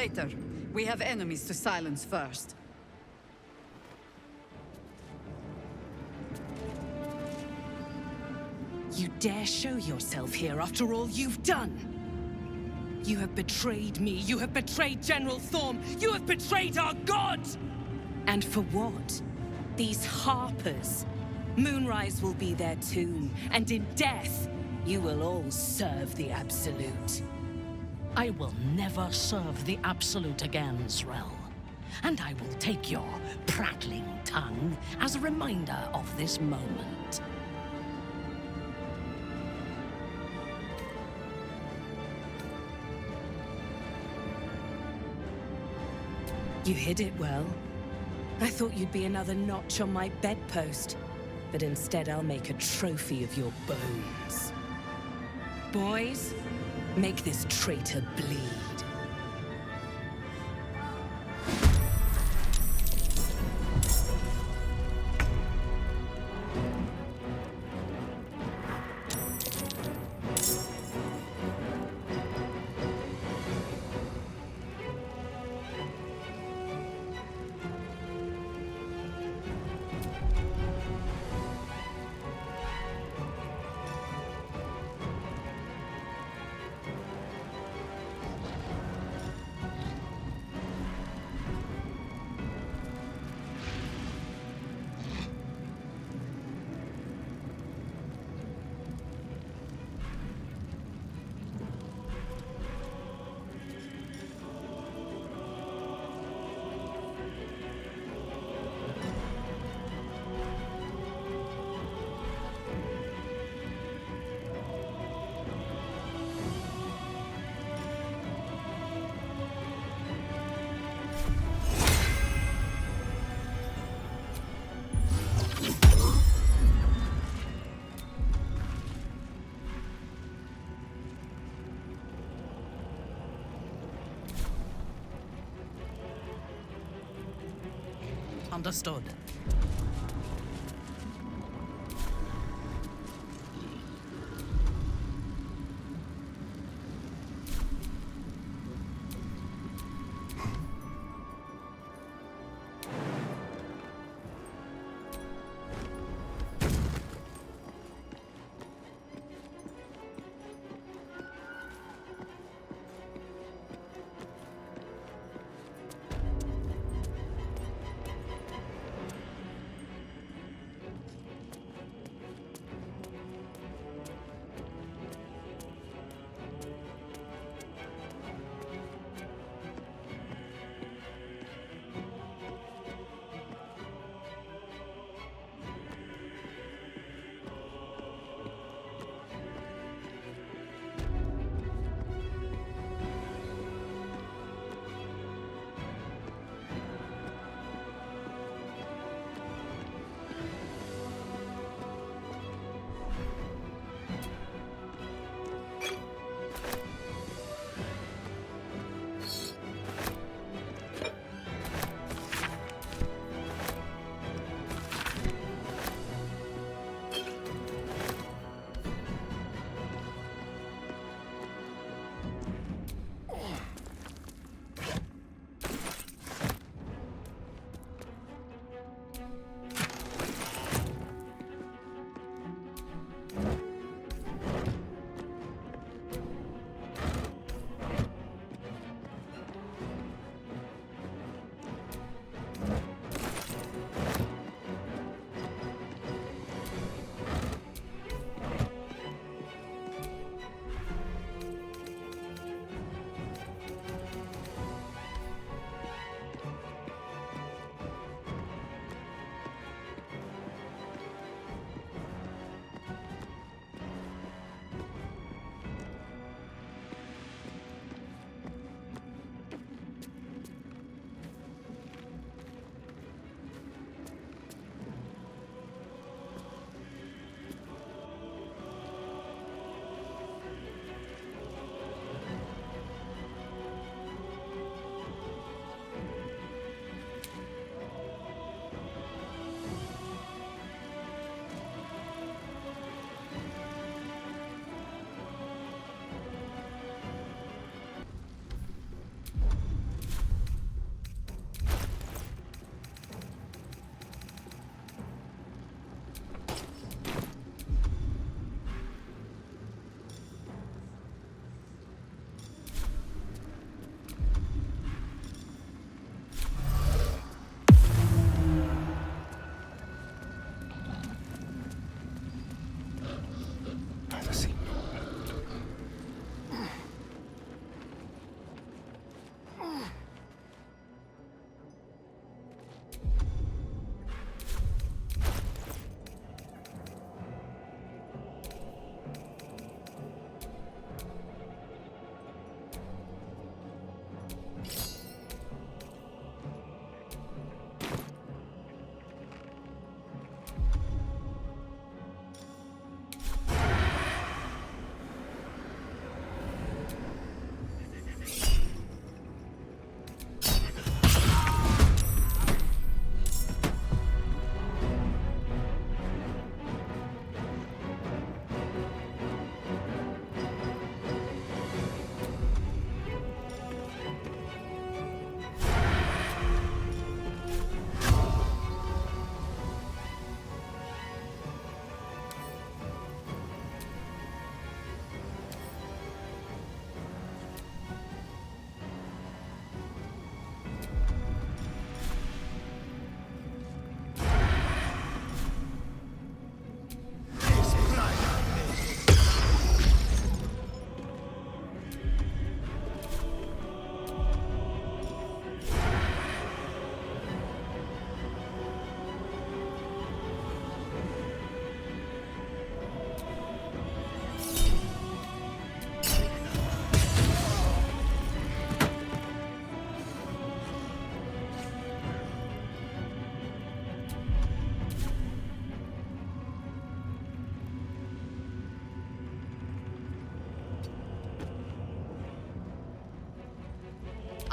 later. We have enemies to silence first. You dare show yourself here after all you've done? You have betrayed me, you have betrayed General Thorm, you have betrayed our god! And for what? These harpers. Moonrise will be their tomb, and in death, you will all serve the Absolute. I will never serve the Absolute again, Zrel. And I will take your prattling tongue as a reminder of this moment. You hid it well. I thought you'd be another notch on my bedpost, but instead I'll make a trophy of your bones. Boys, make this traitor bleed. Understood.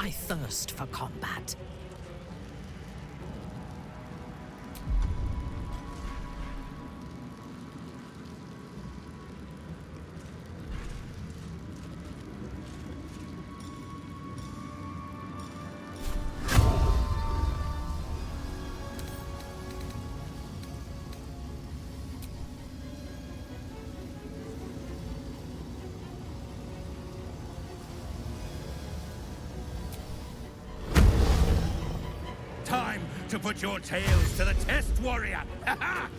I thirst for combat. Time to put your tails to the test, warrior! Ha ha!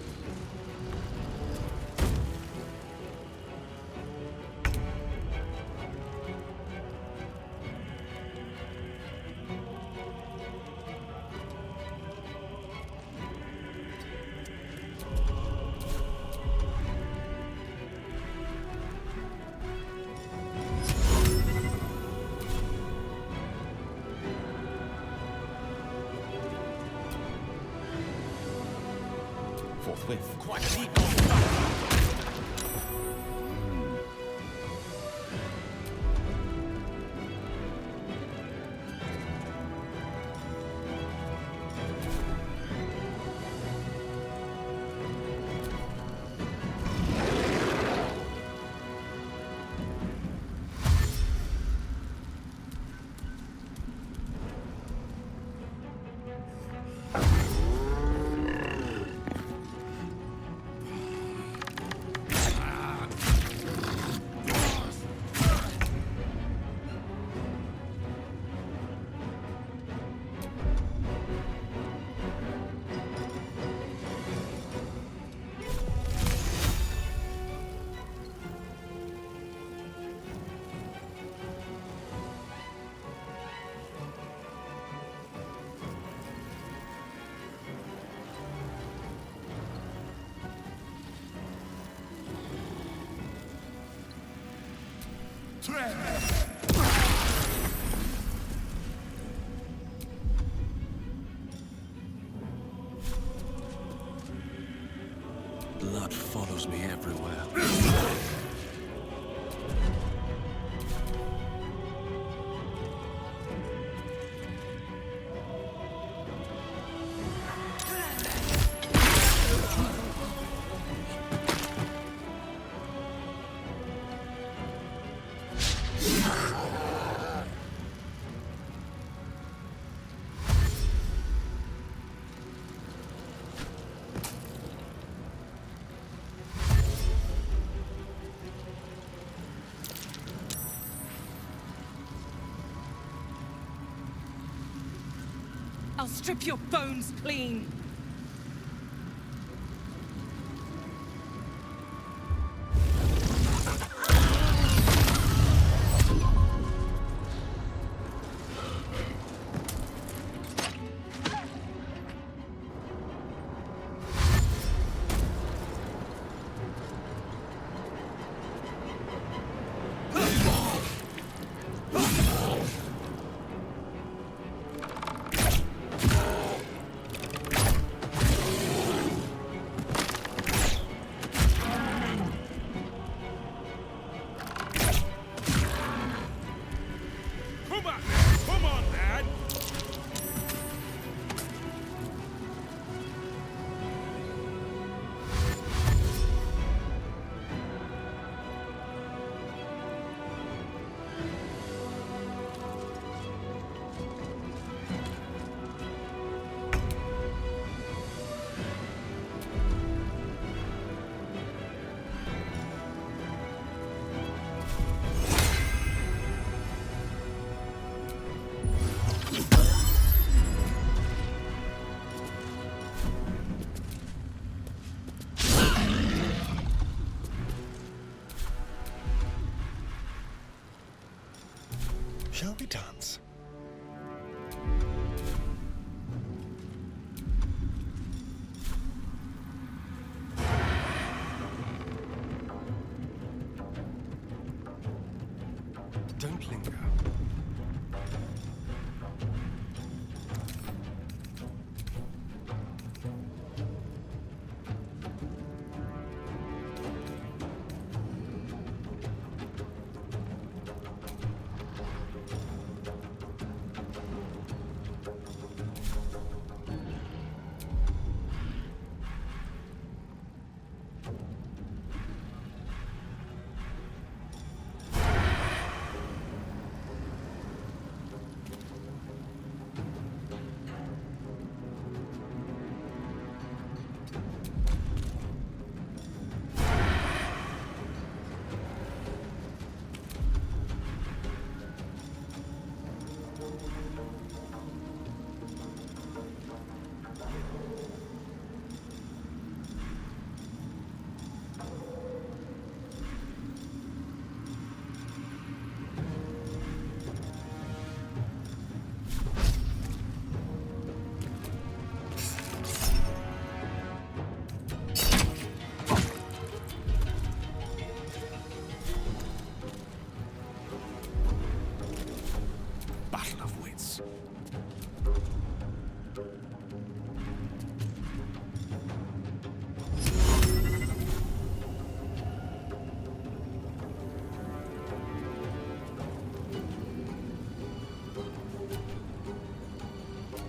Forthwith. Quite an eagle! Blood follows me everywhere. I'll strip your bones clean. Come on, lad! Shall we dance? Don't linger.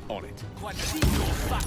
On it. Quite see your fat.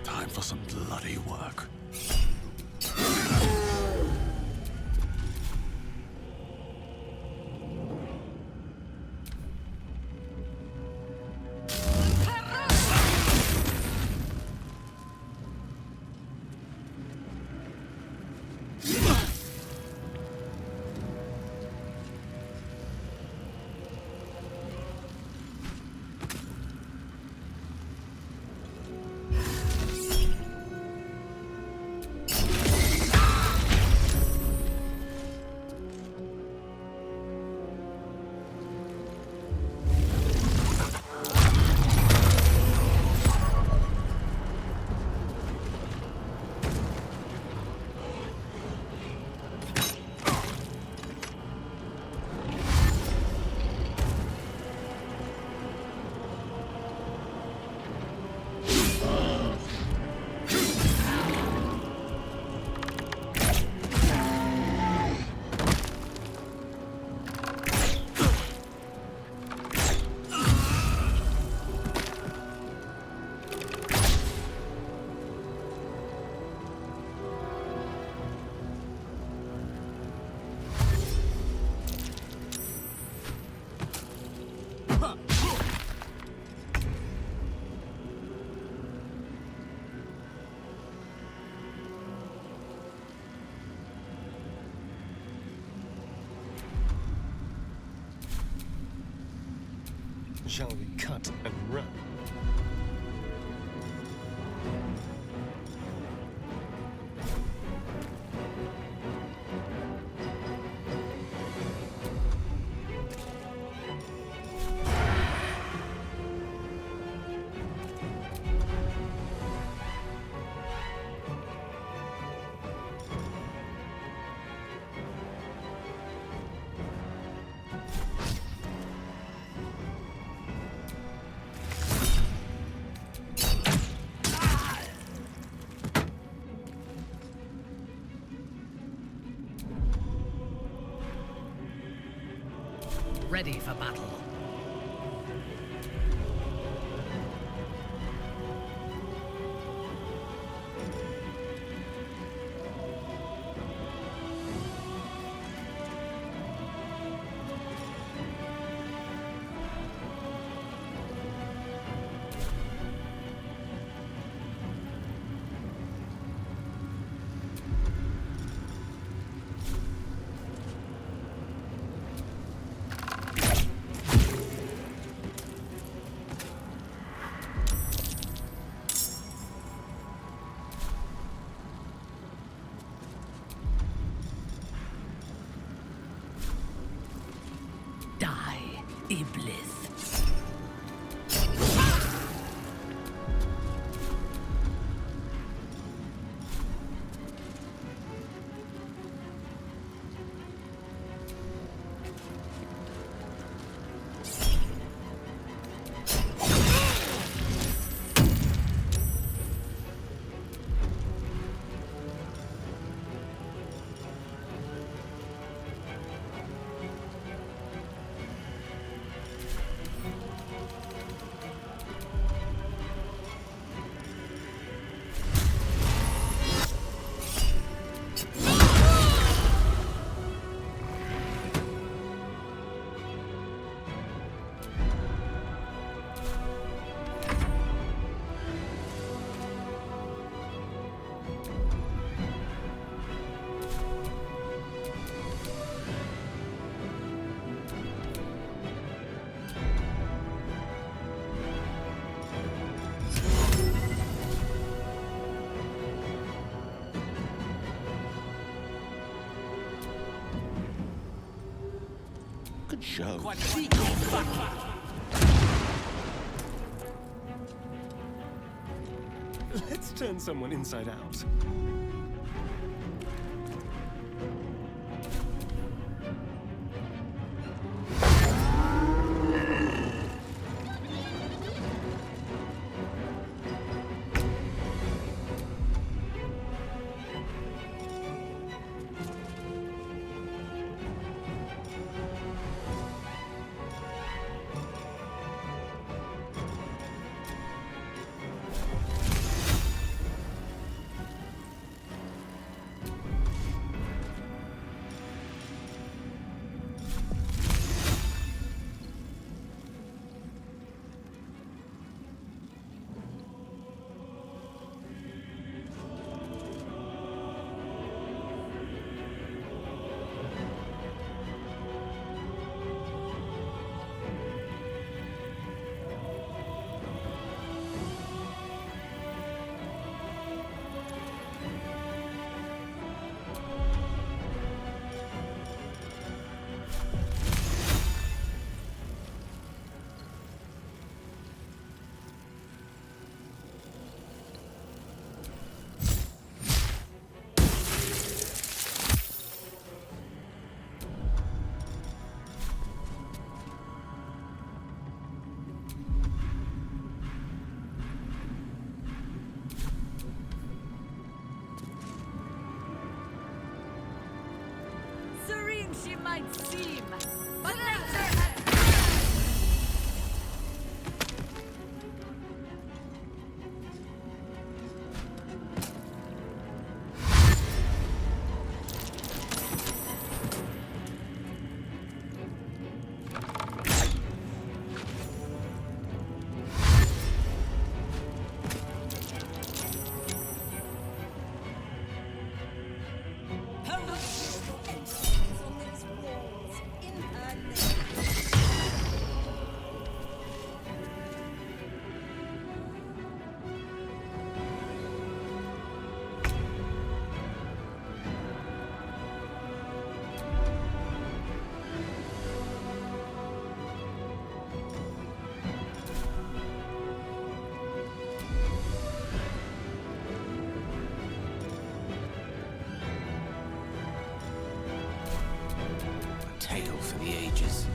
Time for some bloody work. Shall we cut and run? Ready for battle. show. Let's turn someone inside out. She might seem, but Tale for the ages.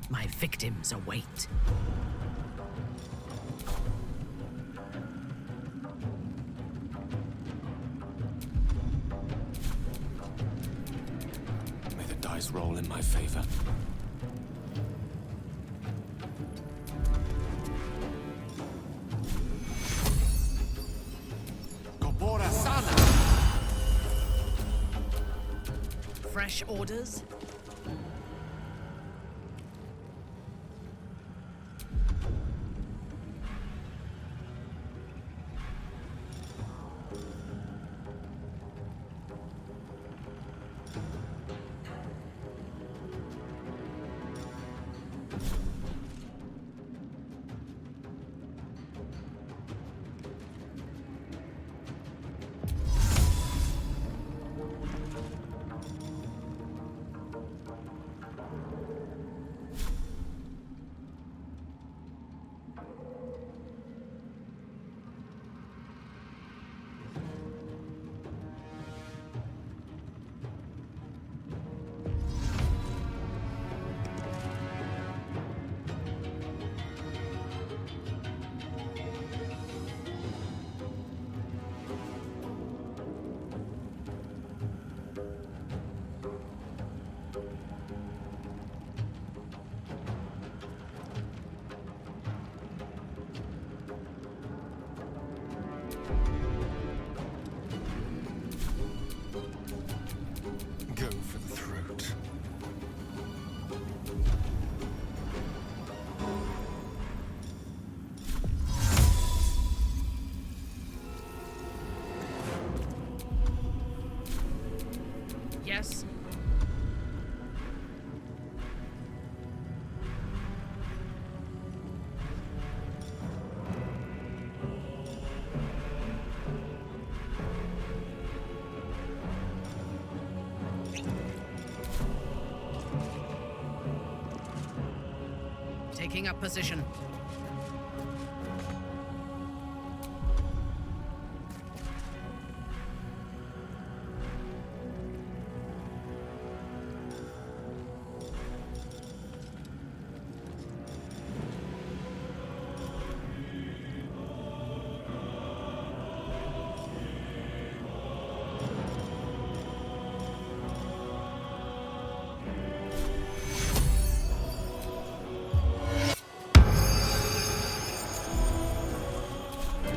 My victims await. May the dice roll in my favor. Fresh orders? Go for the throat. Yes? Taking up position.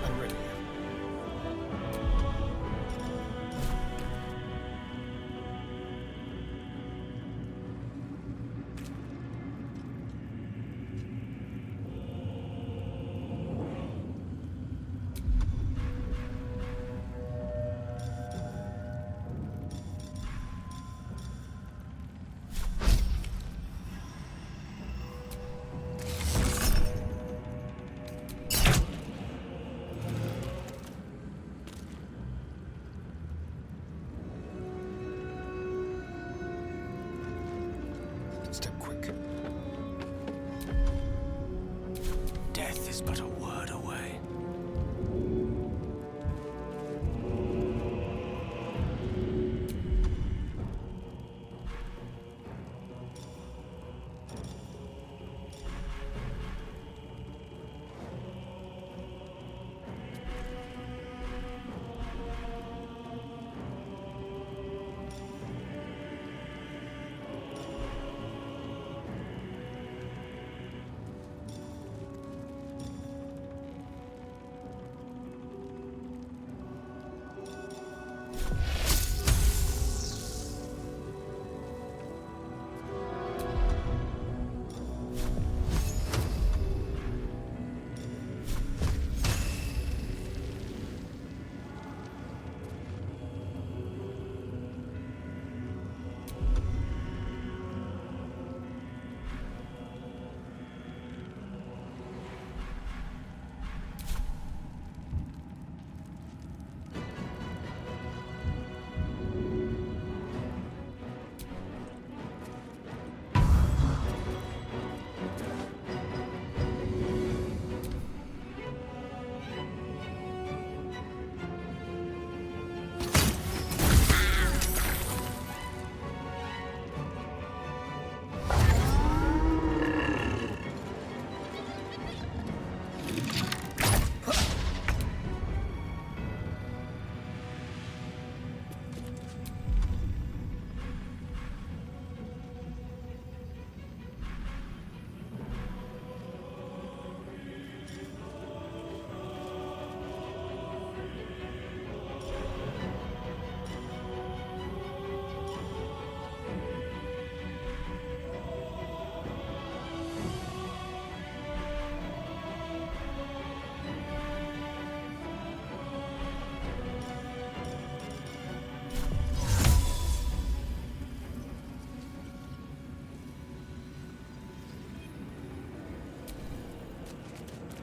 I'm ready. Step quick. Death is but a word away.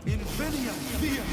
Inveniam via!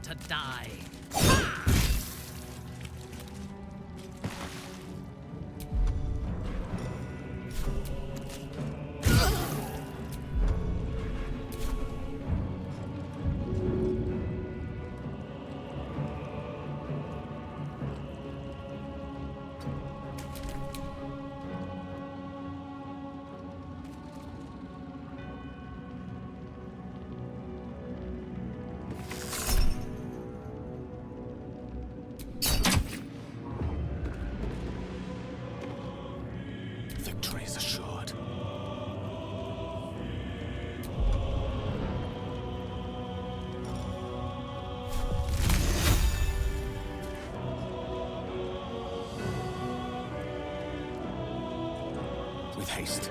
to die. Victory is assured. With haste.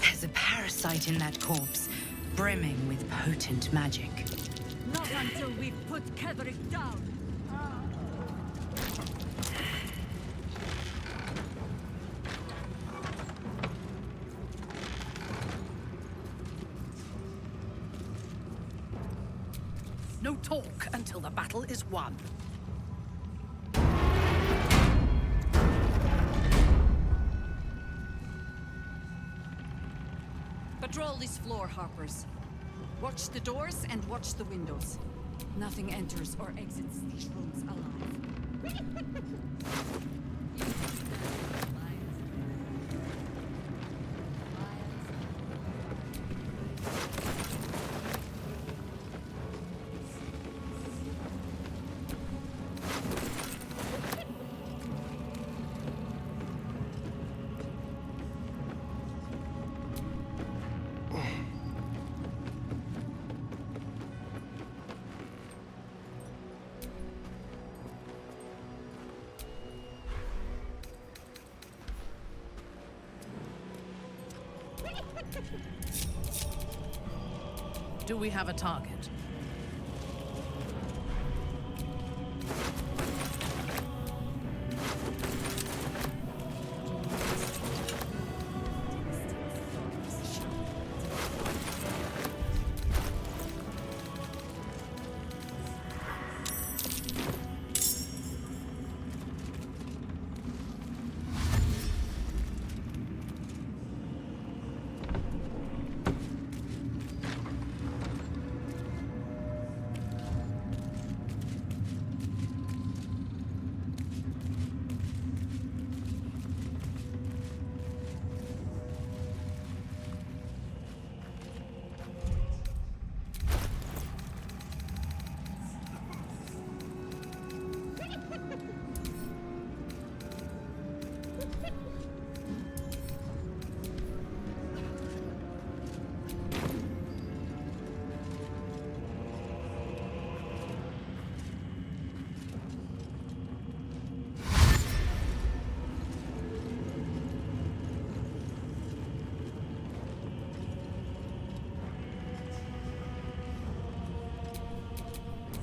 There's a parasite in that corpse, brimming with potent magic. Not until we've put Ketheric down. No talk until the battle is won. Patrol this floor, Harpers. Watch the doors and watch the windows. Nothing enters or exits these rooms alive. Do we have a target?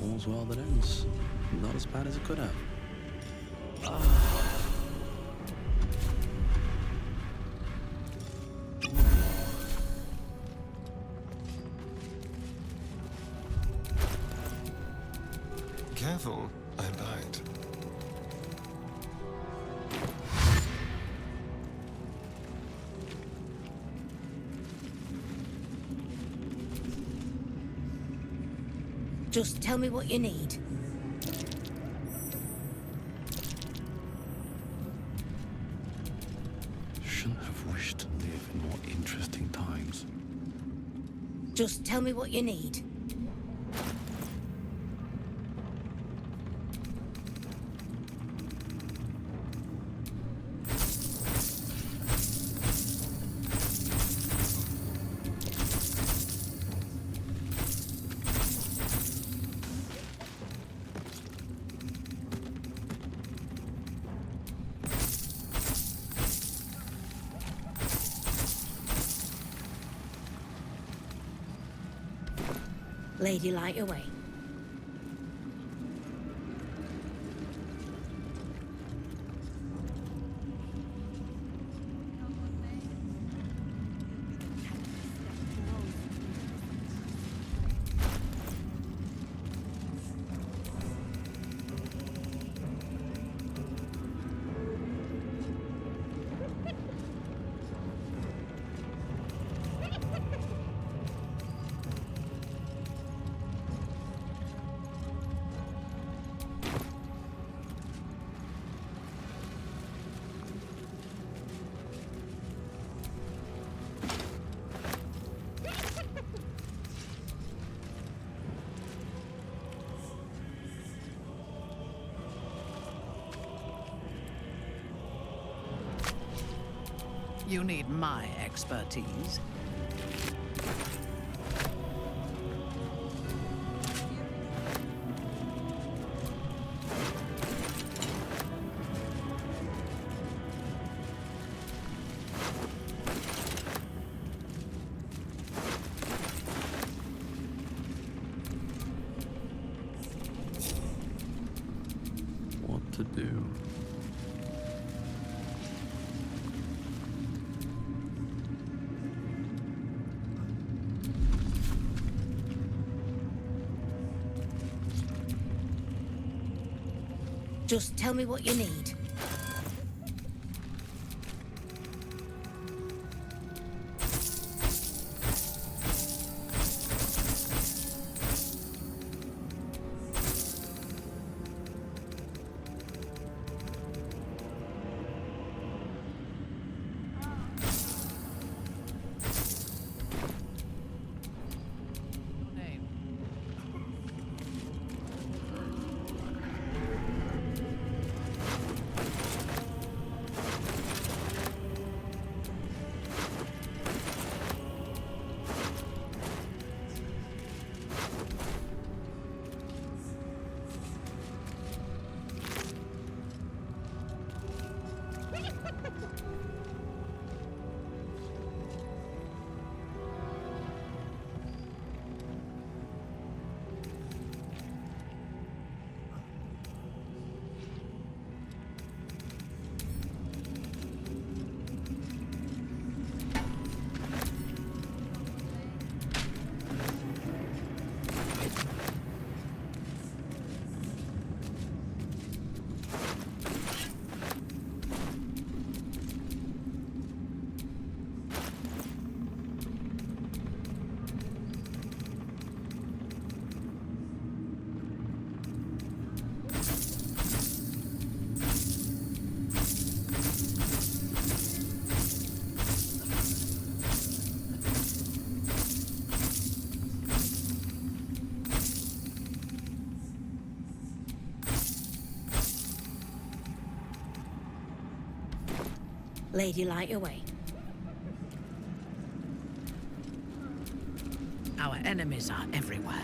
All's well that ends. Not as bad as it could have. Careful, I bite. Just tell me what you need. Shouldn't have wished to live in more interesting times. Just tell me what you need. Lady, light away. You need my expertise. What to do? Just tell me what you need. Lady, light away. Our enemies are everywhere.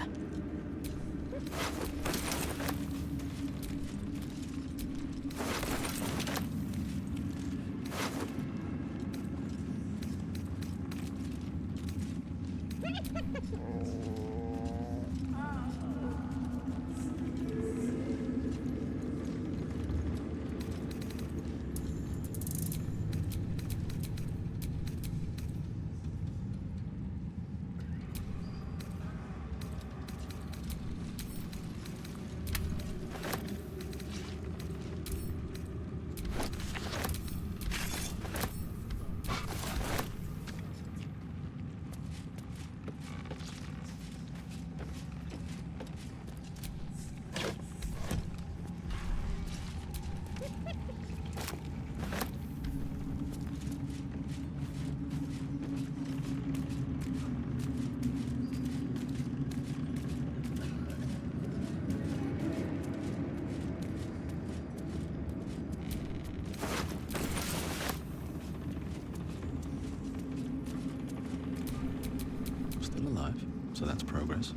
Still alive, so that's progress.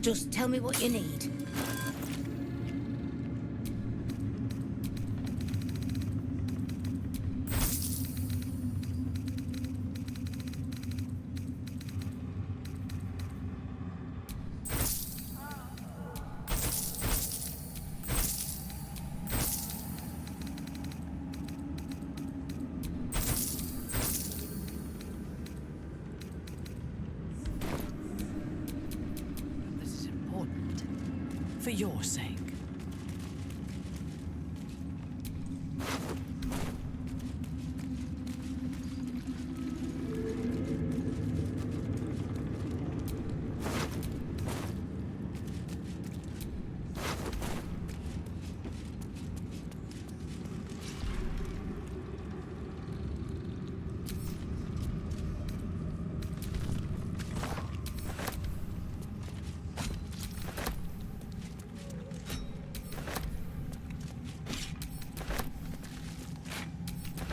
Just tell me what you need. For your sake.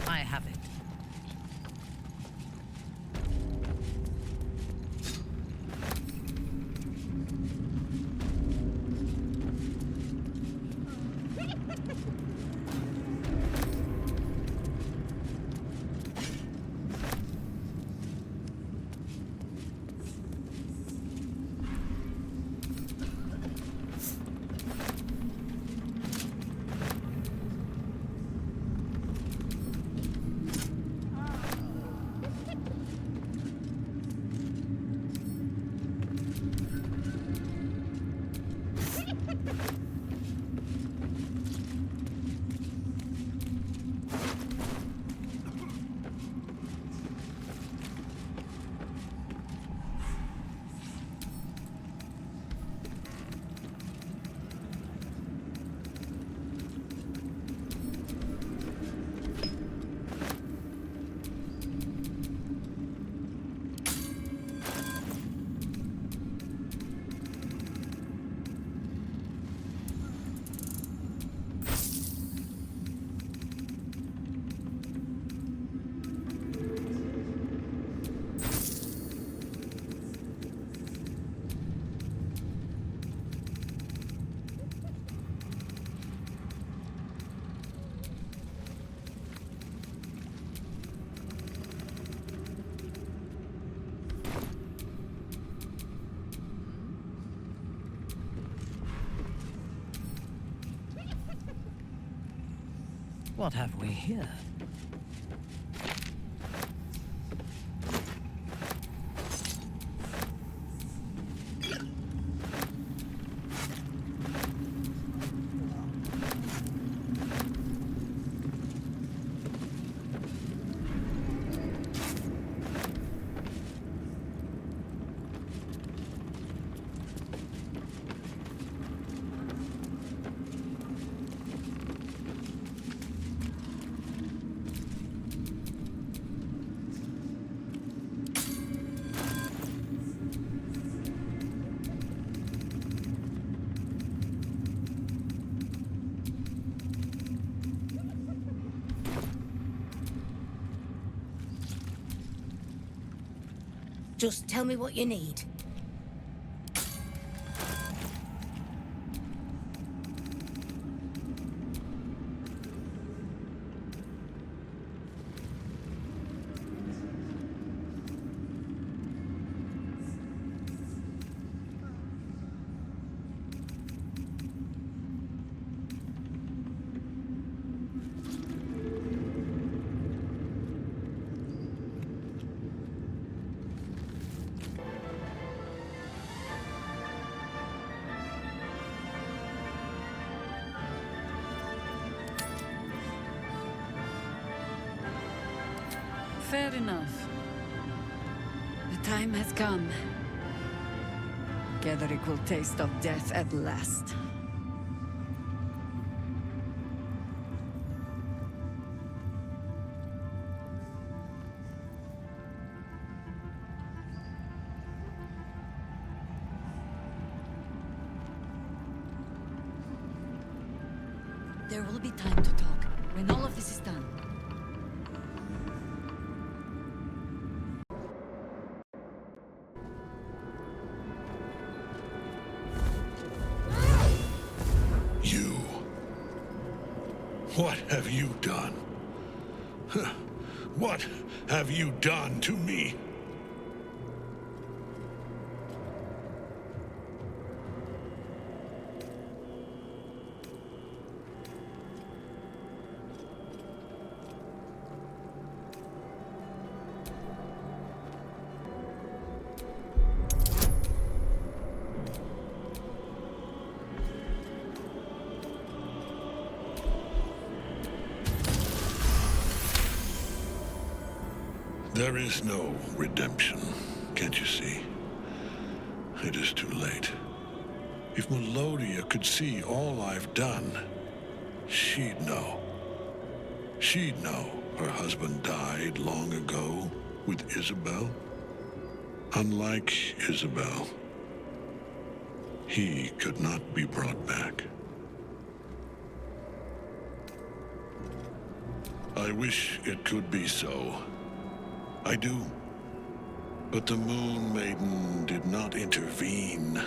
I have it. What have we here? Just tell me what you need. Fair enough. The time has come. Ketheric will taste of death at last. There will be time to talk when all of this is done. You. What have you done? What have you done to me? There is no redemption, can't you see? It is too late. If Melodia could see all I've done, she'd know. She'd know her husband died long ago with Isabel. Unlike Isabel, he could not be brought back. I wish it could be so. I do. But the Moon Maiden did not intervene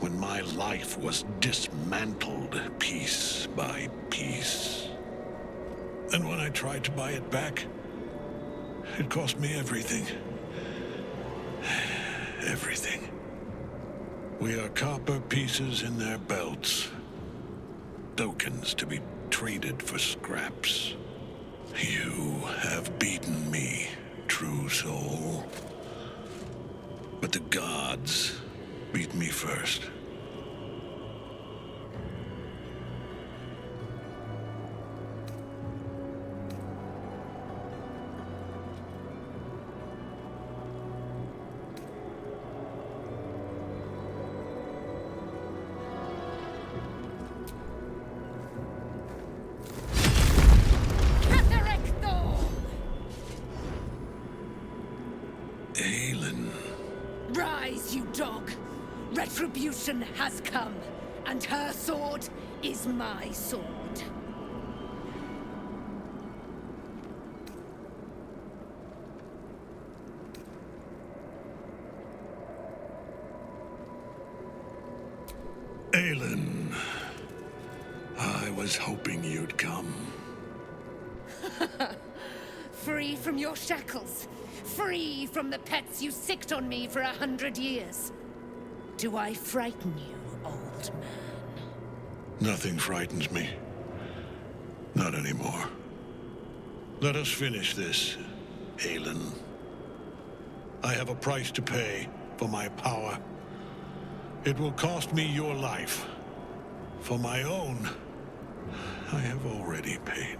when my life was dismantled piece by piece. And when I tried to buy it back, it cost me everything. Everything. We are copper pieces in their belts. Tokens to be traded for scraps. You have beaten me, true soul. But the gods beat me first. Ketheric Thorm! Aelin. Rise, you dog! Retribution has come, and her sword is my sword. Aelin. I was hoping you'd come. Free from your shackles. Free from the pets you sicked on me for 100 years. Do I frighten you, old man? Nothing frightens me. Not anymore. Let us finish this, Aelin. I have a price to pay for my power. It will cost me your life. For my own, I have already paid.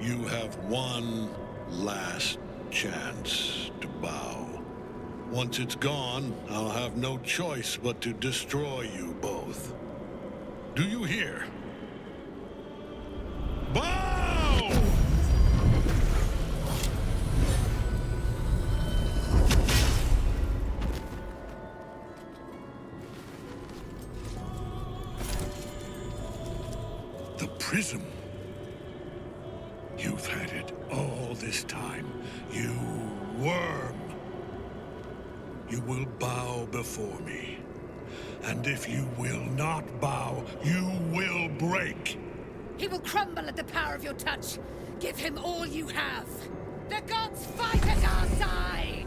You have one last chance to bow. Once it's gone, I'll have no choice but to destroy you both. Do you hear? Bow! The prism. You've had it all this time, you worm. You will bow before me. And if you will not bow, you will break. He will crumble at the power of your touch. Give him all you have. The gods fight at our side!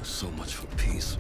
So much for peace.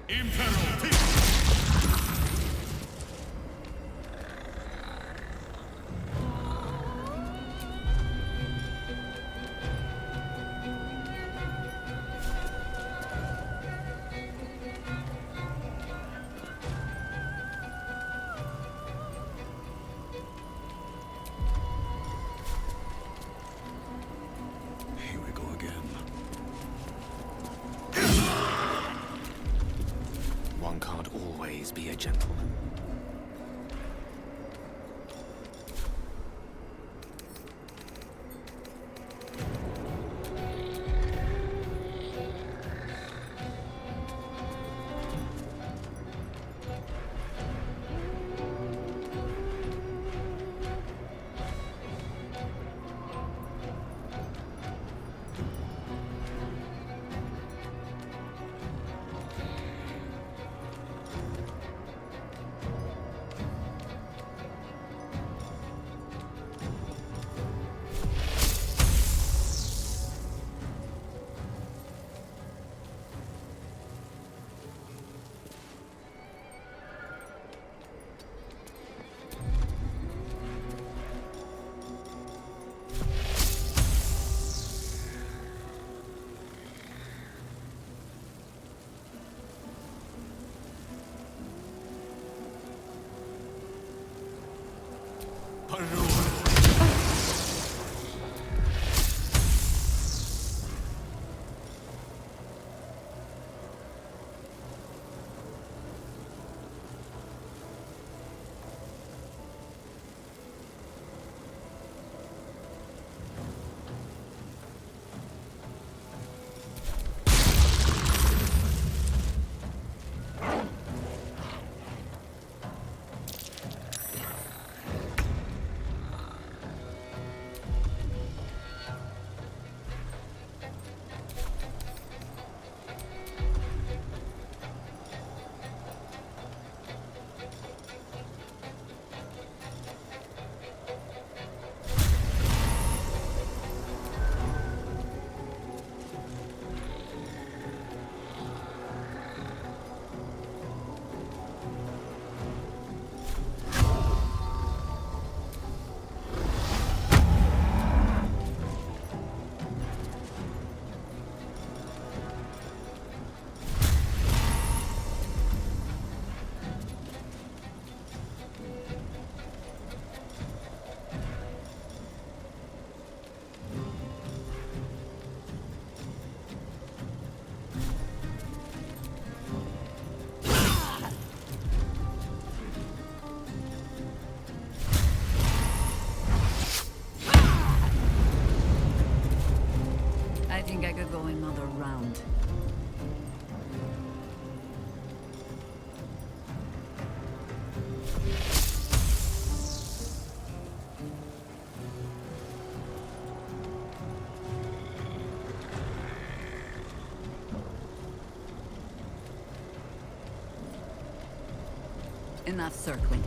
Imperial Here we go again. One can't always be a gentleman. I think I could go another round. Enough circling.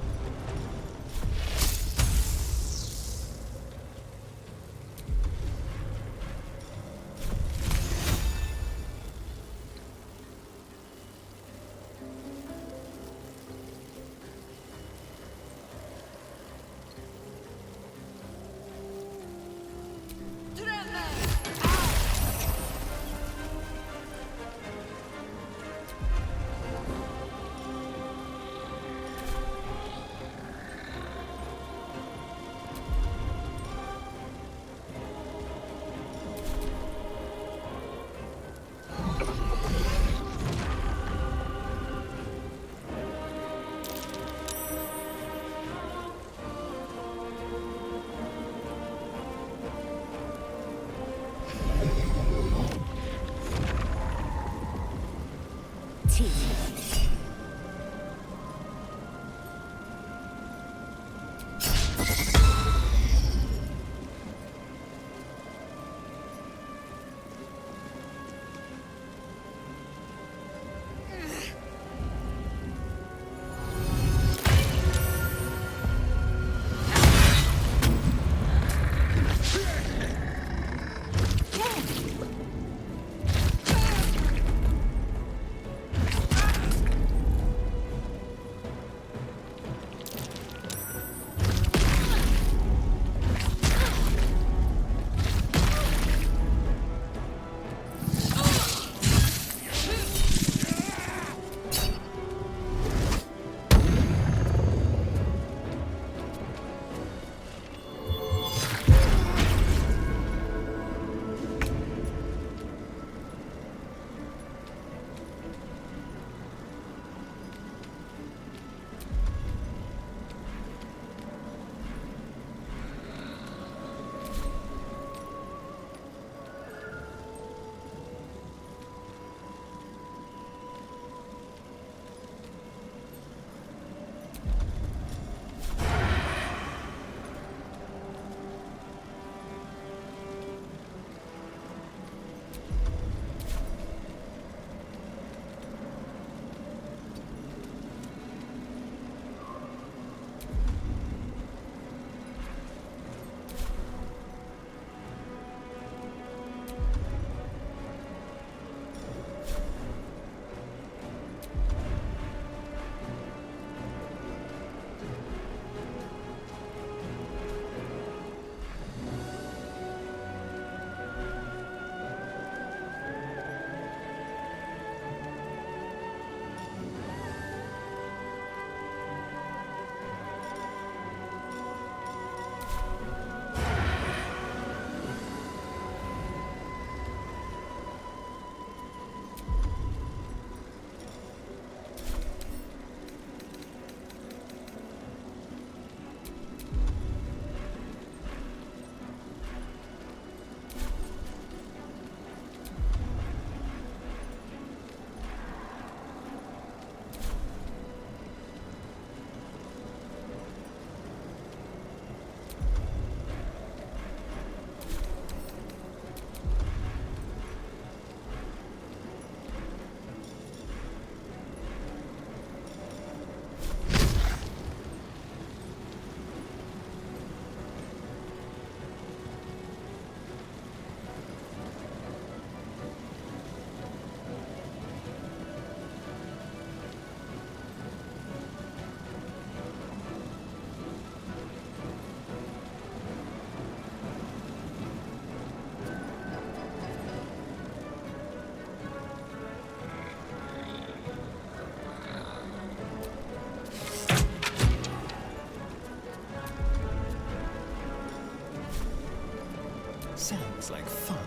Sounds like fun.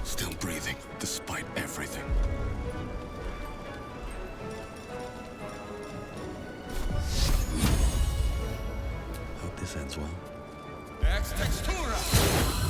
Still breathing, despite everything. Hope this ends well. Act2.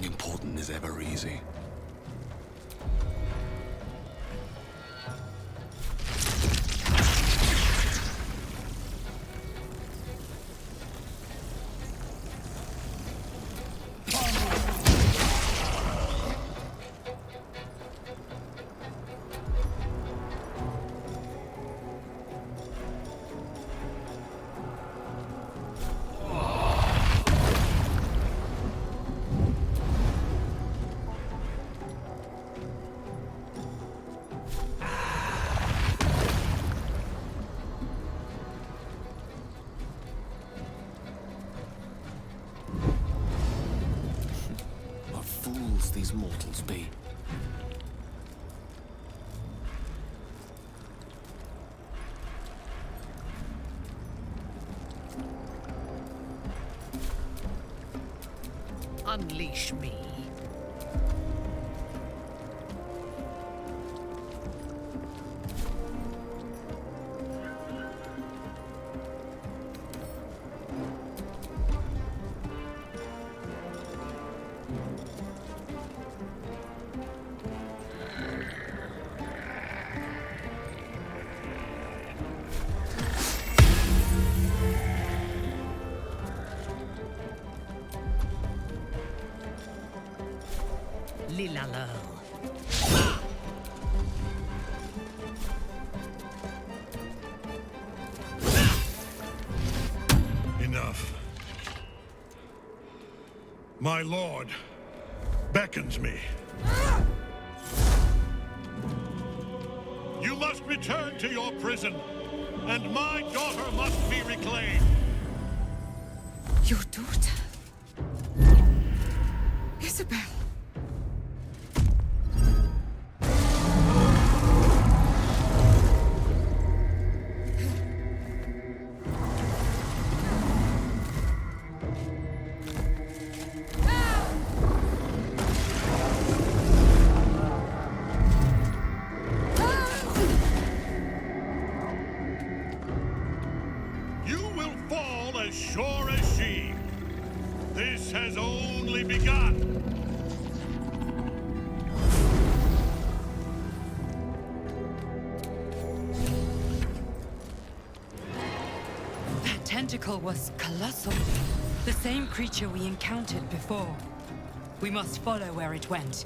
Nothing important is ever easy. These mortals be. Unleash me. Lilalo. Enough. My lord beckons me. You must return to your prison, and my daughter must be reclaimed. Your daughter? Isabel. As sure as she. This has only begun. That tentacle was colossal. The same creature we encountered before. We must follow where it went.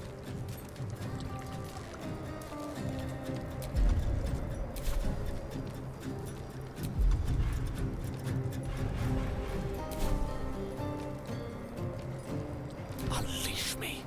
Unleash me.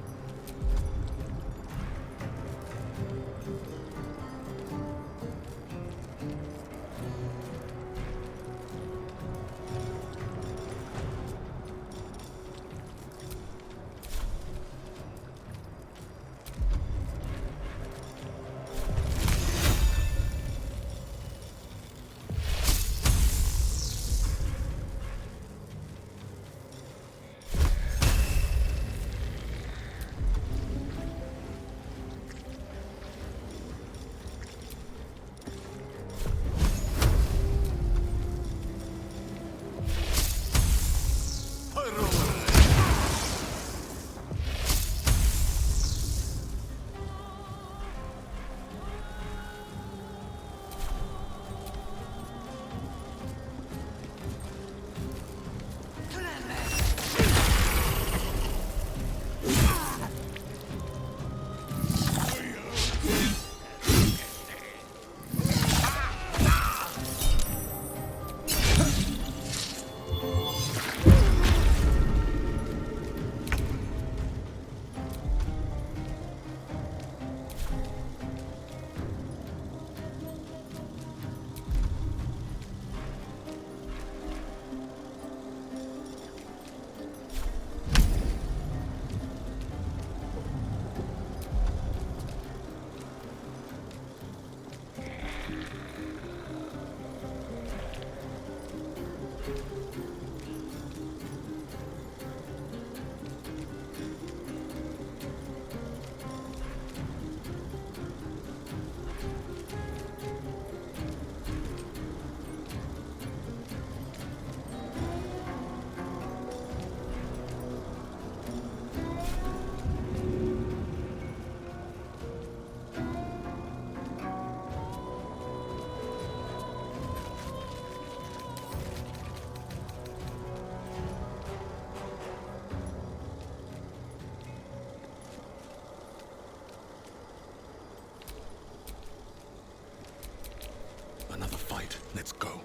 Let's go.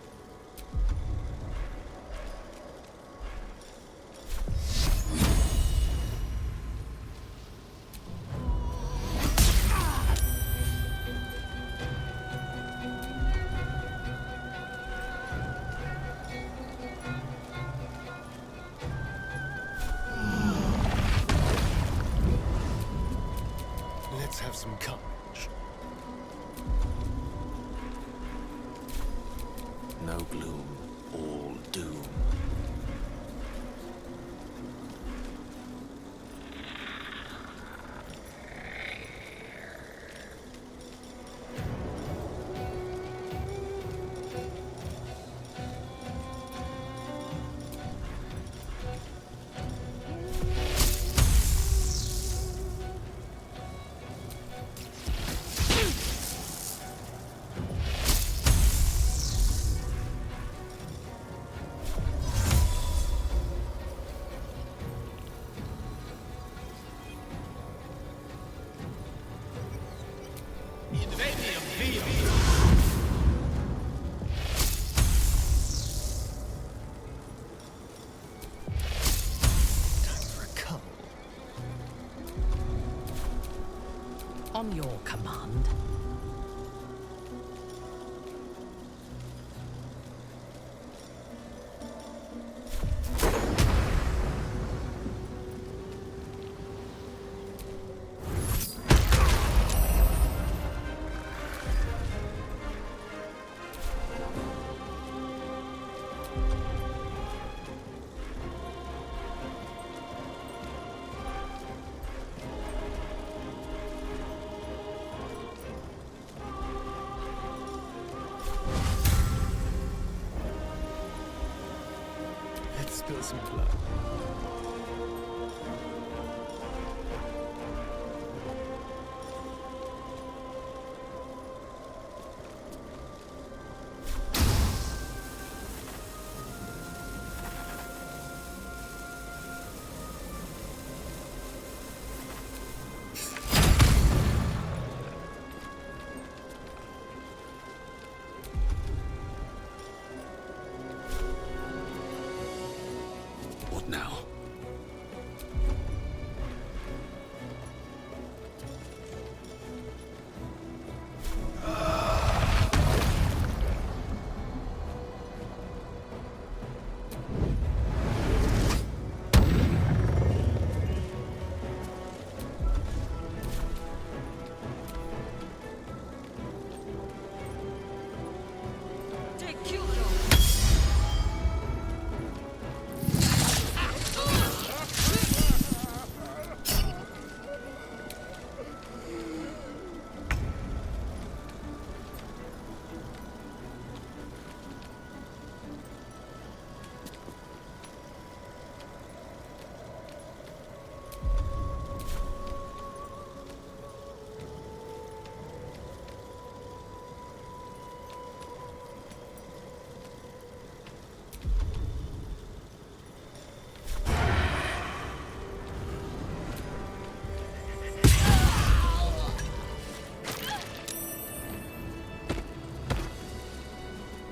Let's have some courage. No gloom, all doom. On your command. Let's spill some blood. What now?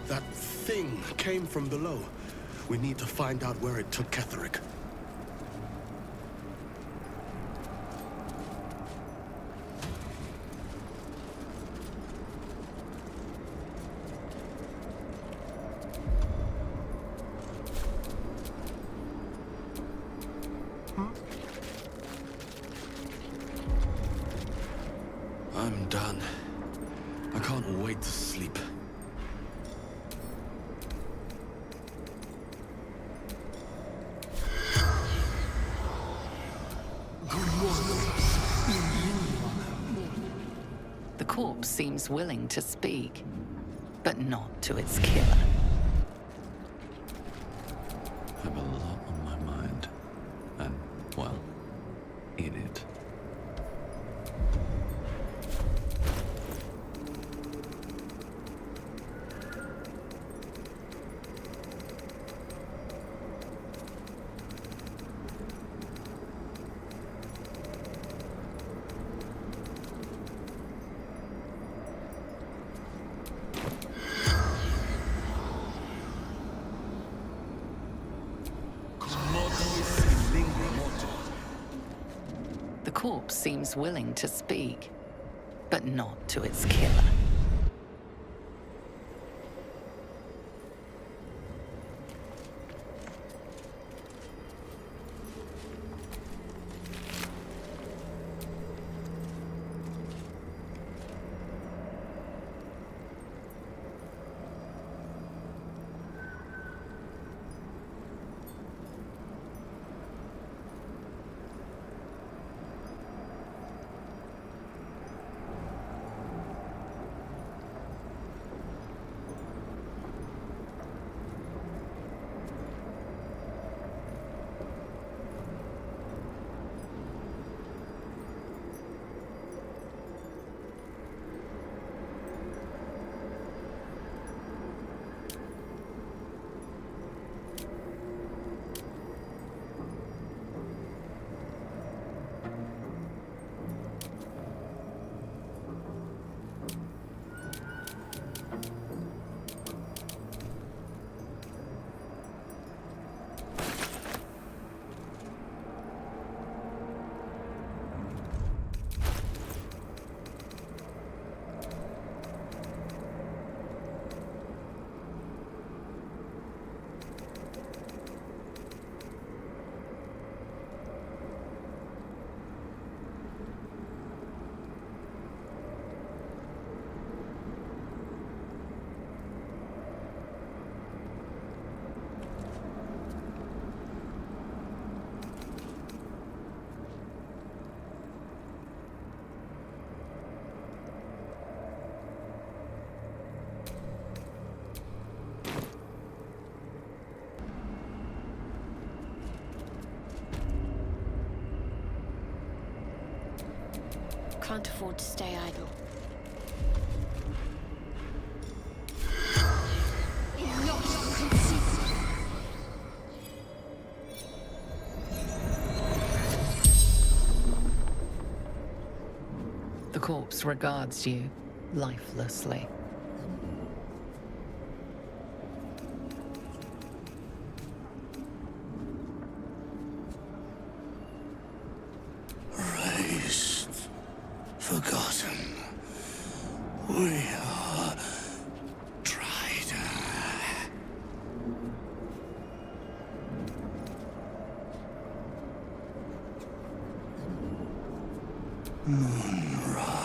That thing came from below. We need to find out where it took Ketheric. I'm done. I can't wait to sleep. The corpse seems willing to speak, but not to its killer. I have a lot on my mind. And, well, in it. corpse seems willing to speak, but not to its killer. Can't afford to stay idle. The corpse regards you lifelessly. Raised, forgotten. We are tried. Moonrise.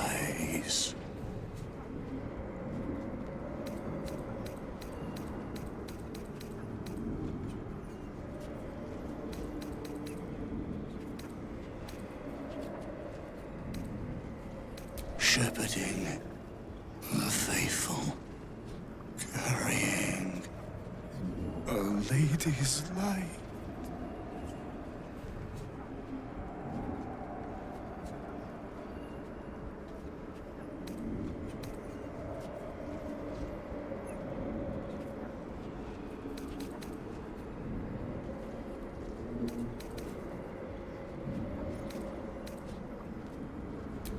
Shepherding the faithful, carrying a lady's light.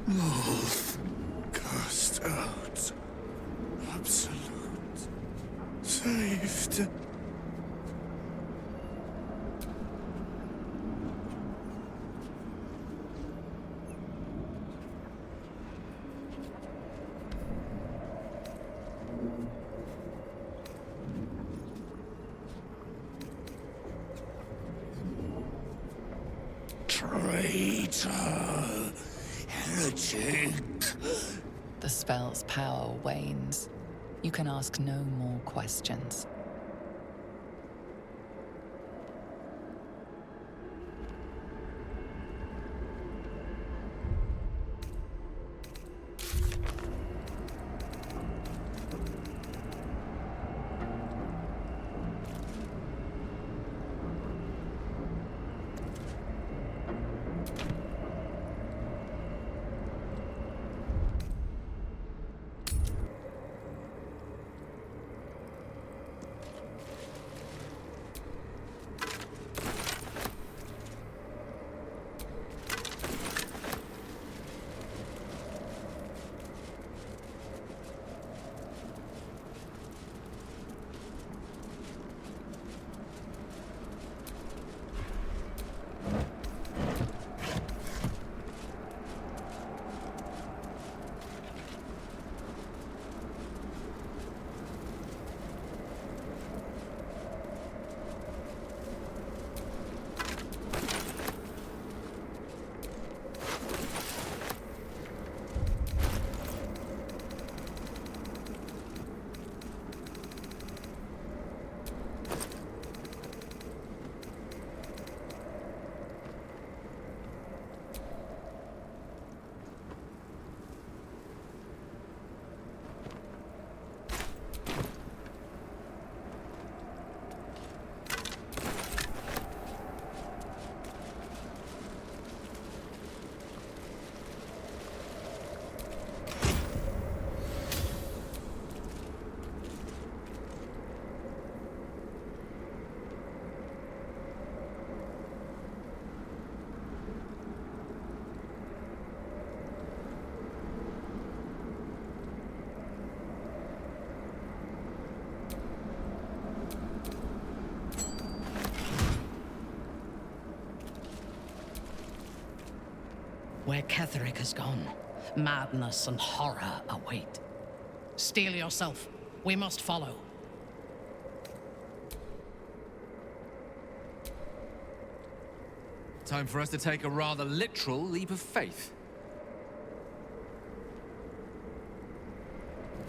Love cast out. Absolute. Saved. Traitor. Heretic. The spell's power wanes. You can ask no more questions. Where Ketheric has gone, madness and horror await. Steel yourself. We must follow. Time for us to take a rather literal leap of faith.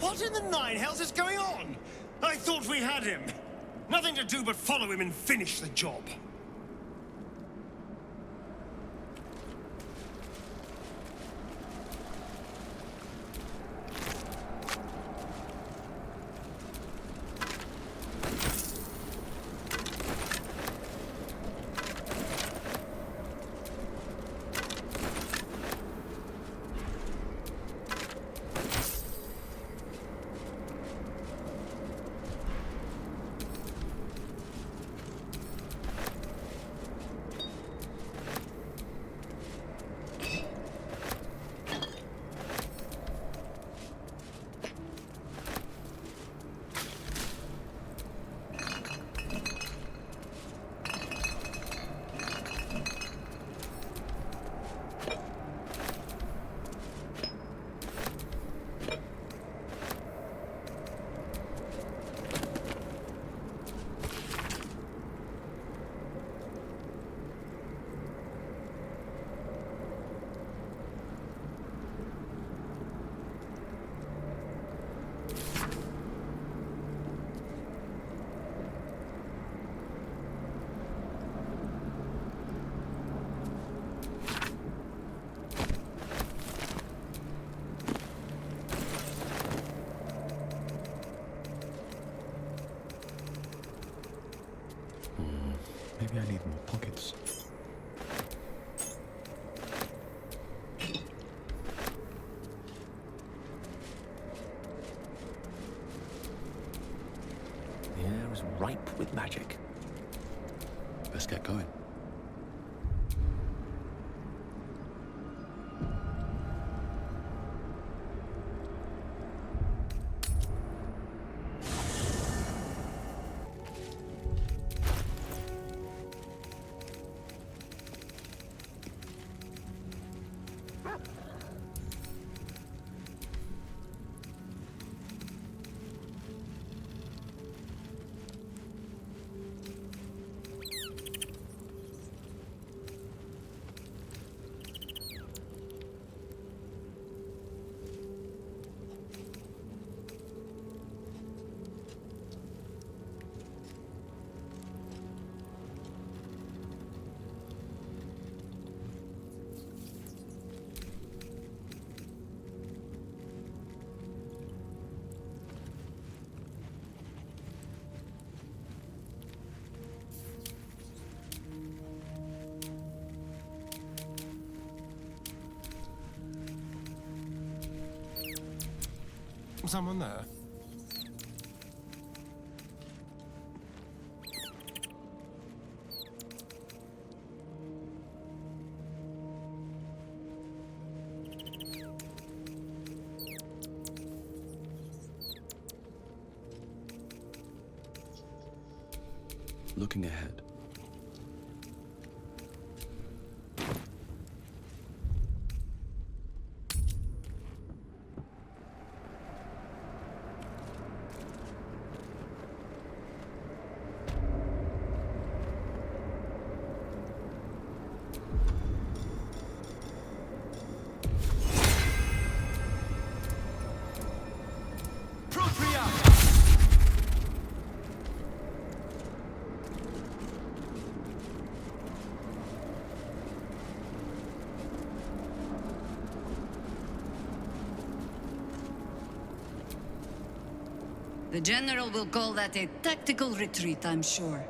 What in the nine hells is going on? I thought we had him. Nothing to do but follow him and finish the job. Maybe I need more pockets. The air is ripe with magic. Let's get going. Someone there? Looking ahead. The General will call that a tactical retreat, I'm sure.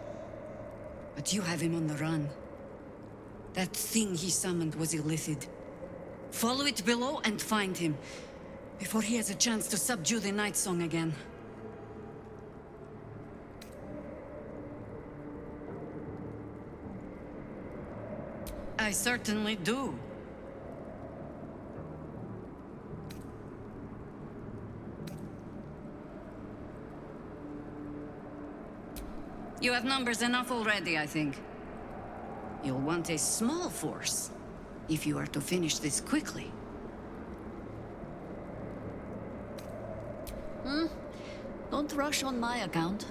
But you have him on the run. That thing he summoned was illithid. Follow it below and find him, before he has a chance to subdue the Night Song again. I certainly do. You have numbers enough already, I think. You'll want a small force. if you are to finish this quickly. Don't rush on my account.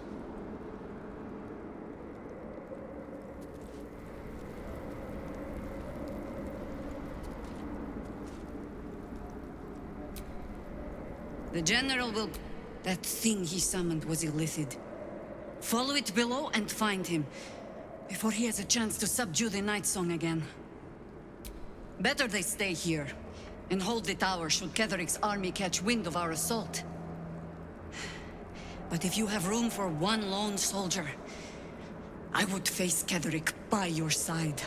The General will... That thing he summoned was illithid. Follow it below and find him, before he has a chance to subdue the Night Song again. Better they stay here, and hold the tower should Ketheric's army catch wind of our assault. But if you have room for one lone soldier, I would face Ketheric by your side.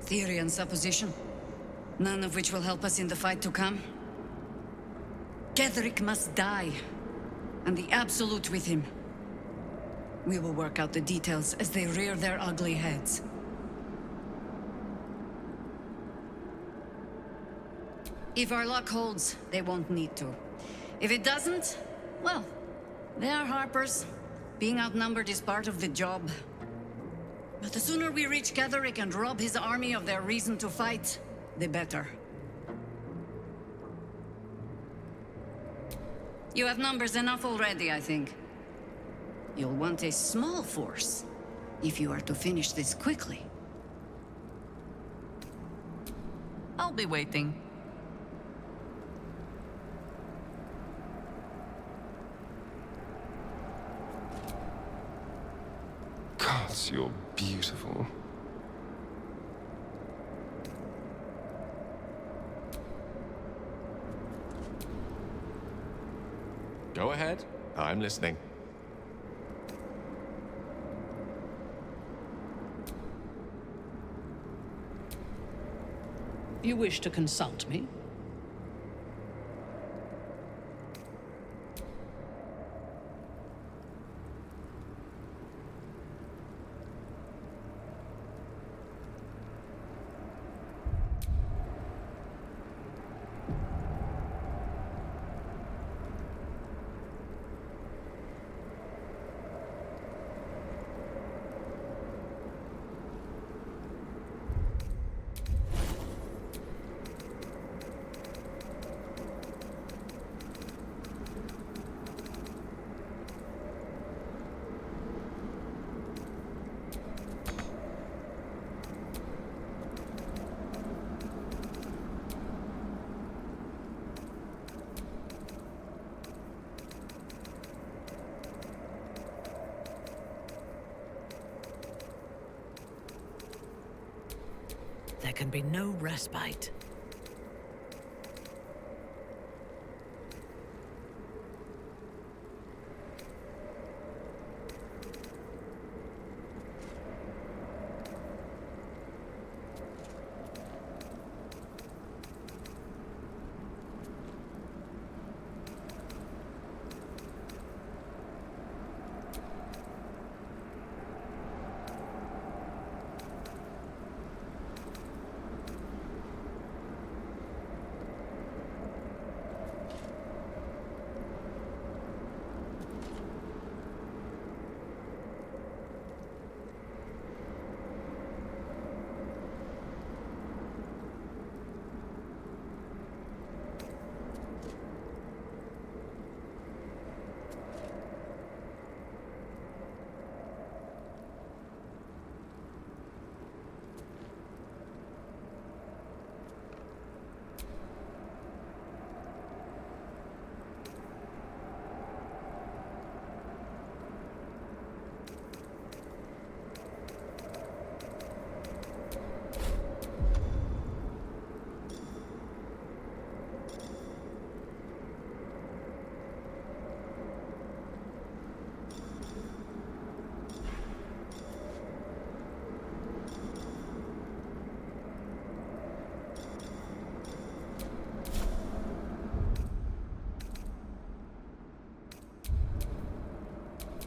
Theory and supposition, none of which will help us in the fight to come. Ketheric must die, and the Absolute with him. We will work out the details as they rear their ugly heads. If our luck holds, they won't need to. If it doesn't, well, they are Harpers. Being outnumbered is part of the job. But the sooner we reach Ketheric and rob his army of their reason to fight, the better. You have numbers enough already, I think. You'll want a small force, if you are to finish this quickly. I'll be waiting. Gods, you're beautiful. Go ahead. I'm listening. You wish to consult me? There can be no respite.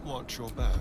Watch your back.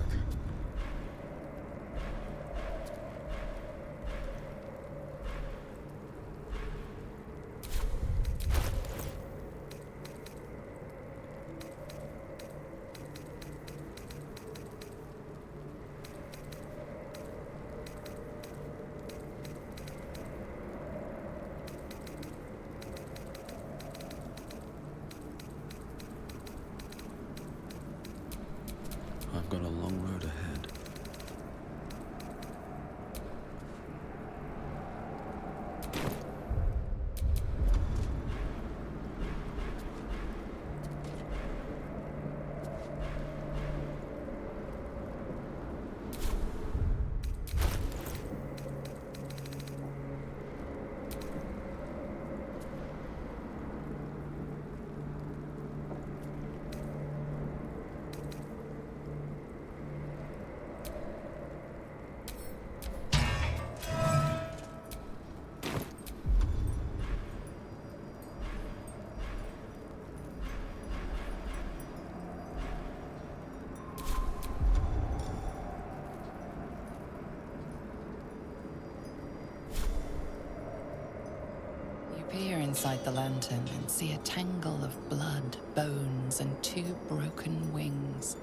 Peer inside the lantern and see a tangle of blood, bones, and 2 broken wings.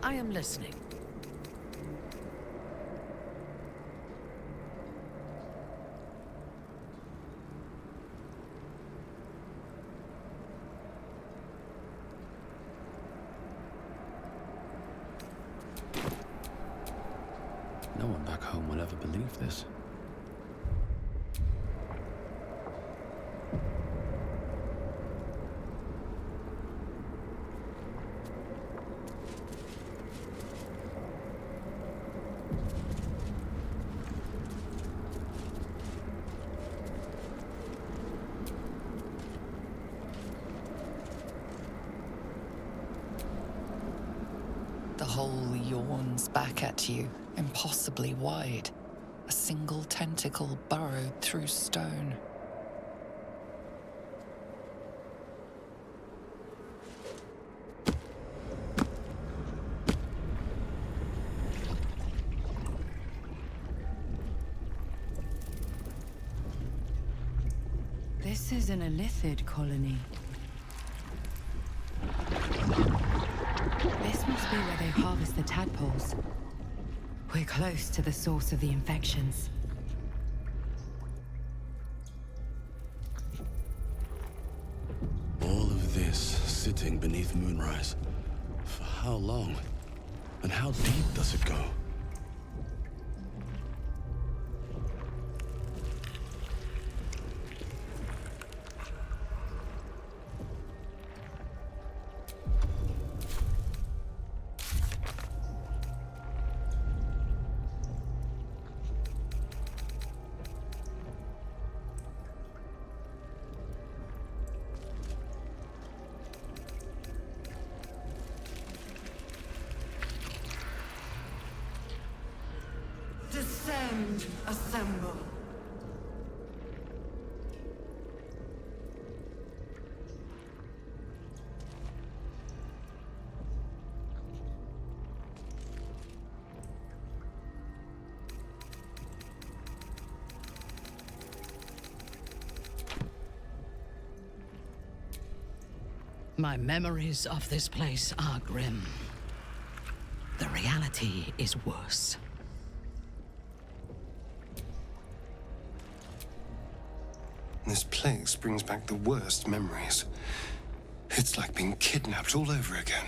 I am listening. No one back home will ever believe this. The hole yawns back at you, impossibly wide. A single tentacle burrowed through stone. This is an Illithid colony. This must be where they harvest the tadpoles. We're close to the source of the infections. All of this sitting beneath moonrise. For how long? And how deep does it go? Descend, assemble. My memories of this place are grim. The reality is worse. This place brings back the worst memories. It's like being kidnapped all over again.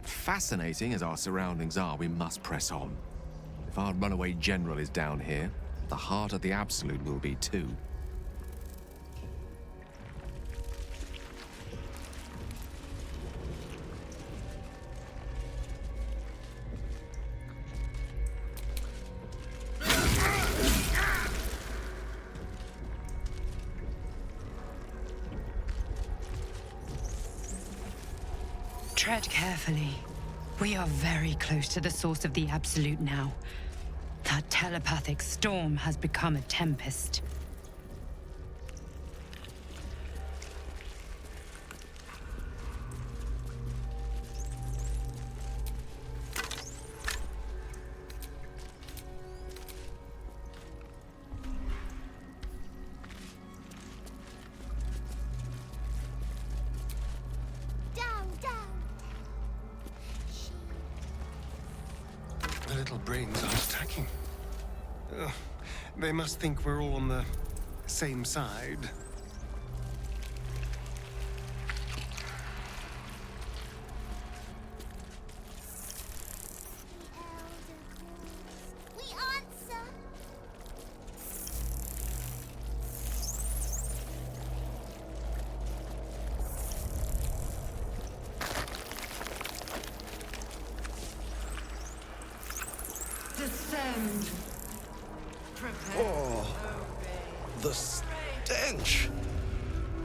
Fascinating as our surroundings are, we must press on. If our runaway general is down here, the heart of the Absolute will be too. Tread carefully. We are very close to the source of the Absolute now. That telepathic storm has become a tempest. little brains aren't attacking. Ugh, they must think we're all on the same side. Descend. Prepare. Oh, the stench!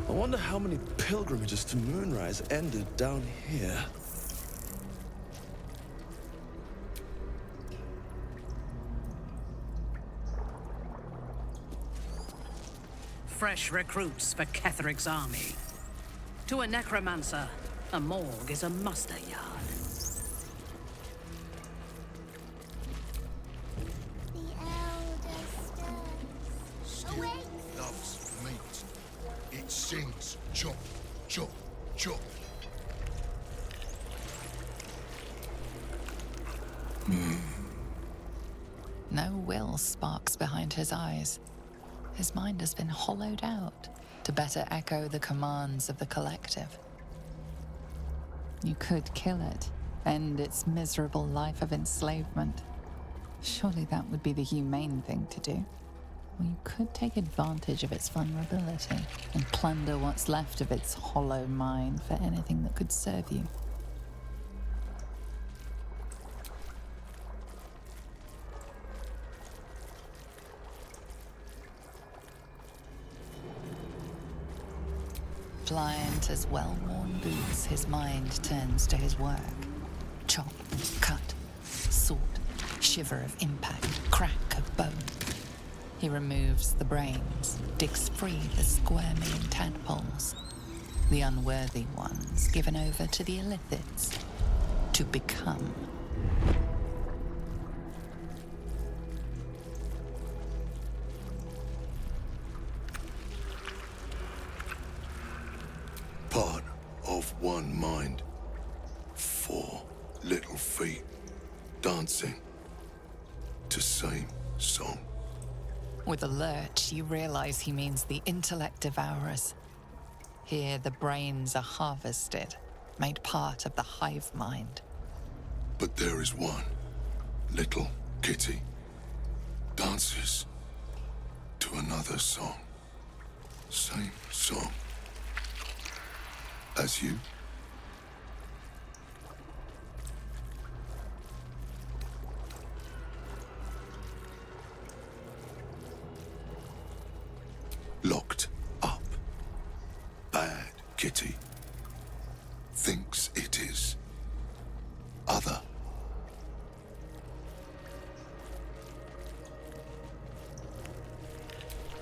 I wonder how many pilgrimages to Moonrise ended down here. Fresh recruits for Ketheric's army. To a necromancer, a morgue is a muster yard. Loves meat. It sings chop, chop, chop. No will sparks behind his eyes. His mind has been hollowed out to better echo the commands of the collective. You could kill it, end its miserable life of enslavement. Surely that would be the humane thing to do. Or you could take advantage of its vulnerability and plunder what's left of its hollow mind for anything that could serve you. Pliant as well-worn boots, his mind turns to his work. Chop, cut, sort, shiver of impact, crack of bone. He removes the brains, digs free the squirming tadpoles, the unworthy ones given over to the illithids, to become. Part of one mind. 4 little feet dancing to same song. With a lurch, you realize he means the intellect devourers. Here, the brains are harvested, made part of the hive mind. But there is one little kitty dances to another song. Same song as you. Locked up. Bad kitty. Thinks it is other.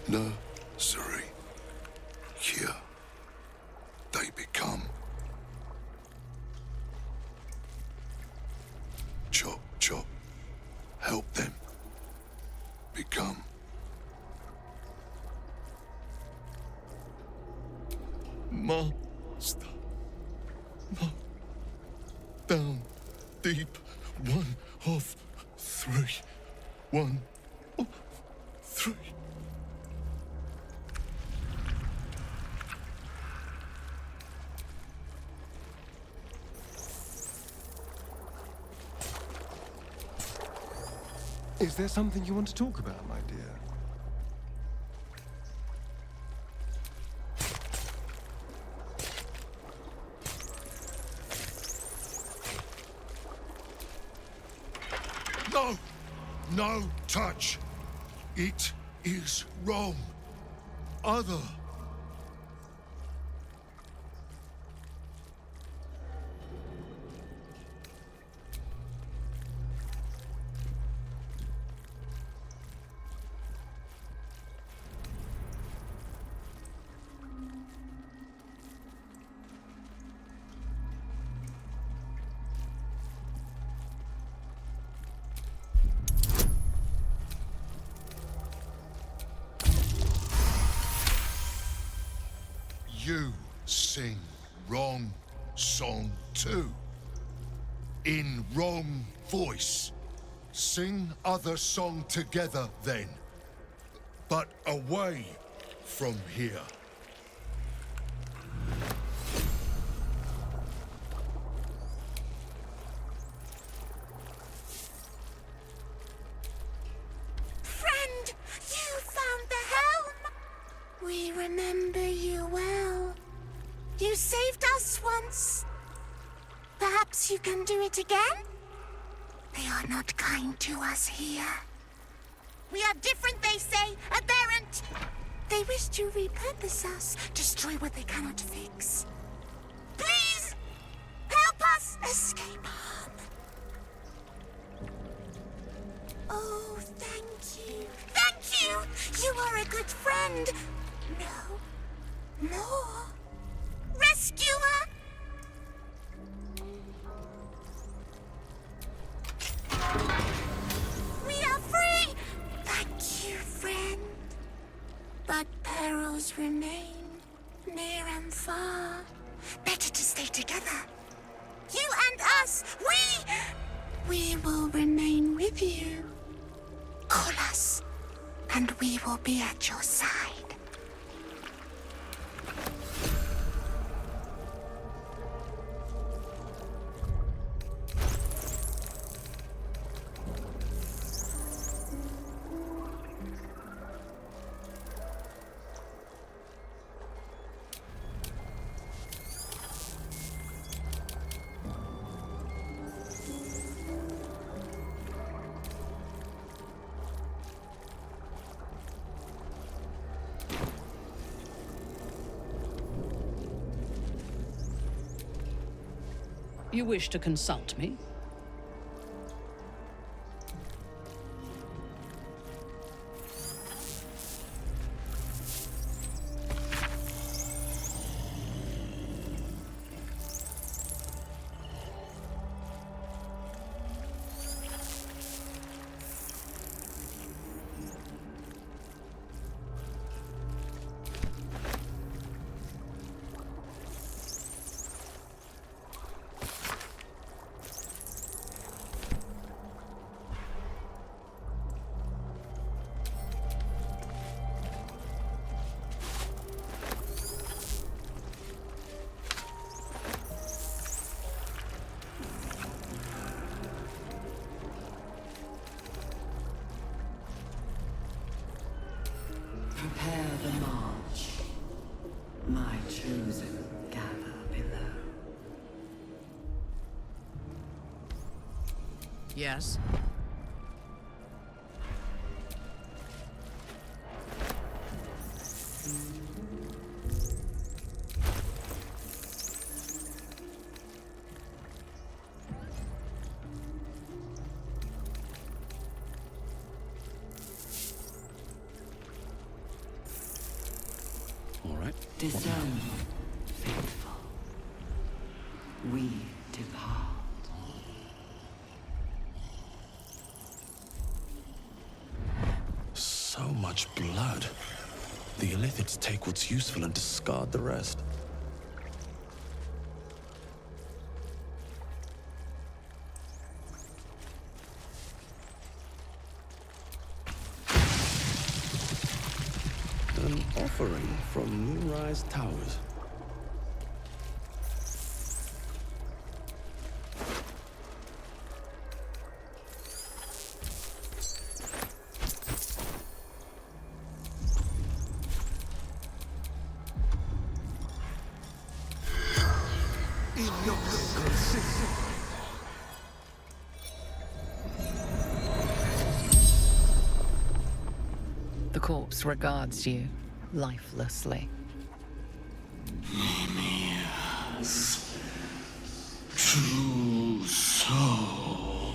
Nursery. Here they become. Chop, chop. Help them become. Master. No. Down deep. 1 of 3. 1 of 3. Is there something you want to talk about, my dear? No! No touch! It is wrong. Other. You sing wrong song too. In wrong voice. Sing other song together then, but away from here. Friend, you found the helm! We remember you well. You saved us once. Perhaps you can do it again? They are not kind to us here. We are different, they say, aberrant. They wish to repurpose us, destroy what they cannot fix. Please, help us escape harm. Oh, thank you. Thank you! You are a good friend. No. More. Rescuer! We are free! Thank you, friend. But perils remain, near and far. Better to stay together. You and us, we will remain with you. Call us, and we will be at your side. You wish to consult me? Prepare the march. My chosen gather below. Yes. All right. Discern, faithful. We depart. So much blood. The Illithids take what's useful and discard the rest. An offering from Moonrise Towers. The corpse regards you lifelessly. Mimia's true soul.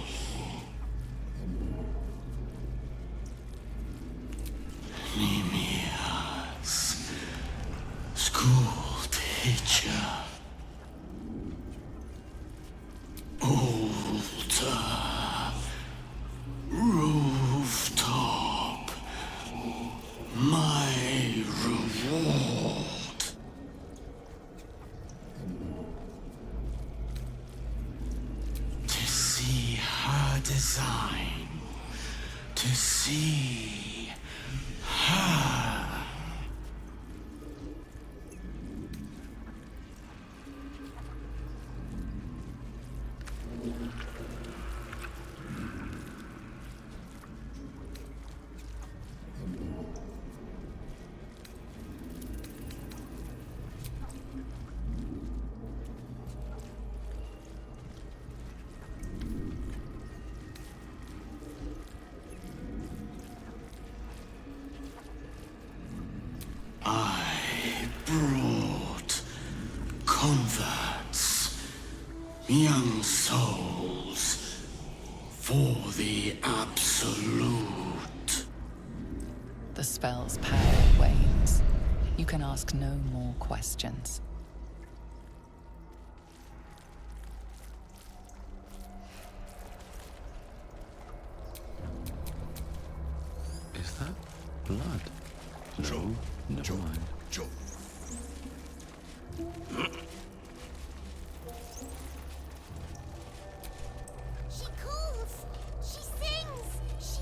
Mimia's school teacher. Altar. Rooftop. My reward. To see her design to see her. I brought converts, young souls, for the Absolute. The spell's power wanes. You can ask no more questions. Is that blood? No, never mind. She calls. She sings. She...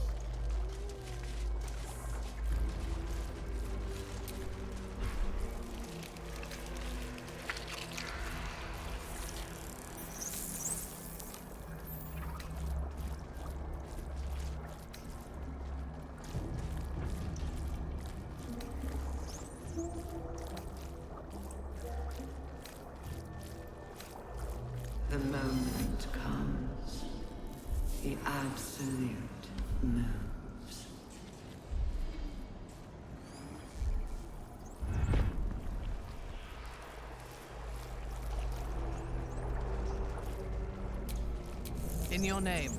The moment comes. The Absolute moves. In your name.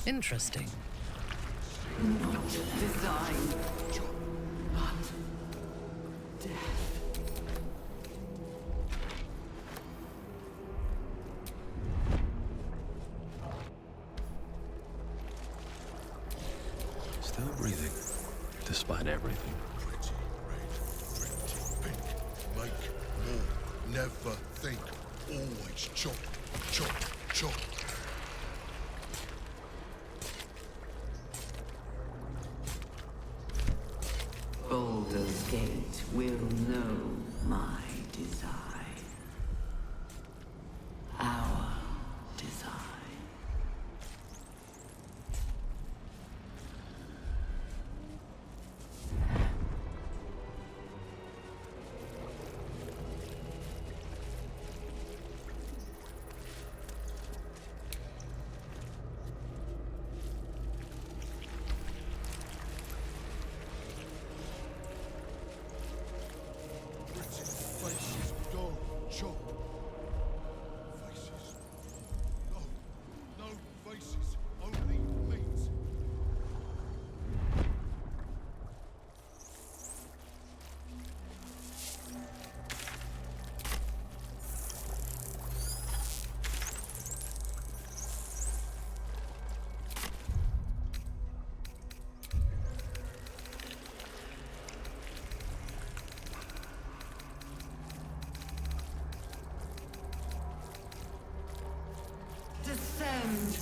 Interesting. Not design, but death. Still breathing, despite everything. Pretty red, pretty pink. Make more. Never think. Always chop, chop, chop. Baldur's Gate will know my design. Our design. Faces gone, chop. Faces. No, no faces, only meat. Descend.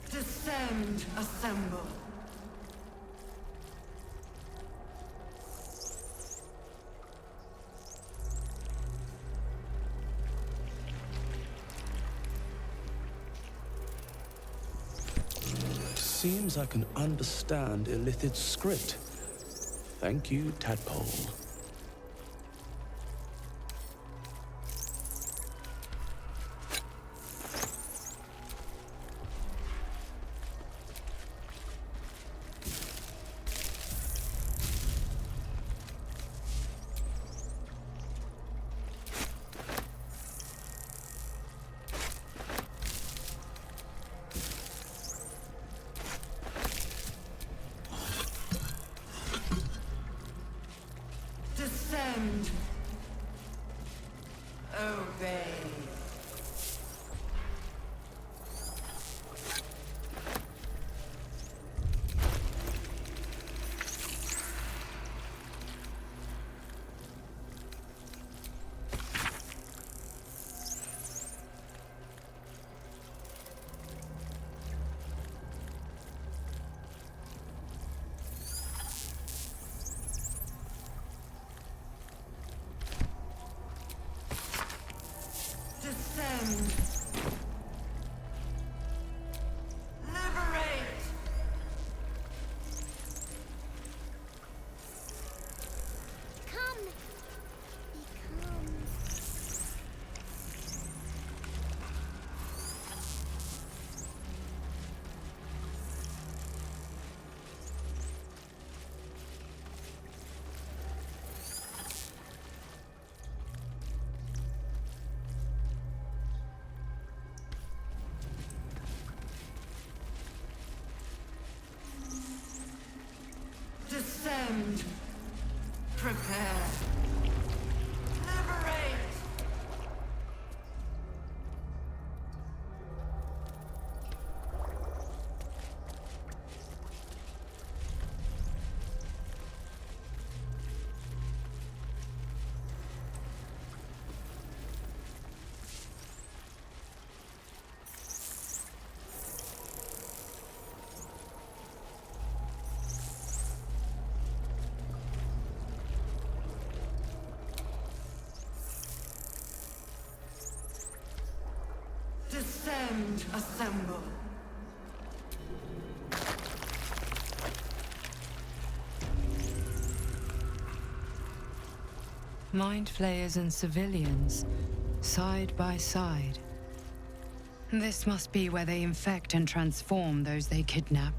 Descend, assemble. Seems I can understand Illithid's script. Thank you, Tadpole. Descend. Obey. Descend. Liberate. Come. Become. Descend. Prepare. Liberate. Descend. Assemble. Mind flayers and civilians, side by side. This must be where they infect and transform those they kidnap.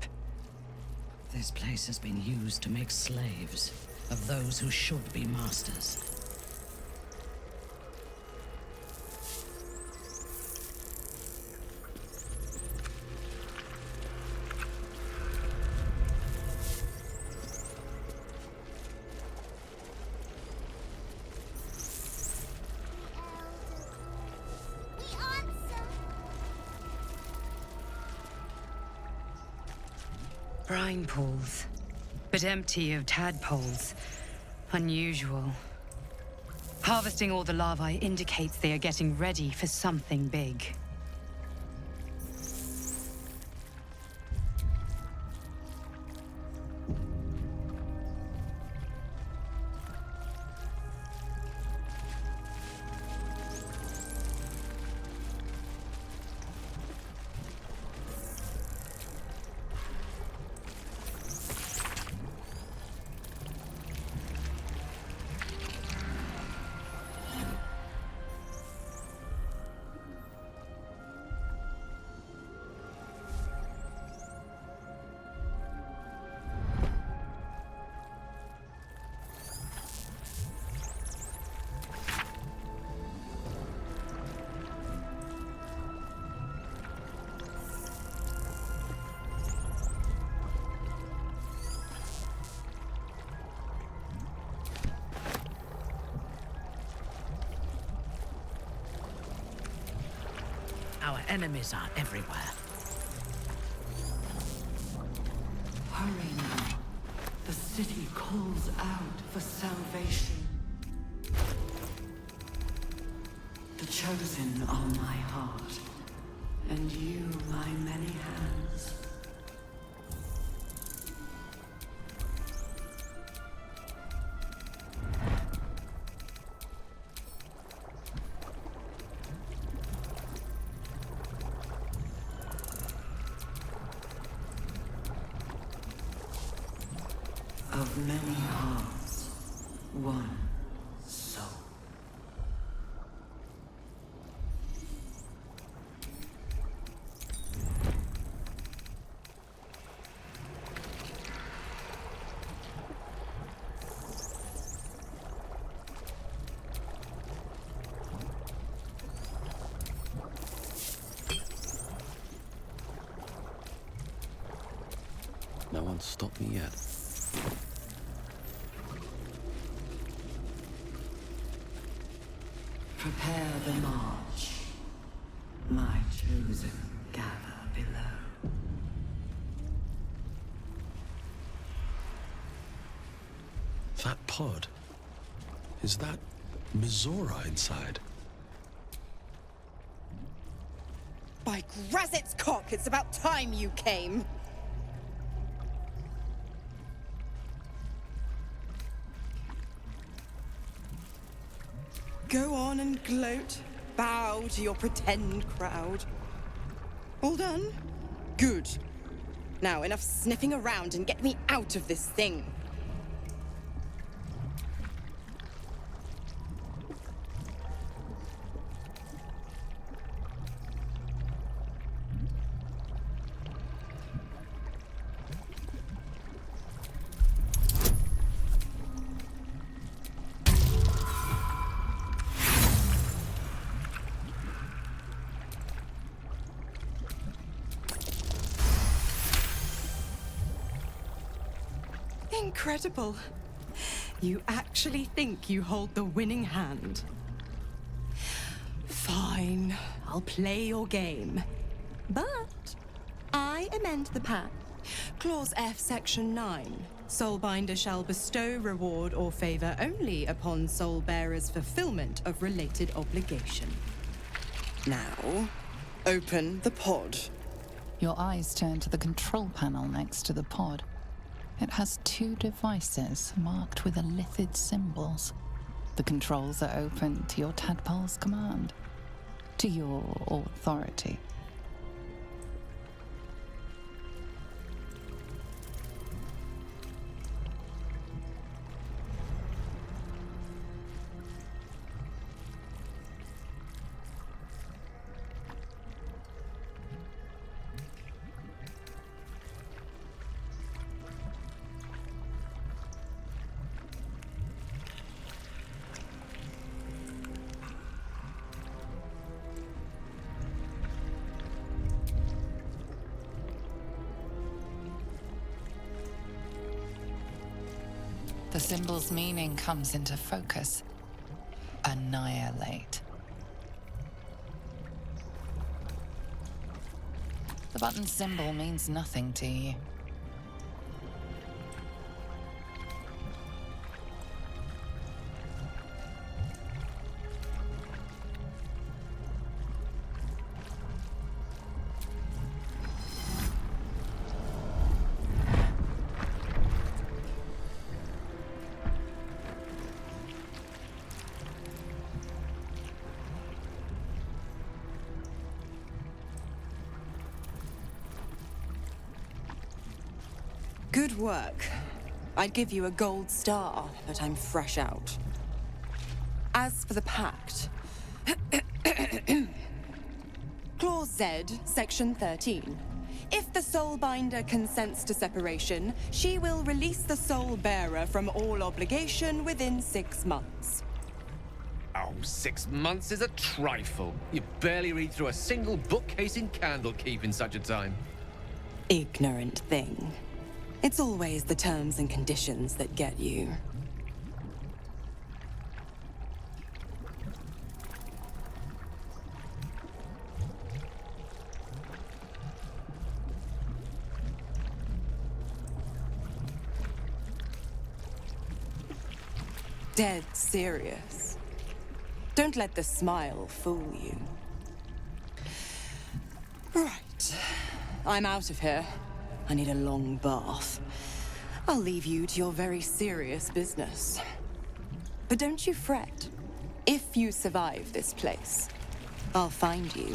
This place has been used to make slaves of those who should be masters. Brine pools, but empty of tadpoles. Unusual. Harvesting all the larvae indicates they are getting ready for something big. Our enemies are everywhere. Hurry now. The city calls out for salvation. The chosen are my heart, and you my many hands. Of many hearts, one soul. No one's stopped me yet. Prepare the march. My chosen gather below. That pod. Is that Minthara inside? By Grazit's cock, it's about time you came! Go on and gloat. Bow to your pretend crowd. All done? Good. Now, enough sniffing around and get me out of this thing. Incredible. You actually think you hold the winning hand. Fine, I'll play your game. But I amend the pact. Clause F, Section 9. Soulbinder shall bestow reward or favor only upon soul bearers' fulfillment of related obligation. Now, open the pod. Your eyes turn to the control panel next to the pod. It has 2 devices marked with illithid symbols. The controls are open to your tadpole's command, to your authority. The symbol's meaning comes into focus. Annihilate. The button symbol means nothing to you. Good work. I'd give you a gold star, but I'm fresh out. As for the pact... Clause Z, Section 13. If the Soulbinder consents to separation, she will release the Soul Bearer from all obligation within 6 months. Oh, 6 months is a trifle. You barely read through a single bookcase in Candlekeep in such a time. Ignorant thing. It's always the terms and conditions that get you. Dead serious. Don't let the smile fool you. Right. I'm out of here. I need a long bath. I'll leave you to your very serious business. But don't you fret. If you survive this place, I'll find you.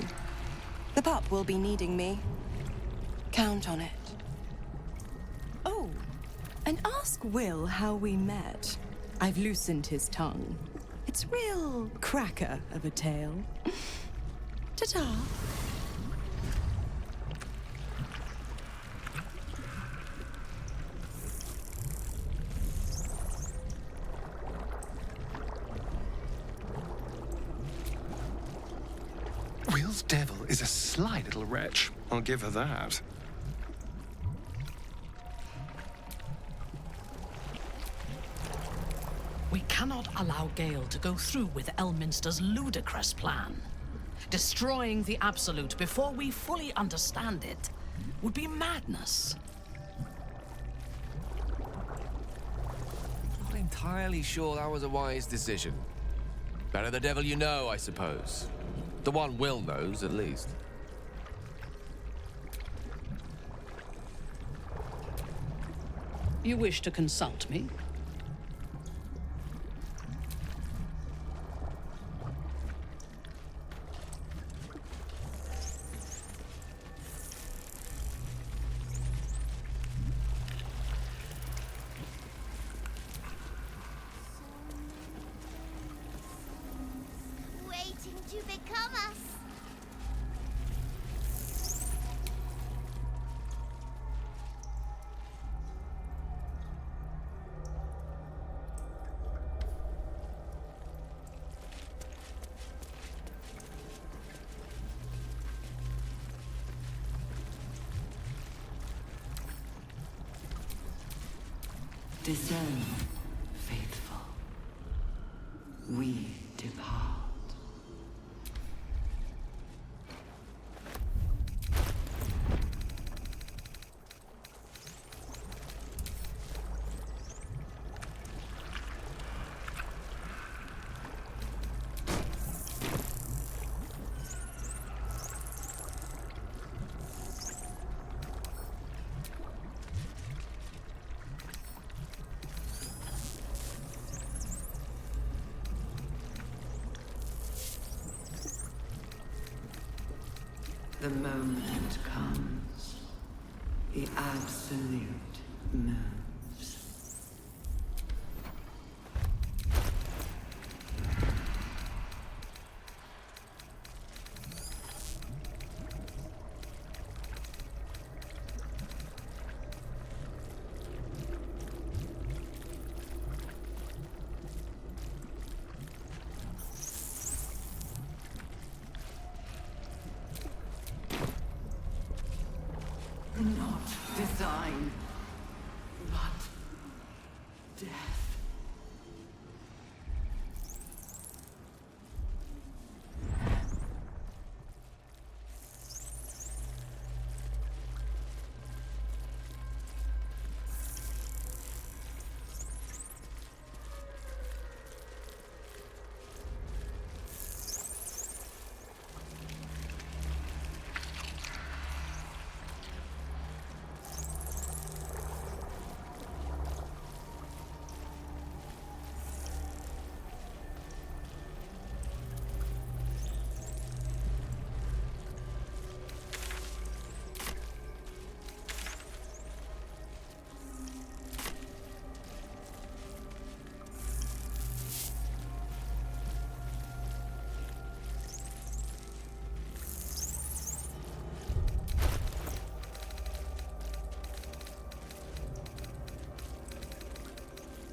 The pup will be needing me. Count on it. Oh, and ask Will how we met. I've loosened his tongue. It's real cracker of a tale. Ta-ta. Will's devil is a sly little wretch. I'll give her that. We cannot allow Gale to go through with Elminster's ludicrous plan. Destroying the Absolute before we fully understand it would be madness. Not entirely sure that was a wise decision. Better the devil you know, I suppose. The one Will knows, at least. You wish to consult me? Waiting to become us. Descend, faithful. We depart. The moment comes. The Absolute moves. Not design, but death.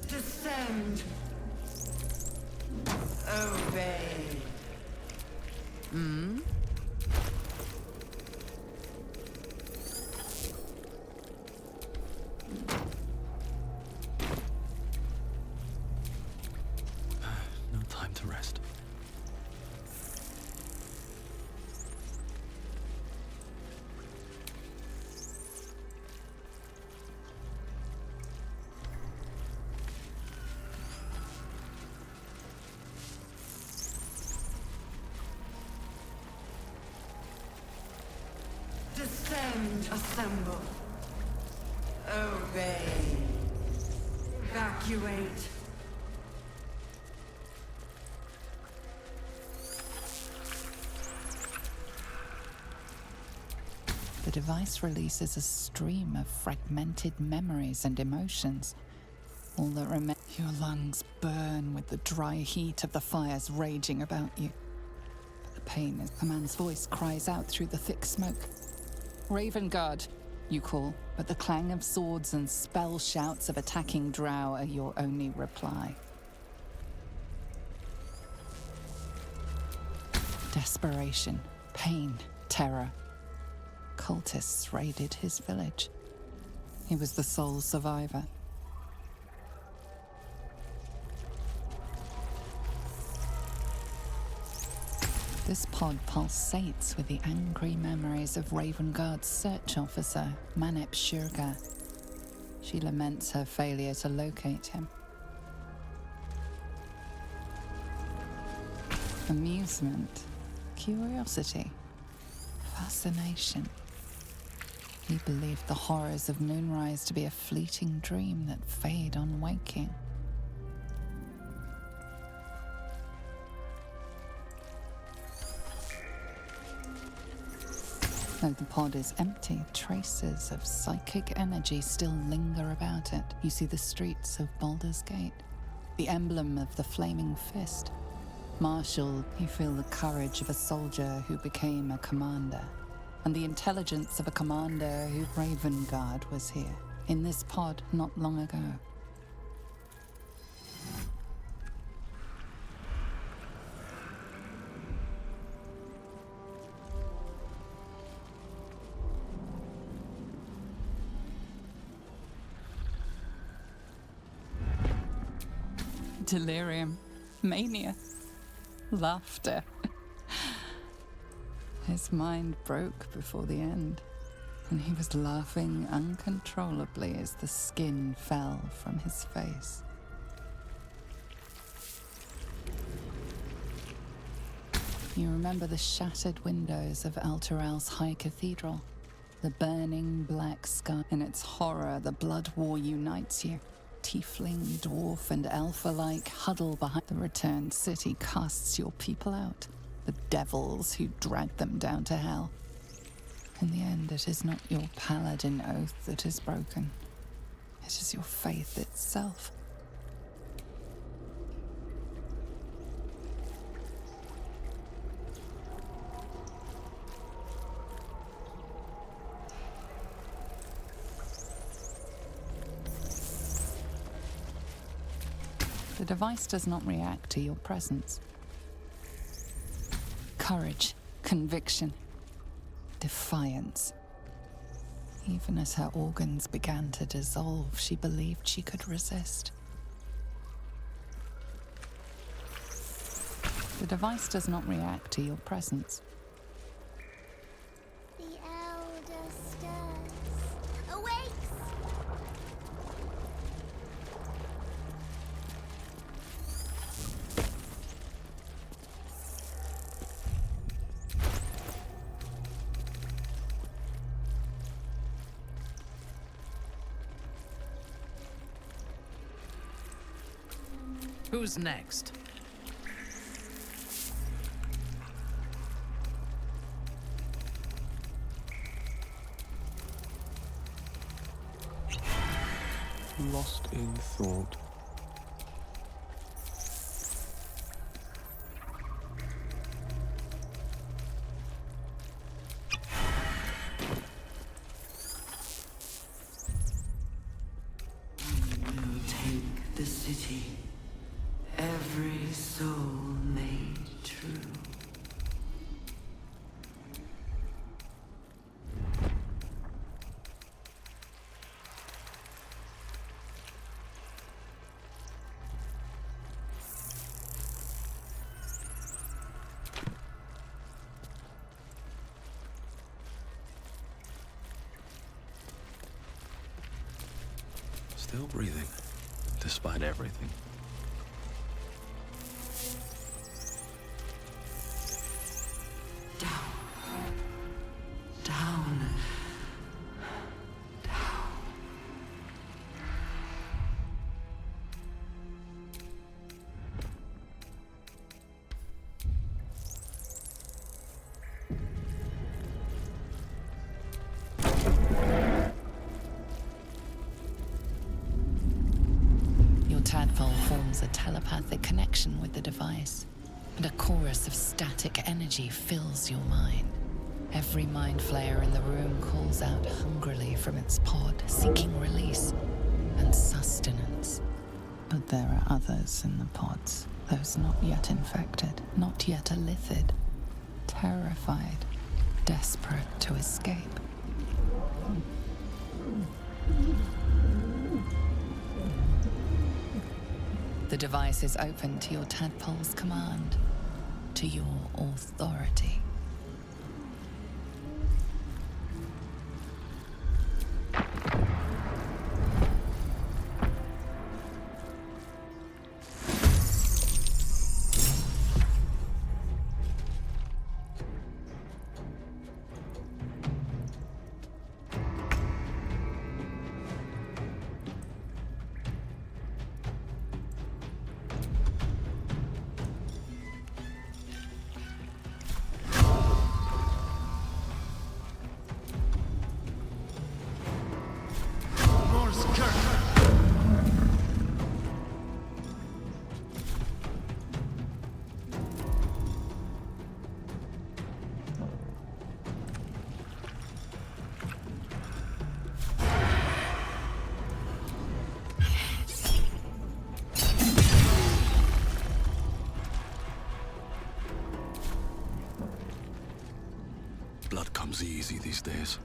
Descend. Obey. No time to rest. Descend, assemble. Obey. Evacuate. The device releases a stream of fragmented memories and emotions. All that remains. Your lungs burn with the dry heat of the fires raging about you. But the pain is. A man's voice cries out through the thick smoke. Raven Guard, you call, but the clang of swords and spell shouts of attacking drow are your only reply. Desperation, pain, terror. Cultists raided his village. He was the sole survivor. This pod pulsates with the angry memories of Ravenguard's search officer, Manip Shurga. She laments her failure to locate him. Amusement, curiosity, fascination. He believed the horrors of Moonrise to be a fleeting dream that fade on waking. Though the pod is empty, traces of psychic energy still linger about it. You see the streets of Baldur's Gate, the emblem of the flaming fist. Marshaled, you feel the courage of a soldier who became a commander, and the intelligence of a commander who Ravenguard was here, in this pod not long ago. Delirium, mania, laughter. His mind broke before the end, and he was laughing uncontrollably as the skin fell from his face. You remember the shattered windows of Alteral's High Cathedral, the burning black sky. In its horror, the blood war unites you. Tiefling, dwarf, and elf alike huddle behind the returned city, casts your people out, the devils who dragged them down to hell. In the end, it is not your paladin oath that is broken. It is your faith itself. The device does not react to your presence. Courage, conviction, defiance. Even as her organs began to dissolve, she believed she could resist. The device does not react to your presence. The elder stirs, awakes. Who's next? Lost in thought. We'll take the city. Every soul made true. Still breathing, despite everything. Tadpole forms a telepathic connection with the device, and a chorus of static energy fills your mind. Every mind flayer in the room calls out hungrily from its pod, seeking release and sustenance. But there are others in the pods, those not yet infected, not yet elithid, terrified, desperate to escape. The device is open to your tadpole's command. to your authority. Blood comes easy these days.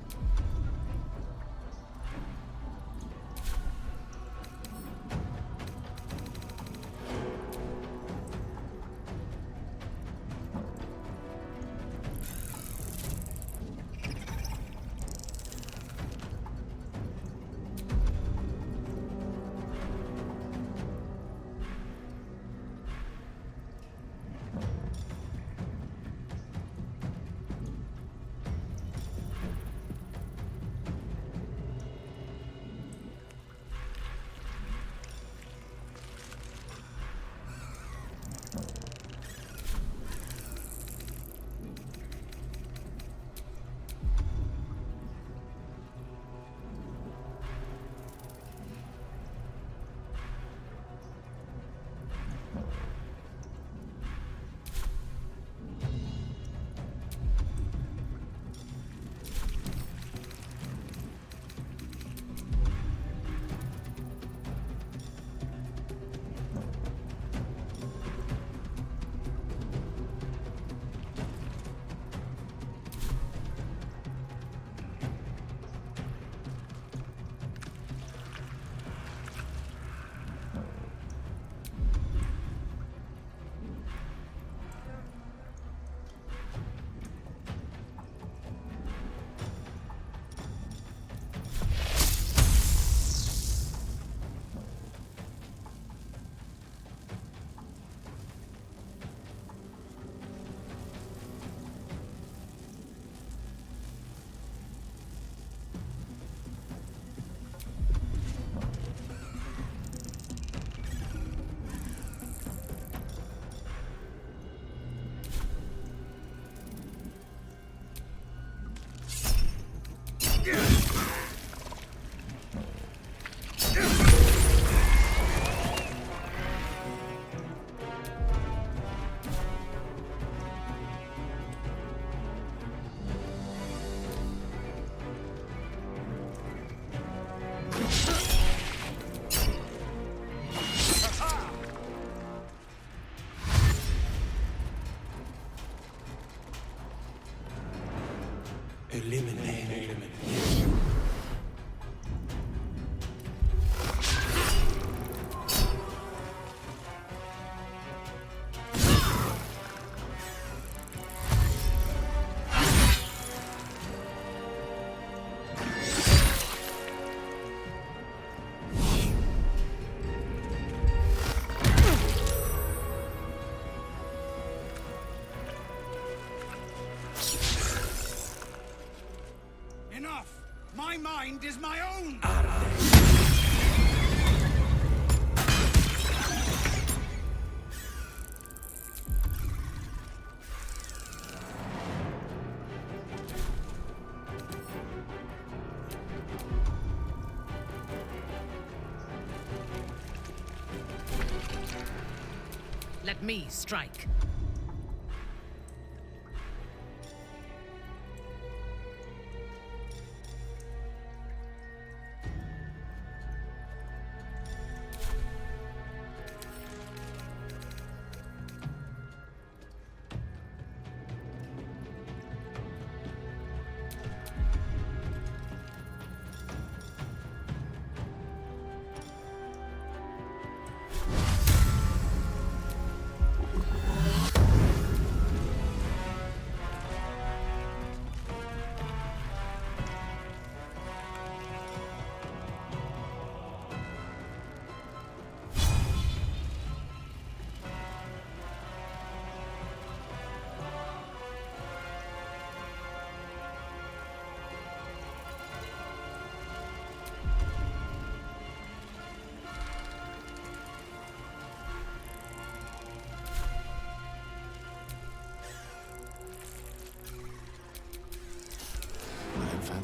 Eliminate. Enough! My mind is my own! Let me strike.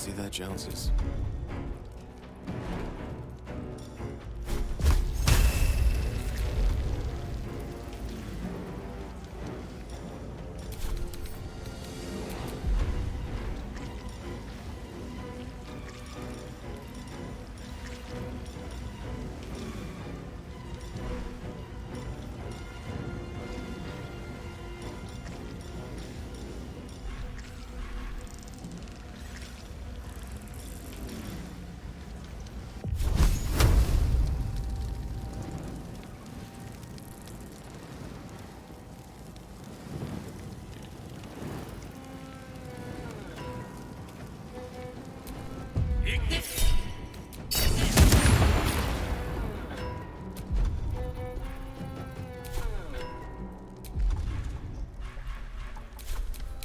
fancy their chances.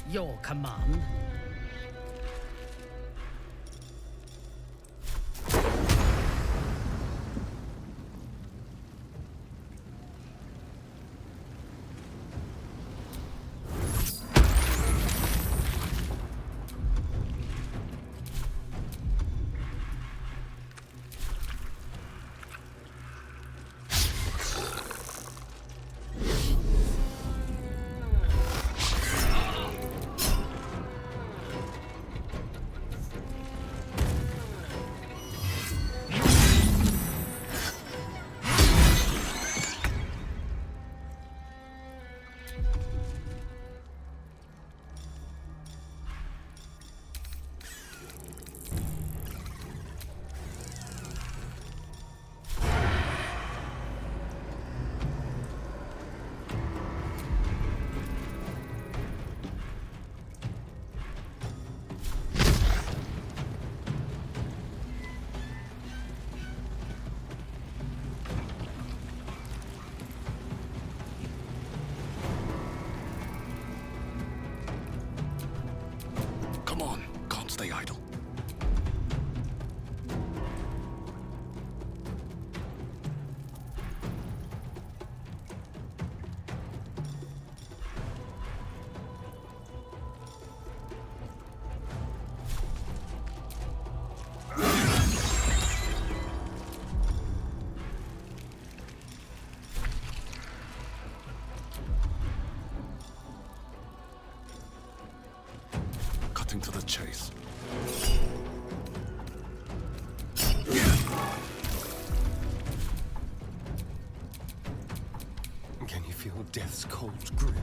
Your command. Come on, can't stay idle. Cutting to the chase. Can you feel death's cold grip?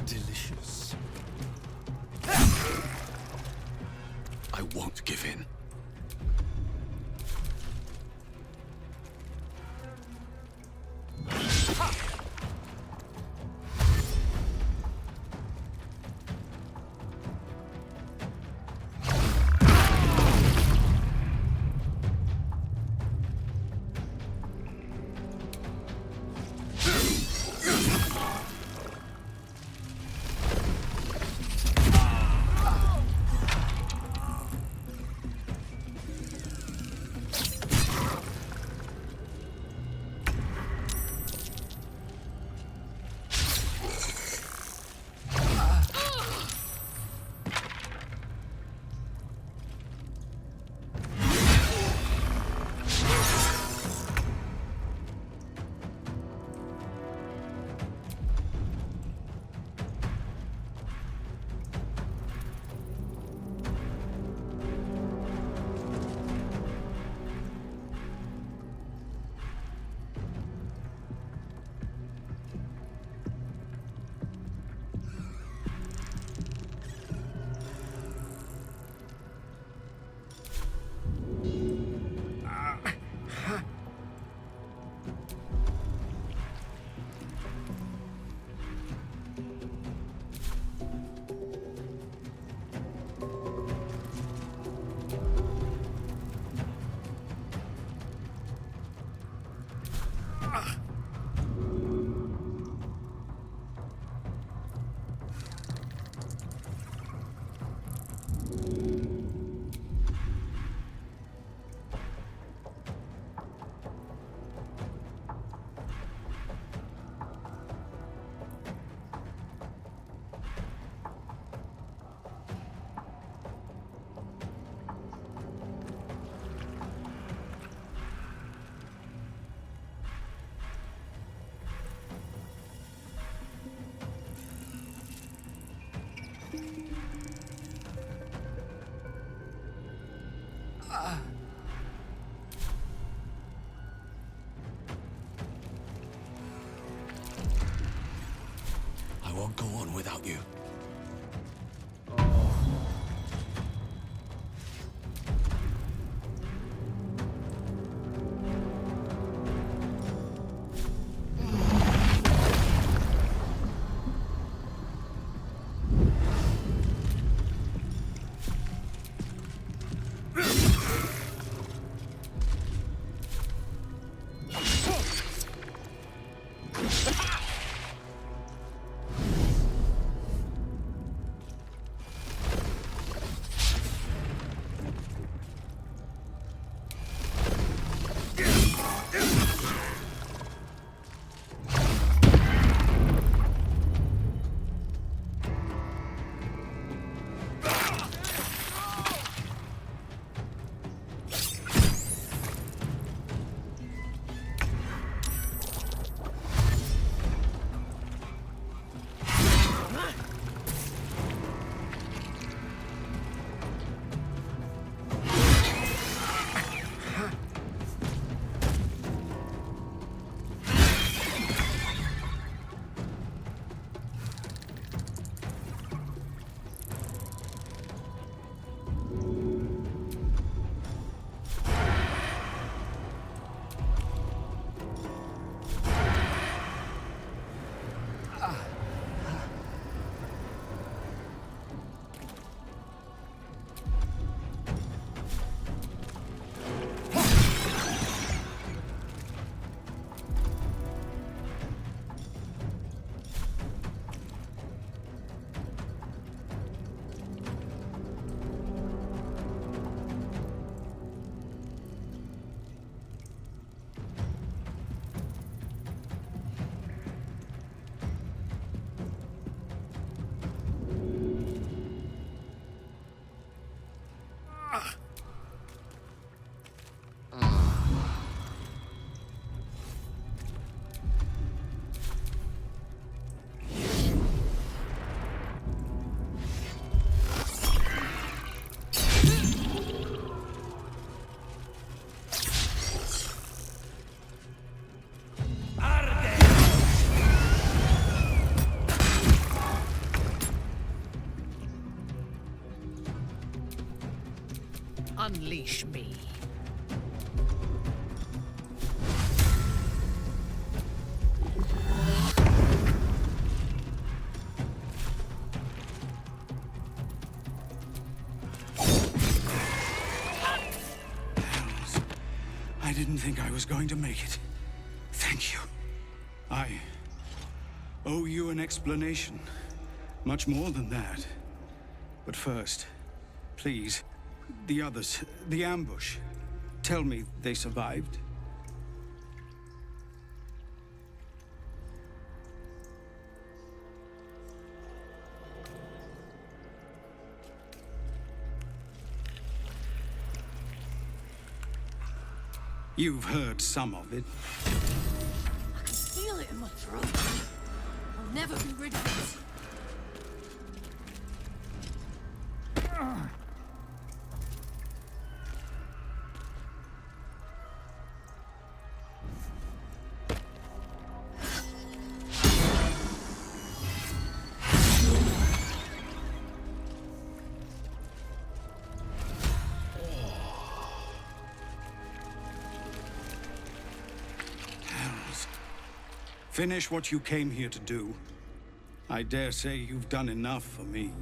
Delicious. I won't give in. I won't go on without you. Unleash me. I didn't think I was going to make it. Thank you. I owe you an explanation. Much more than that. But first, please, the others, the ambush. Tell me they survived. You've heard some of it. I can feel it in my throat. I'll never be rid of it. Finish what you came here to do. I dare say you've done enough for me.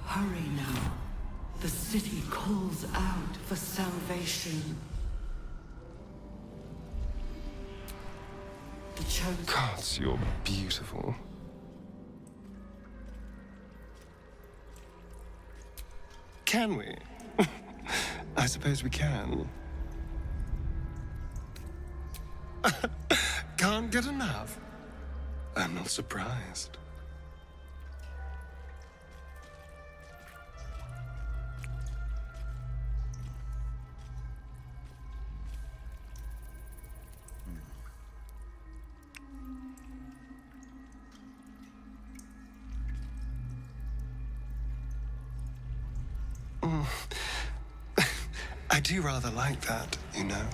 Hurry now. The city calls out for salvation. The chosen... Gods, you're beautiful. Can we? I suppose we can. Can't get enough. I'm not surprised. I do rather like that, you know.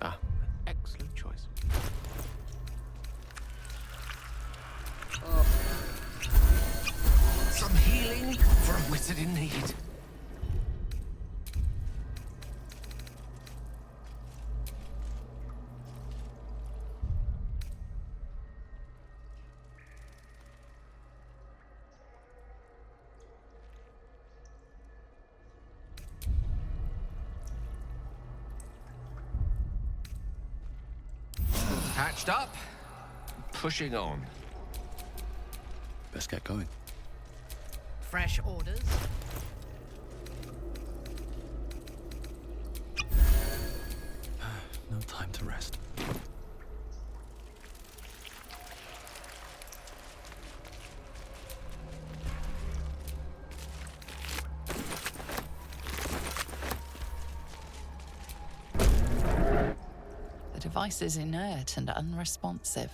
Ah, excellent choice. Some healing for a wizard in need. Patched up, pushing on. Best get going. Fresh orders? No time to rest. The device is inert and unresponsive.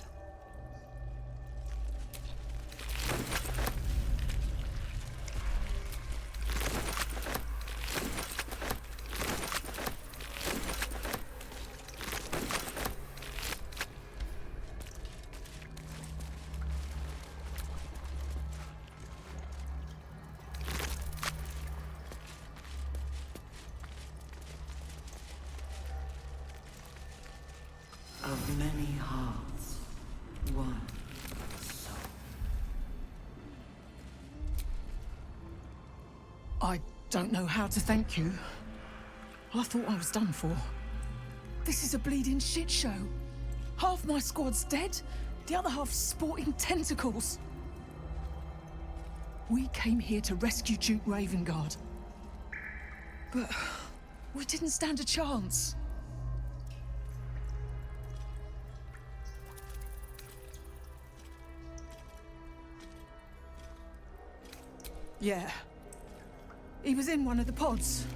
Of many hearts, one soul. I don't know how to thank you. I thought I was done for. This is a bleeding shit show. Half my squad's dead, the other half sporting tentacles. We came here to rescue Duke Ravengard. But we didn't stand a chance. Yeah. He was in one of the pods.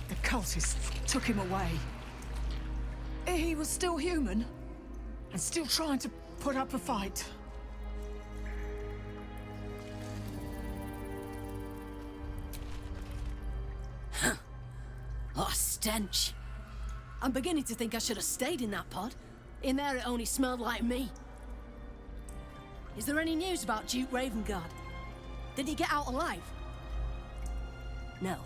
The cultists took him away. He was still human, and still trying to put up a fight. Huh. Oh, stench. I'm beginning to think I should have stayed in that pod. In there it only smelled like me. Is there any news about Duke Ravengard? Did he get out alive? No.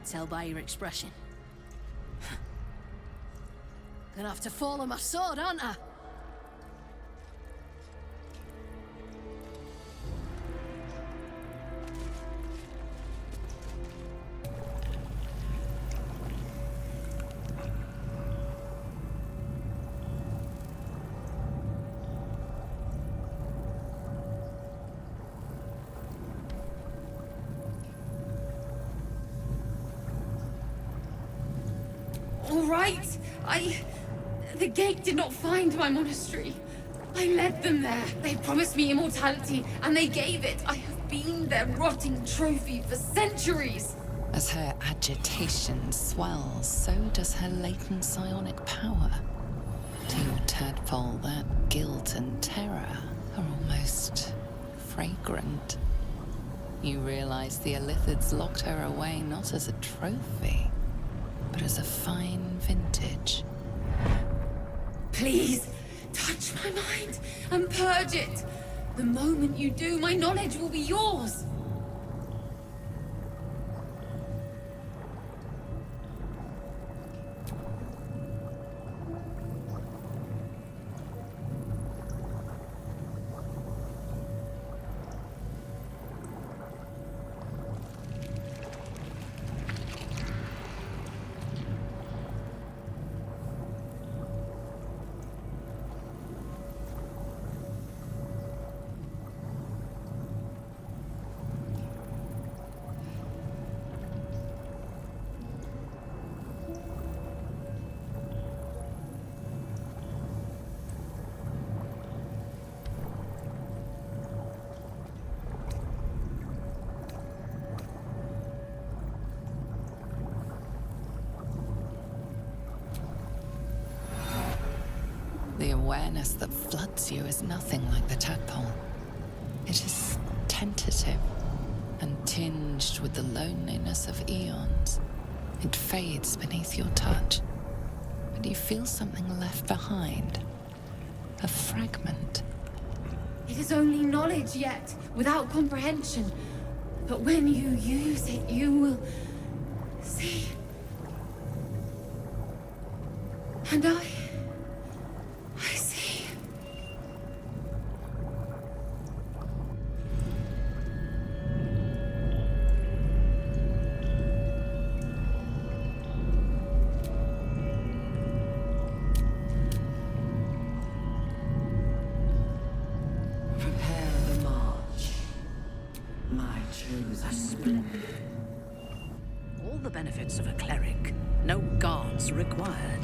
Tell by your expression. Gonna have to fall on my sword, aren't I? All right. The gate did not find my monastery. I led them there. They promised me immortality, and they gave it. I have been their rotting trophy for centuries. As her agitation swells, so does her latent psionic power. To your tadpole, that guilt and terror are almost fragrant. You realize the Illithids locked her away not as a trophy, but as a fine vintage. Please, touch my mind and purge it. The moment you do, my knowledge will be yours. awareness that floods you is nothing like the tadpole. It is tentative and tinged with the loneliness of eons. It fades beneath your touch, but you feel something left behind. A fragment. It is only knowledge yet, without comprehension. But when you use it, you will see. And I see. Prepare the march. My chosen. All the benefits of a cleric. No guards required.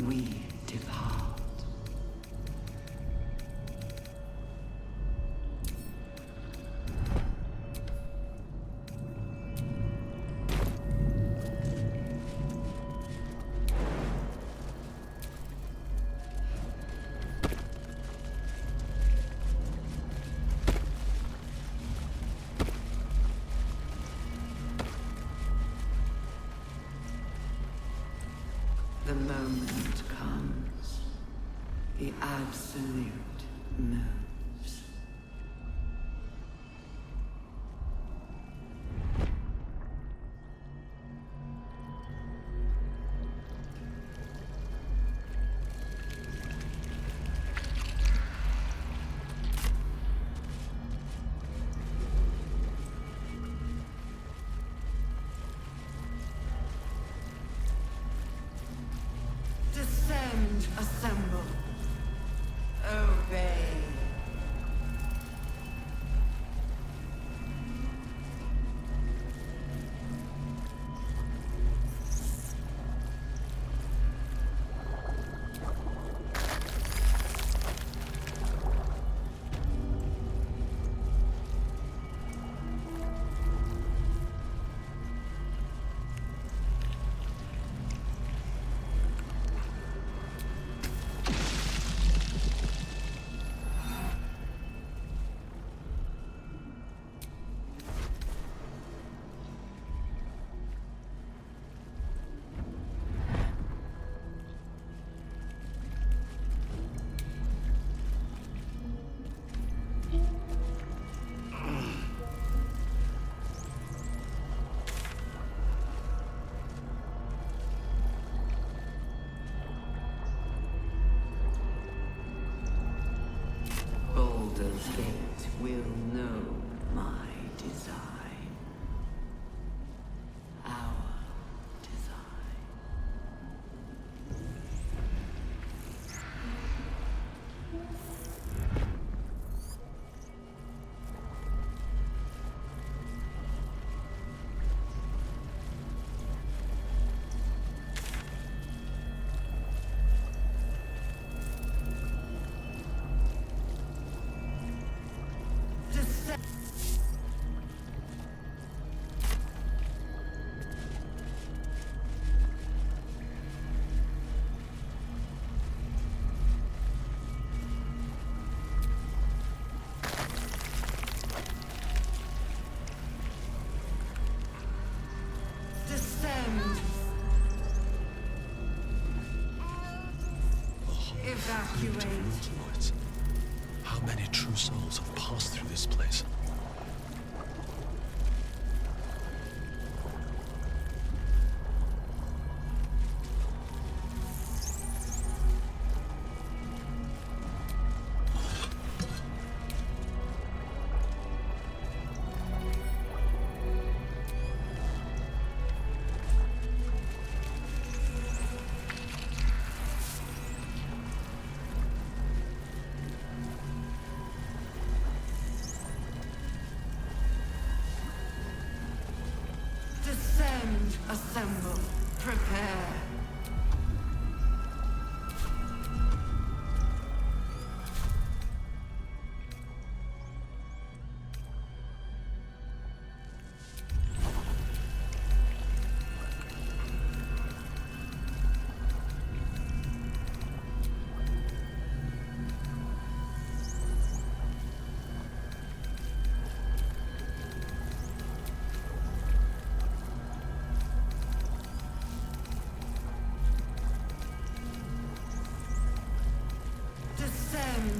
We depart. The moment comes. The absolute moves. Descend, assemble. Obey. Baldur's Gate will know my design. Our design. Descend. Evacuate. How many true souls have passed through this place?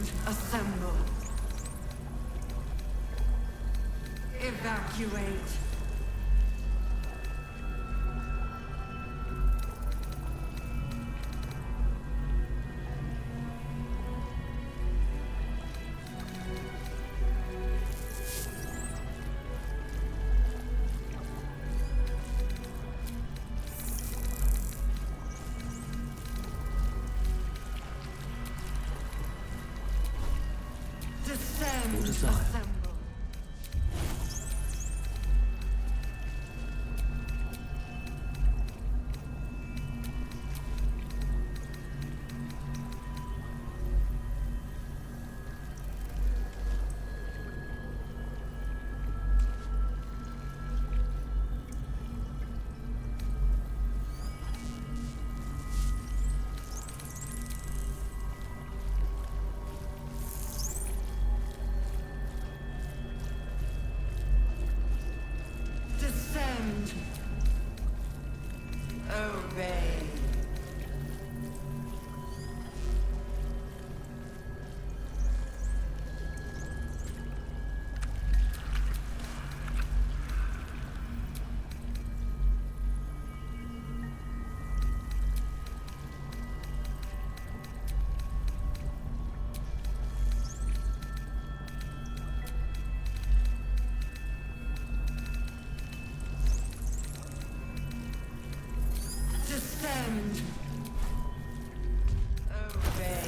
Descend, assemble. Evacuate. Descend, assemble. Descend. Obey. Descend. Obey.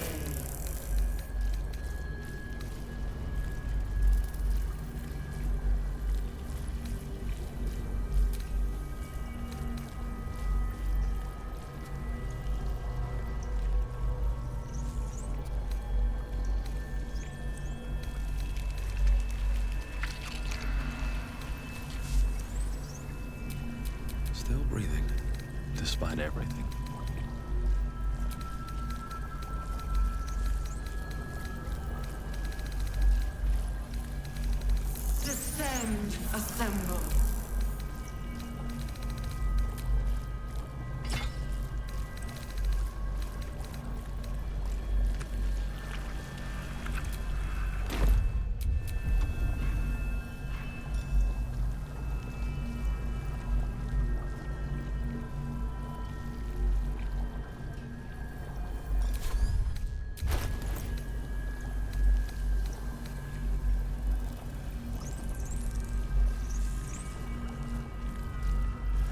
Still breathing, despite everything. Descend, assemble.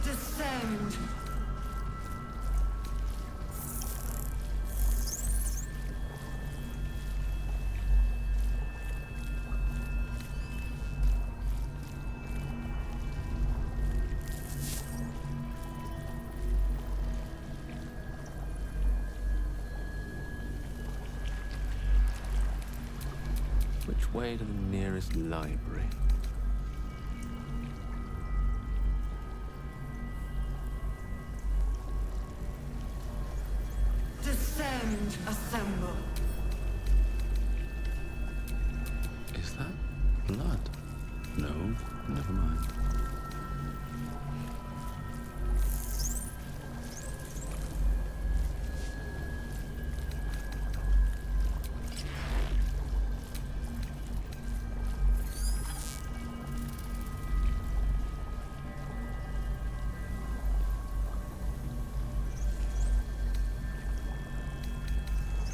Descend. Which way to the nearest library? Descend, assemble. Is that blood? No, never mind.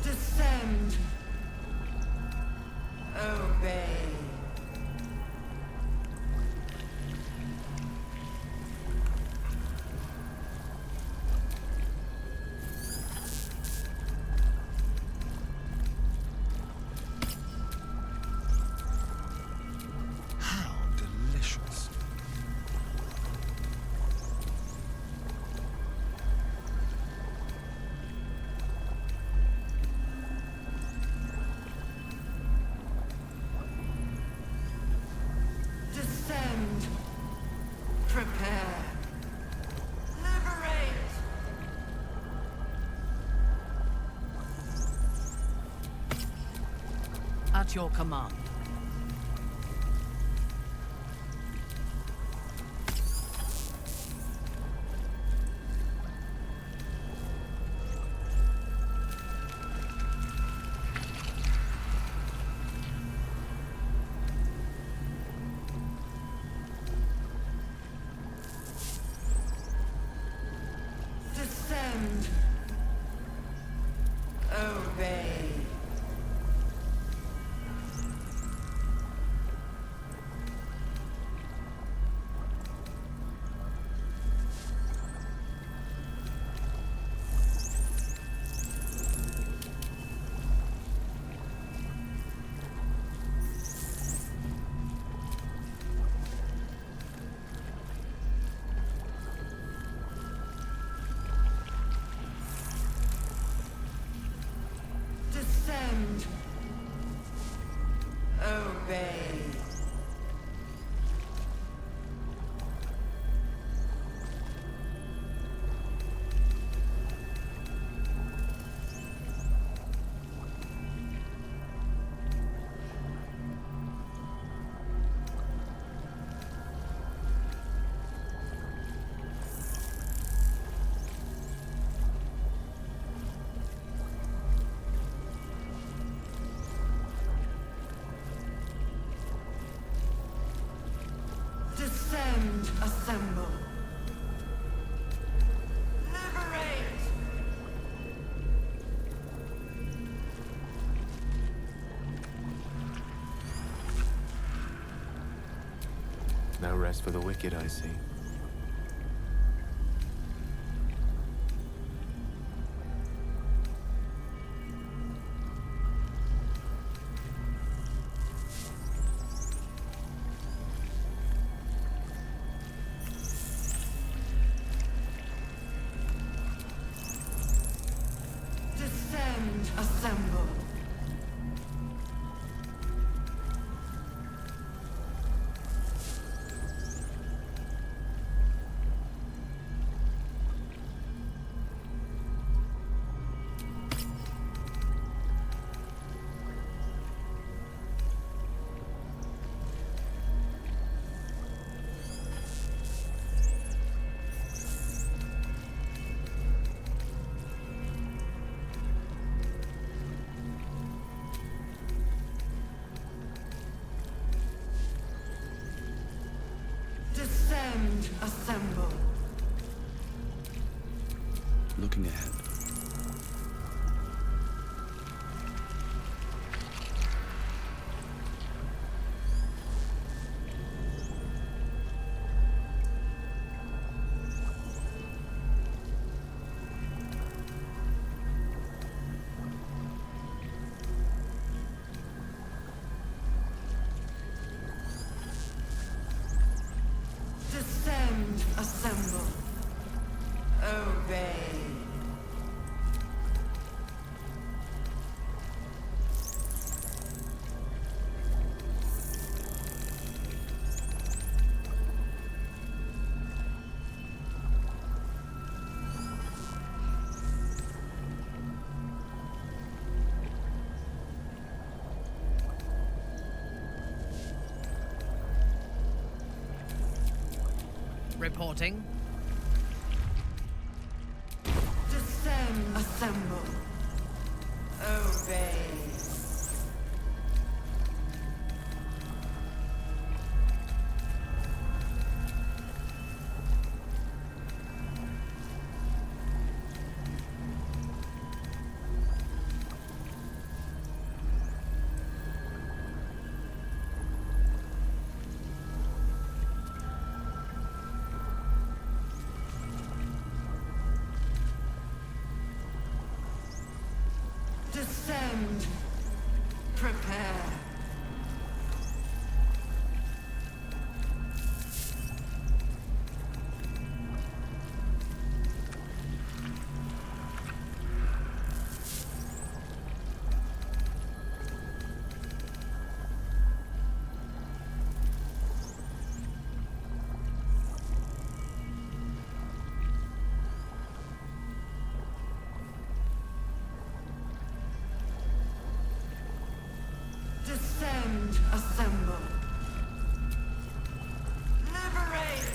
Descend. Obey. How delicious. Descend. Prepare. Liberate. At your command. Obey. Descend, assemble. Liberate! No rest for the wicked, I see. Descend, assemble. Descend, assemble. Looking ahead. Descend, assemble. Obey. Reporting. Descend, assemble. Obey. Descend. Prepare. Descend, assemble. Liberate!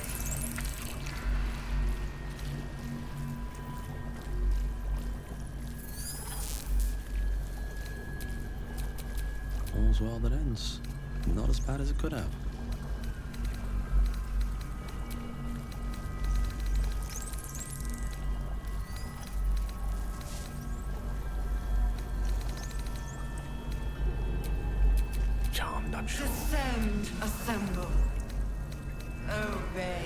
All's well that ends. Not as bad as it could have. Charmed, I'm sure. Descend, assemble. Obey.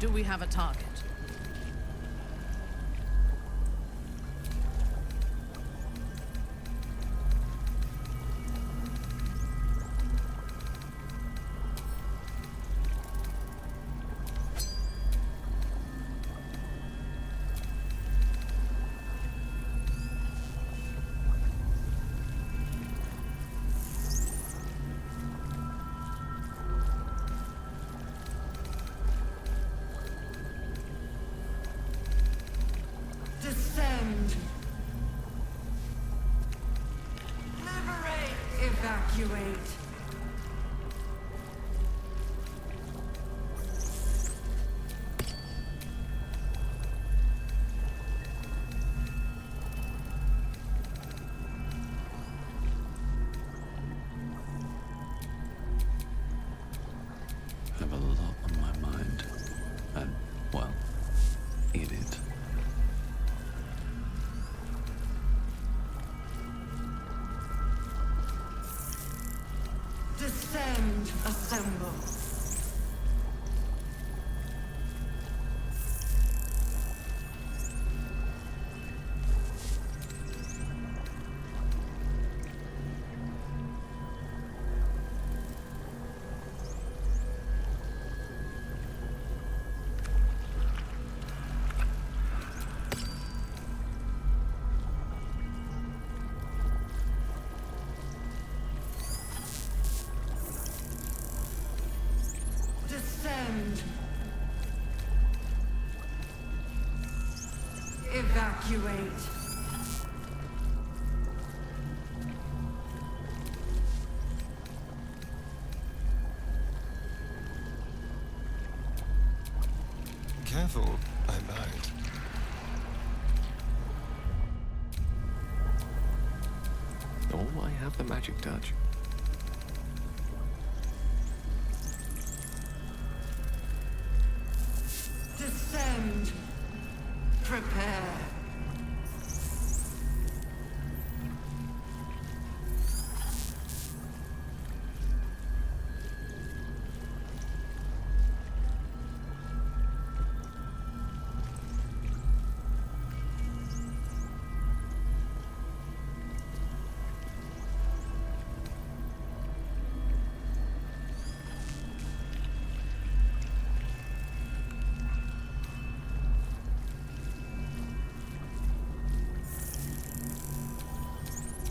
Do we have a target? Descend. Liberate. Evacuate. I have a lot on my mind. And, well, in it. Descend. Assemble. Descend. Evacuate. Careful, I might. Oh, I have the magic touch. Descend. Prepare.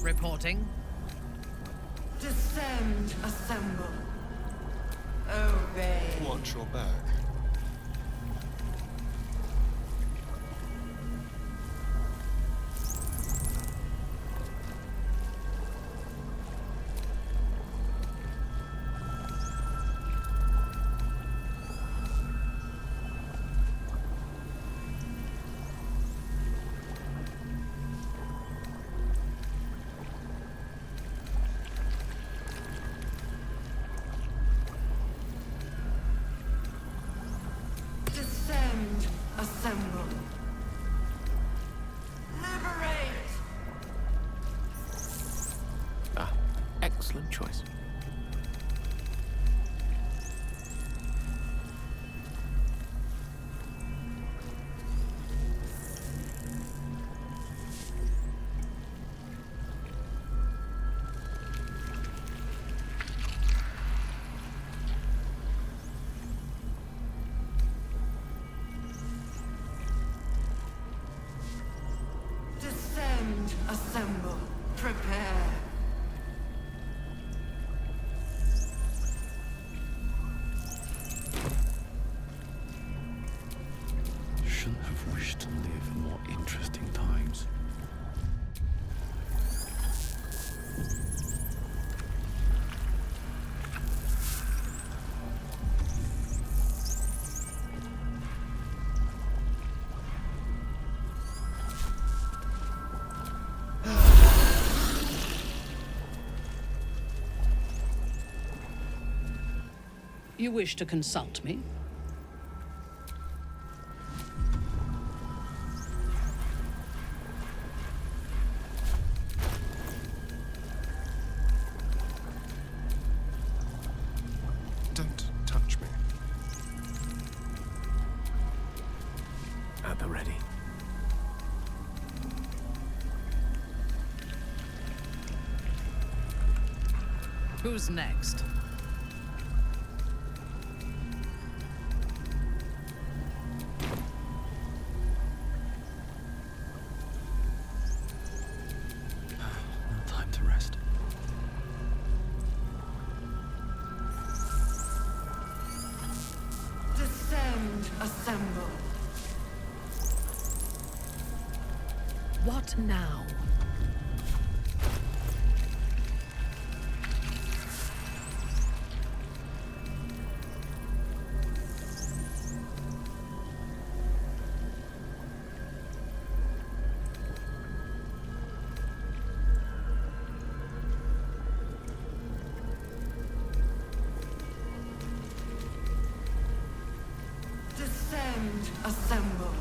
Reporting. Descend. Assemble. Obey. Watch your back. Descend. Assemble. Liberate. Ah, excellent choice. Descend. Assemble. Prepare. Shouldn't have wished to live in more interesting times. You wish to consult me? Don't touch me. Who's next? No time to rest. Descend, assemble. What now? Descend, assemble.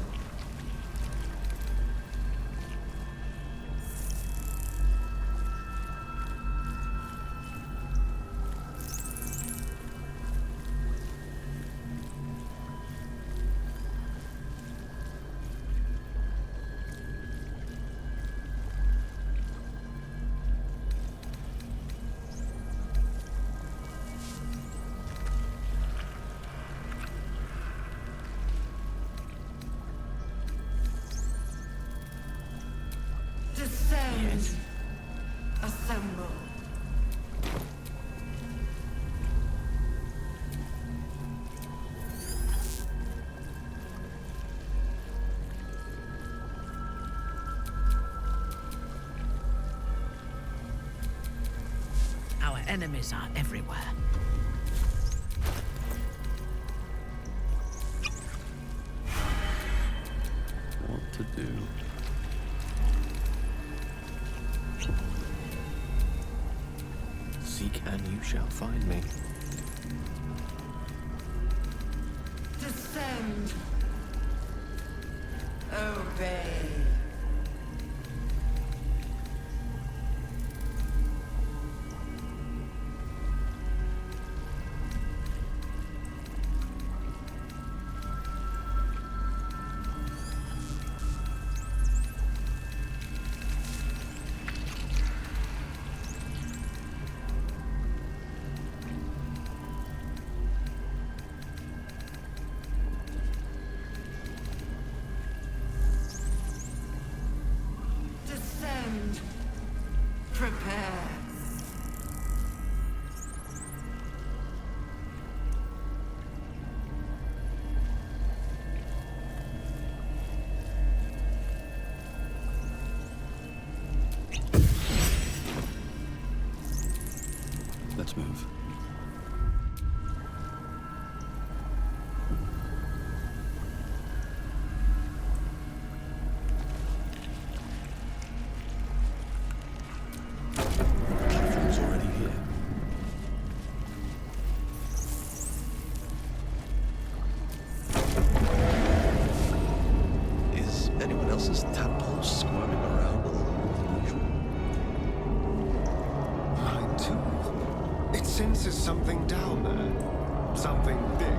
Descend. Assemble. Our enemies are everywhere. What to do? Seek and you shall find me. Descend. Obey. Descend. Prepare. Let's move. Platform's already here. Is anyone else's tadpole squirming around a little more than usual? Mine too. It senses something down there. Something big.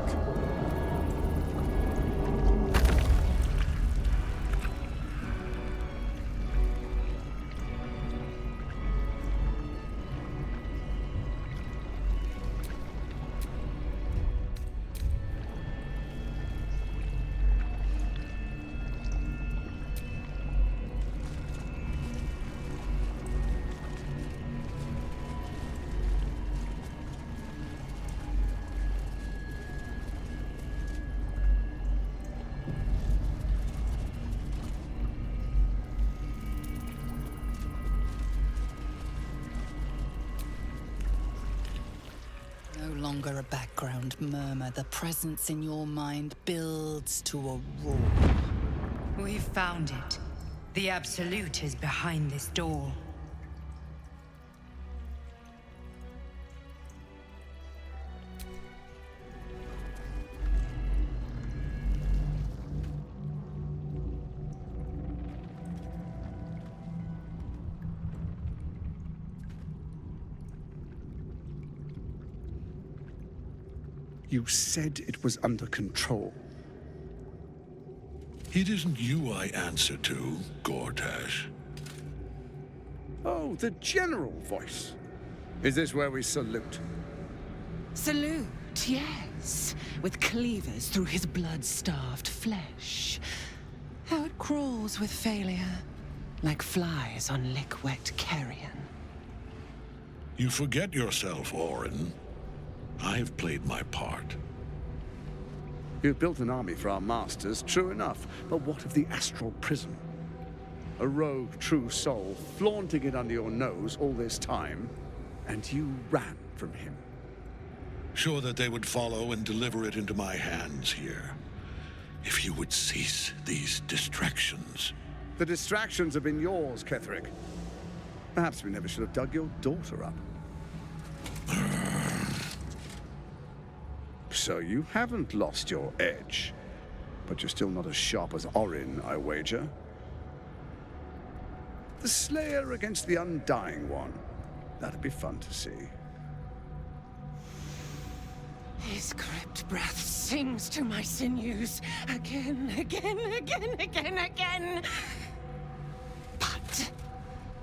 No longer a background murmur. The presence in your mind builds to a roar. We've found it. The Absolute is behind this door. You said it was under control. It isn't you I answer to, Gortash. Oh, the general voice. Is this where we salute? Salute, yes. With cleavers through his blood-starved flesh. How it crawls with failure, like flies on lick-wet carrion. You forget yourself, Orin. I've played my part. You've built an army for our masters, true enough. But what of the astral prison? A rogue true soul, flaunting it under your nose all this time, and you ran from him. Sure that they would follow and deliver it into my hands here. If you would cease these distractions. The distractions have been yours, Ketheric. Perhaps we never should have dug your daughter up. So you haven't lost your edge, but you're still not as sharp as Orin, I wager. The Slayer against the Undying One. That'd be fun to see. His crypt breath sings to my sinews. Again, again, again, again, again. But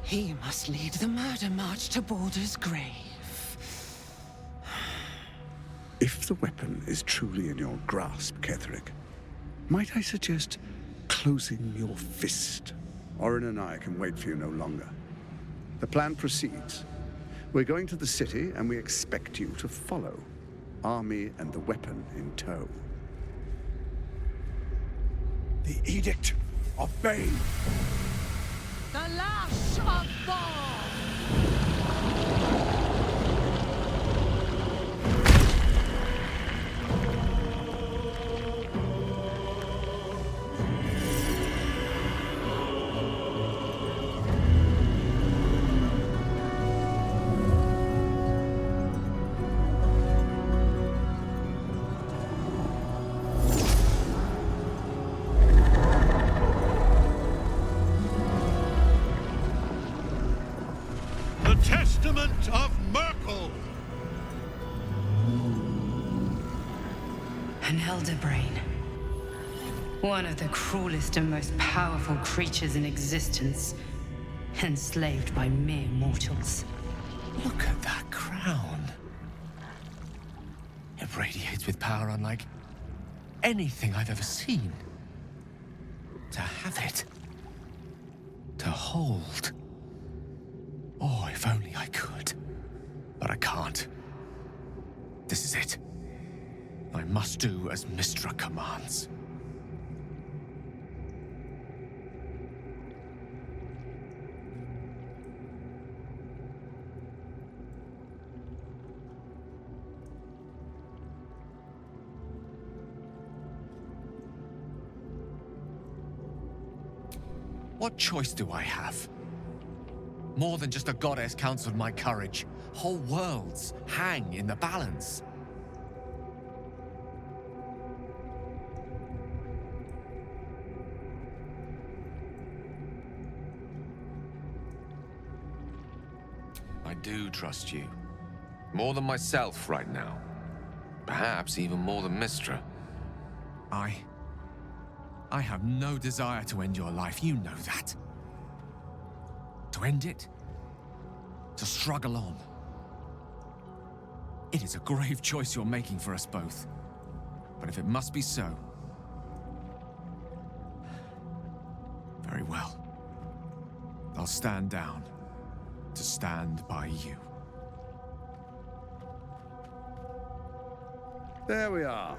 he must lead the murder march to Baldur's grave. If the weapon is truly in your grasp, Ketheric, might I suggest closing your fist? Orin and I can wait for you no longer. The plan proceeds. We're going to the city, and we expect you to follow. Army and the weapon in tow. The Edict of Bane. The Lash of Thorm! Testament of Merkel! An elder brain. One of the cruelest and most powerful creatures in existence. Enslaved by mere mortals. Look at that crown. It radiates with power unlike anything I've ever seen. To have it. To hold. Oh, if only I could. But I can't. This is it. I must do as Mystra commands. What choice do I have? More than just a goddess counseled my courage. Whole worlds hang in the balance. I do trust you. More than myself right now. Perhaps even more than Mystra. I have no desire to end your life, you know that. To end it? To struggle on? It is a grave choice you're making for us both. But if it must be so... very well. I'll stand down to stand by you. There we are.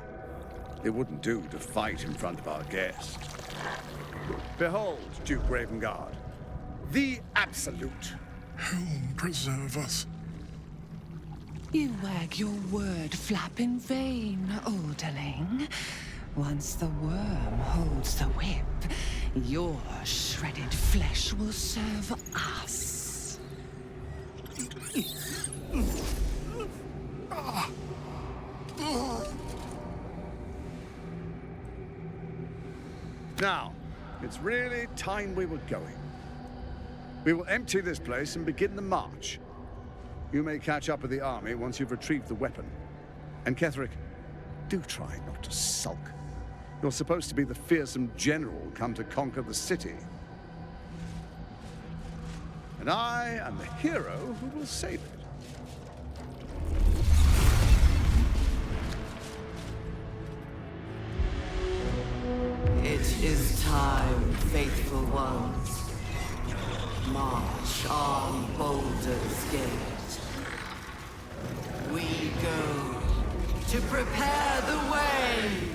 It wouldn't do to fight in front of our guest. Behold, Duke Ravengard. The Absolute. Helm preserve us. You wag your word flap in vain, Alderling. Once the worm holds the whip, your shredded flesh will serve us. Now, it's really time we were going. We will empty this place and begin the march. You may catch up with the army once you've retrieved the weapon. And Ketheric, do try not to sulk. You're supposed to be the fearsome general come to conquer the city. And I am the hero who will save it. faithful ones, march on Baldur's Gate. We go to prepare the way!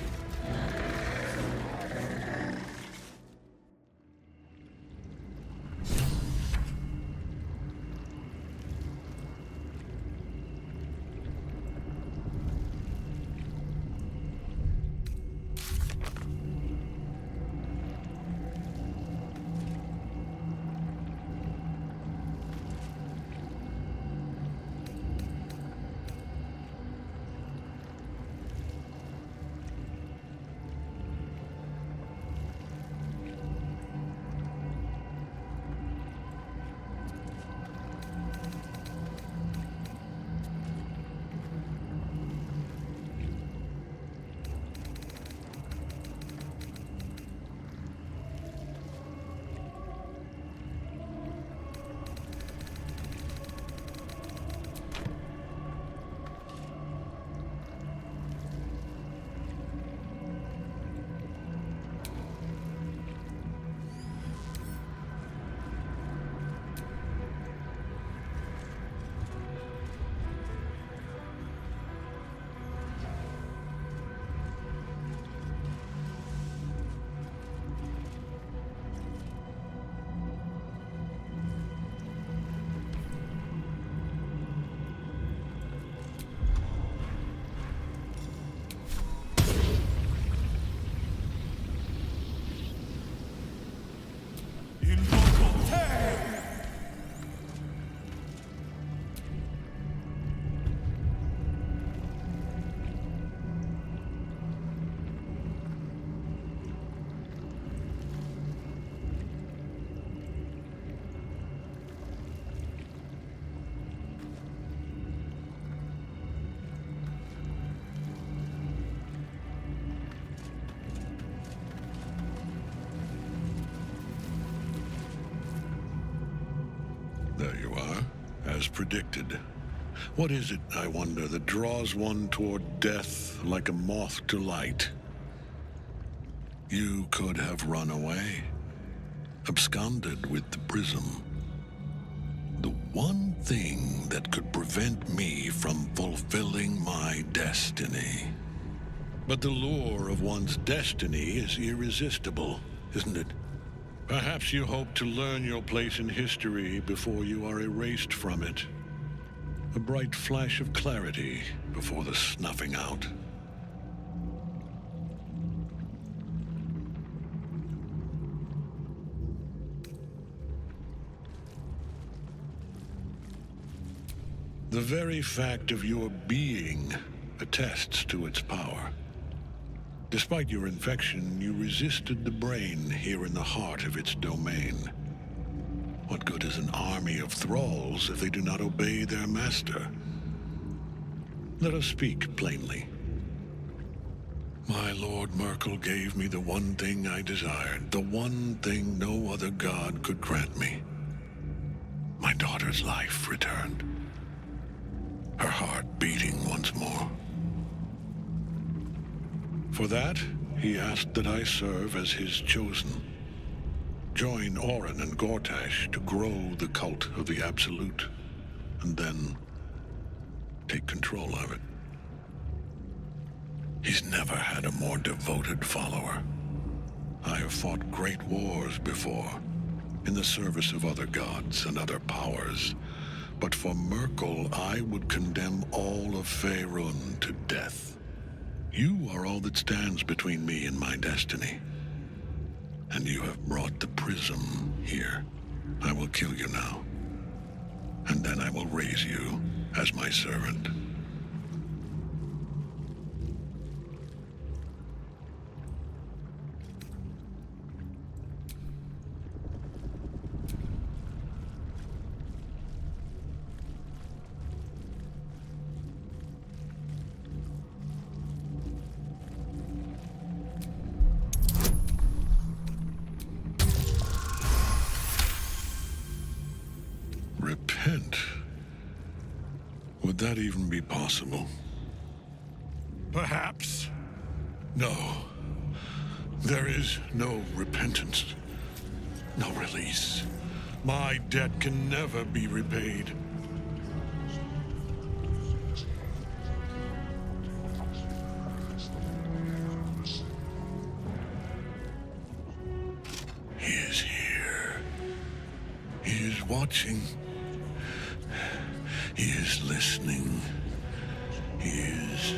There you are, as predicted. What is it, I wonder, that draws one toward death like a moth to light? You could have run away, absconded with the prism. The one thing that could prevent me from fulfilling my destiny. But the lure of one's destiny is irresistible, isn't it? Perhaps you hope to learn your place in history before you are erased from it. A bright flash of clarity before the snuffing out. The very fact of your being attests to its power. Despite your infection, you resisted the brain here in the heart of its domain. What good is an army of thralls if they do not obey their master? Let us speak plainly. My Lord Merkel gave me the one thing I desired, the one thing no other god could grant me. My daughter's life returned. Her heart beating once more. For that, he asked that I serve as his chosen. Join Orin and Gortash to grow the cult of the Absolute, and then take control of it. He's never had a more devoted follower. I have fought great wars before, in the service of other gods and other powers, but for Merkel, I would condemn all of Faerun to death. You are all that stands between me and my destiny. And you have brought the prism here. I will kill you now. And then I will raise you as my servant. Repent? Would that even be possible? Perhaps. No. There is no repentance. No release. My debt can never be repaid. He is here. He is watching. He is listening. He is.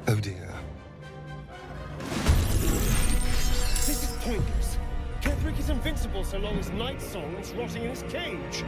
Oh dear. This is pointless. Ketheric is invincible so long as Night Song's rotting in his cage.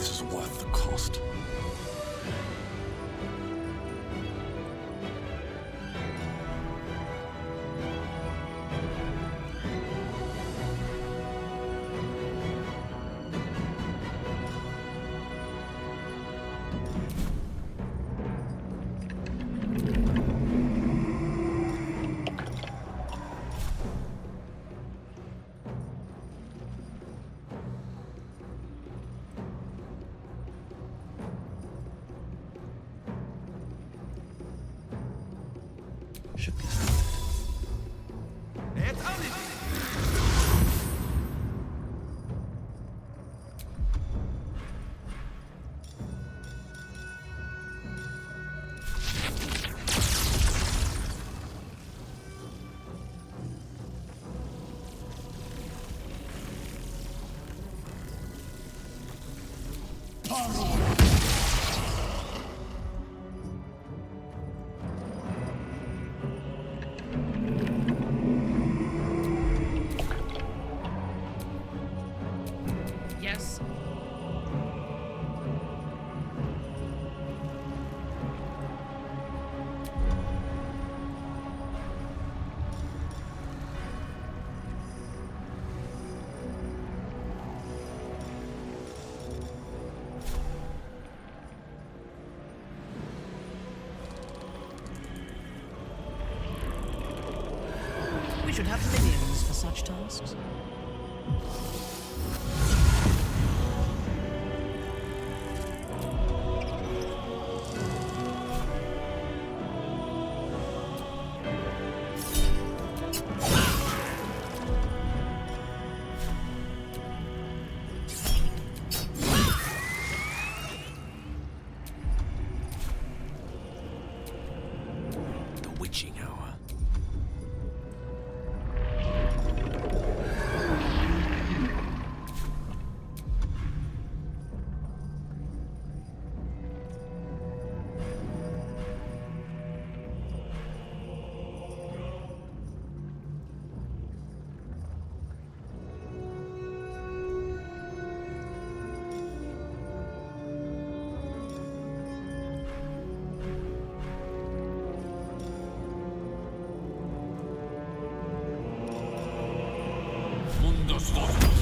this is worth the cost. Should be started. Yes? We should have minions for such tasks. The witching hour. Mundos vosotros.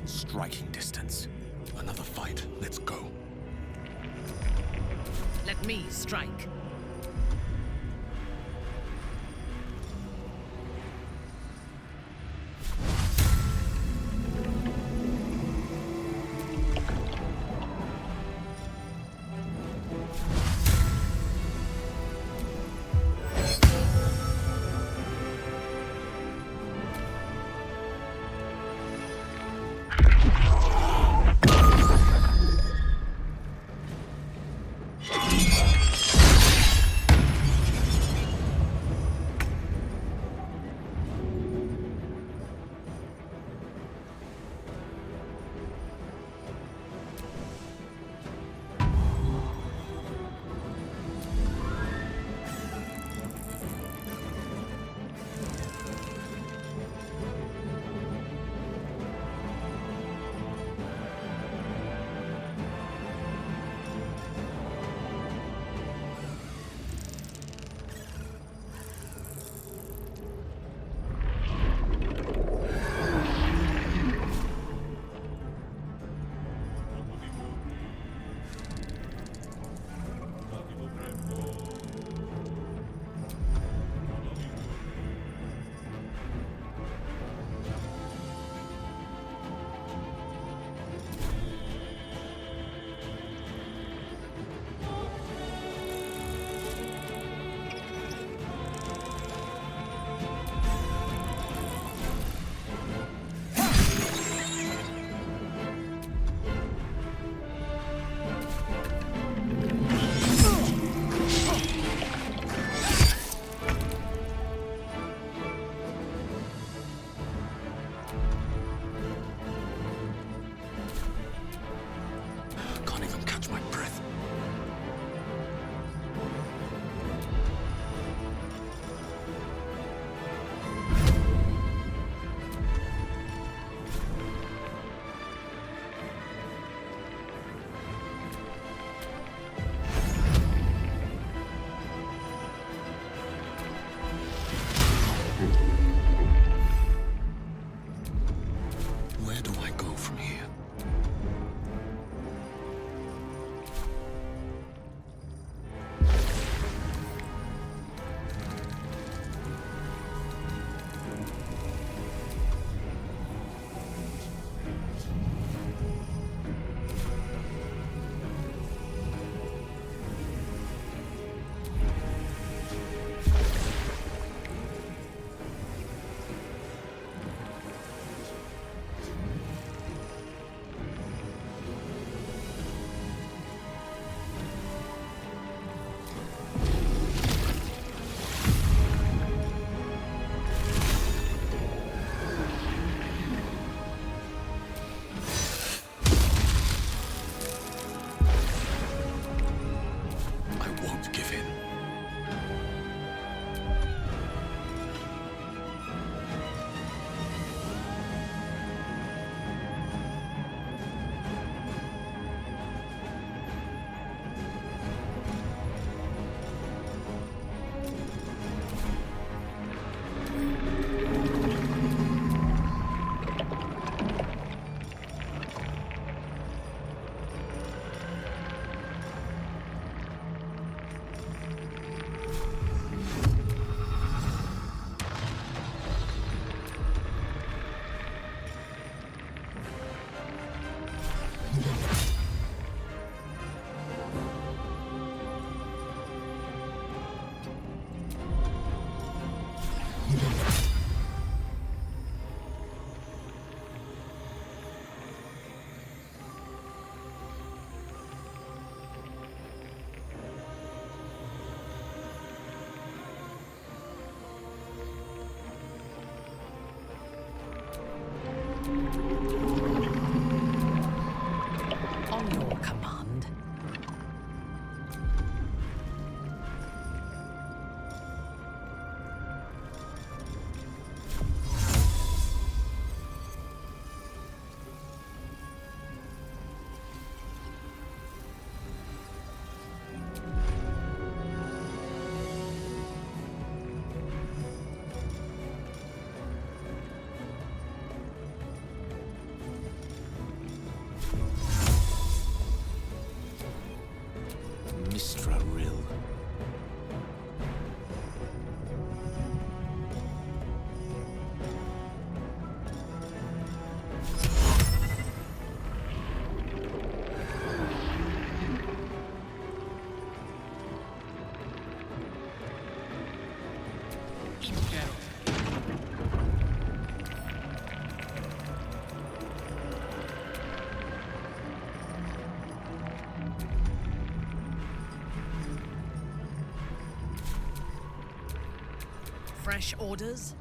Striking distance. Another fight. Let's go. Let me strike. Fresh orders?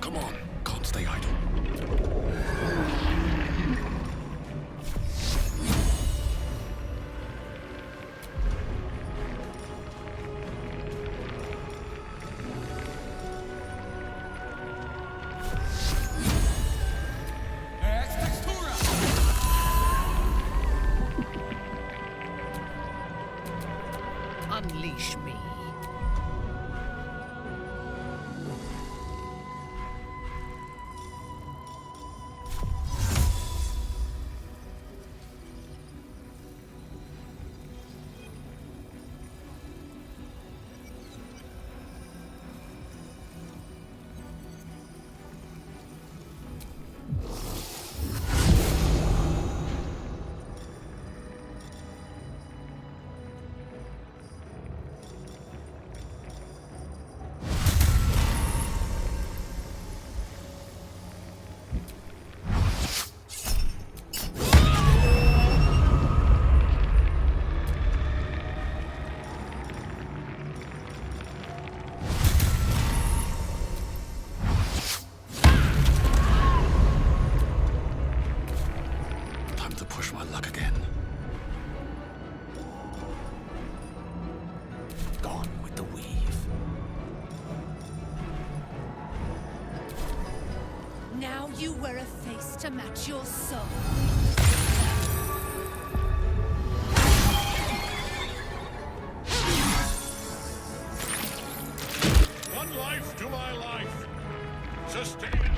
Come on, can't stay idle. Unleash me. Now you wear a face to match your soul. One life to my life. Sustain it.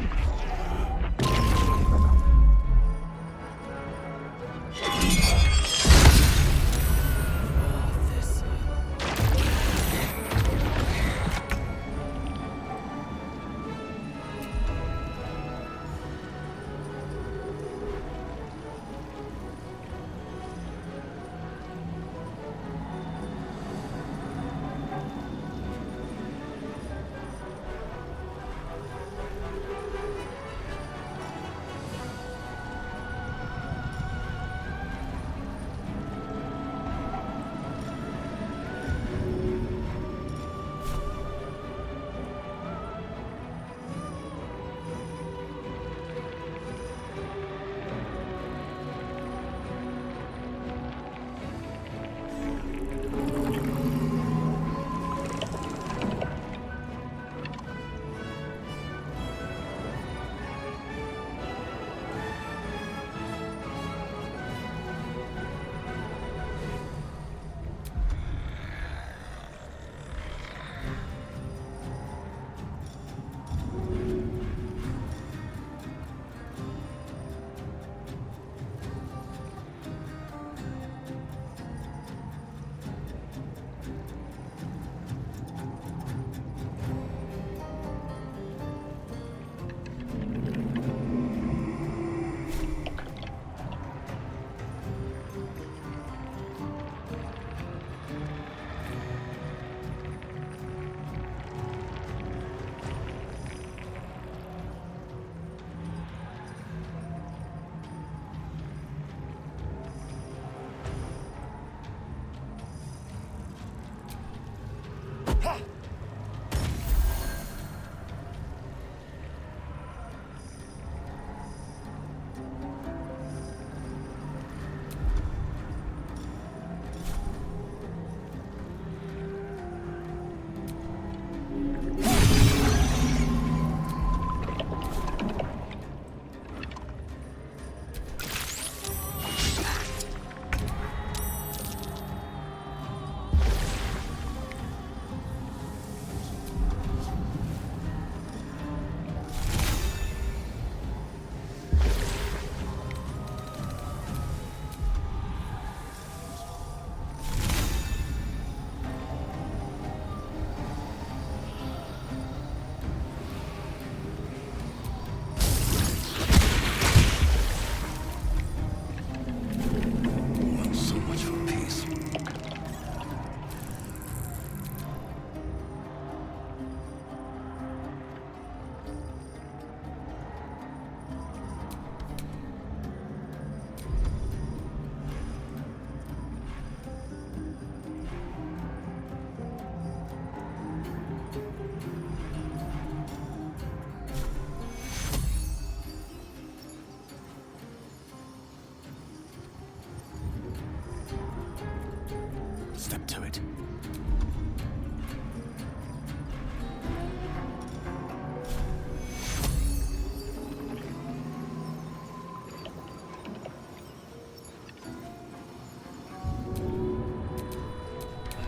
to it.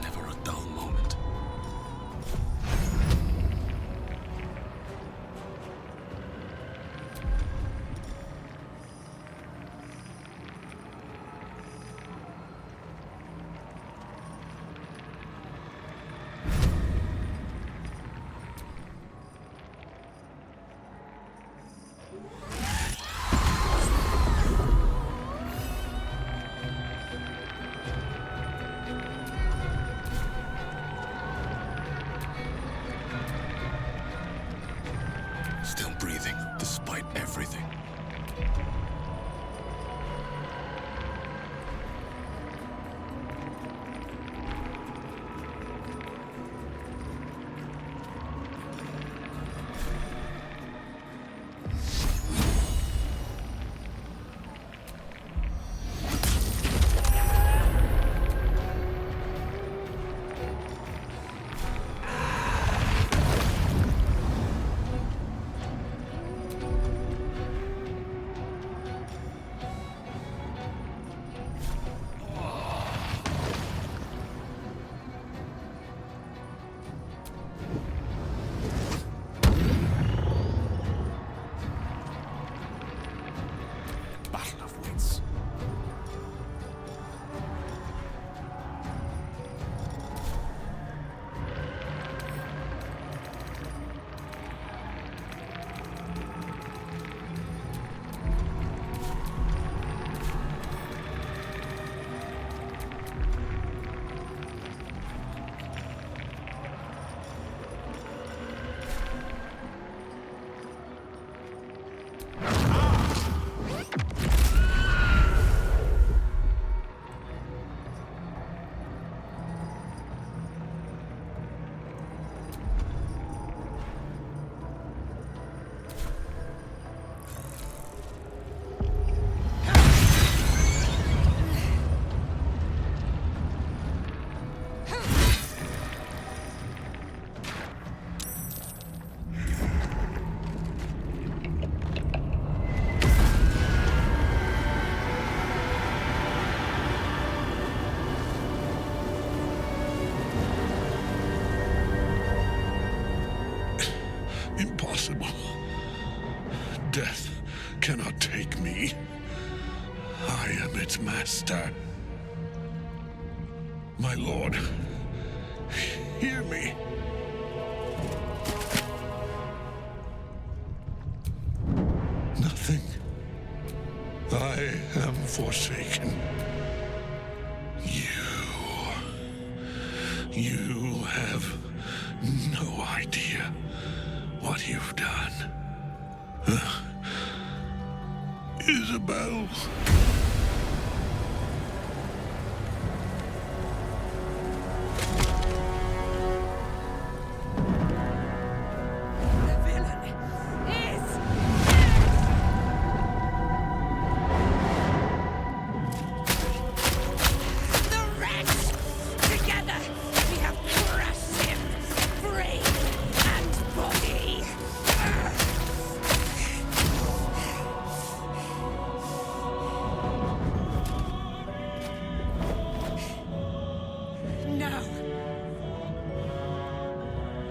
Never a dull moment. Still breathing, despite everything. Battle of wits. Impossible. Death cannot take me. I am its master. My lord, hear me. Nothing. I am forsaken. You have no idea what you've done. Isabel.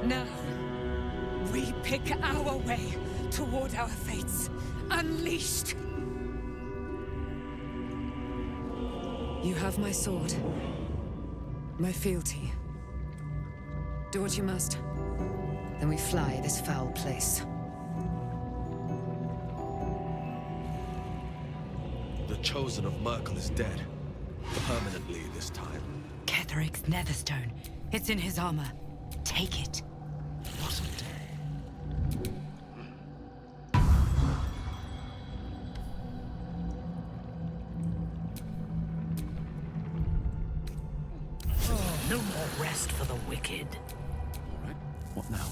Now, we pick our way toward our fates, unleashed. You have my sword, my fealty. Do what you must. Then we fly this foul place. The Chosen of Merkel is dead. Permanently this time. Ketheric's netherstone. It's in his armor. Take it. Wasn't. No more rest for the wicked. All right, what now?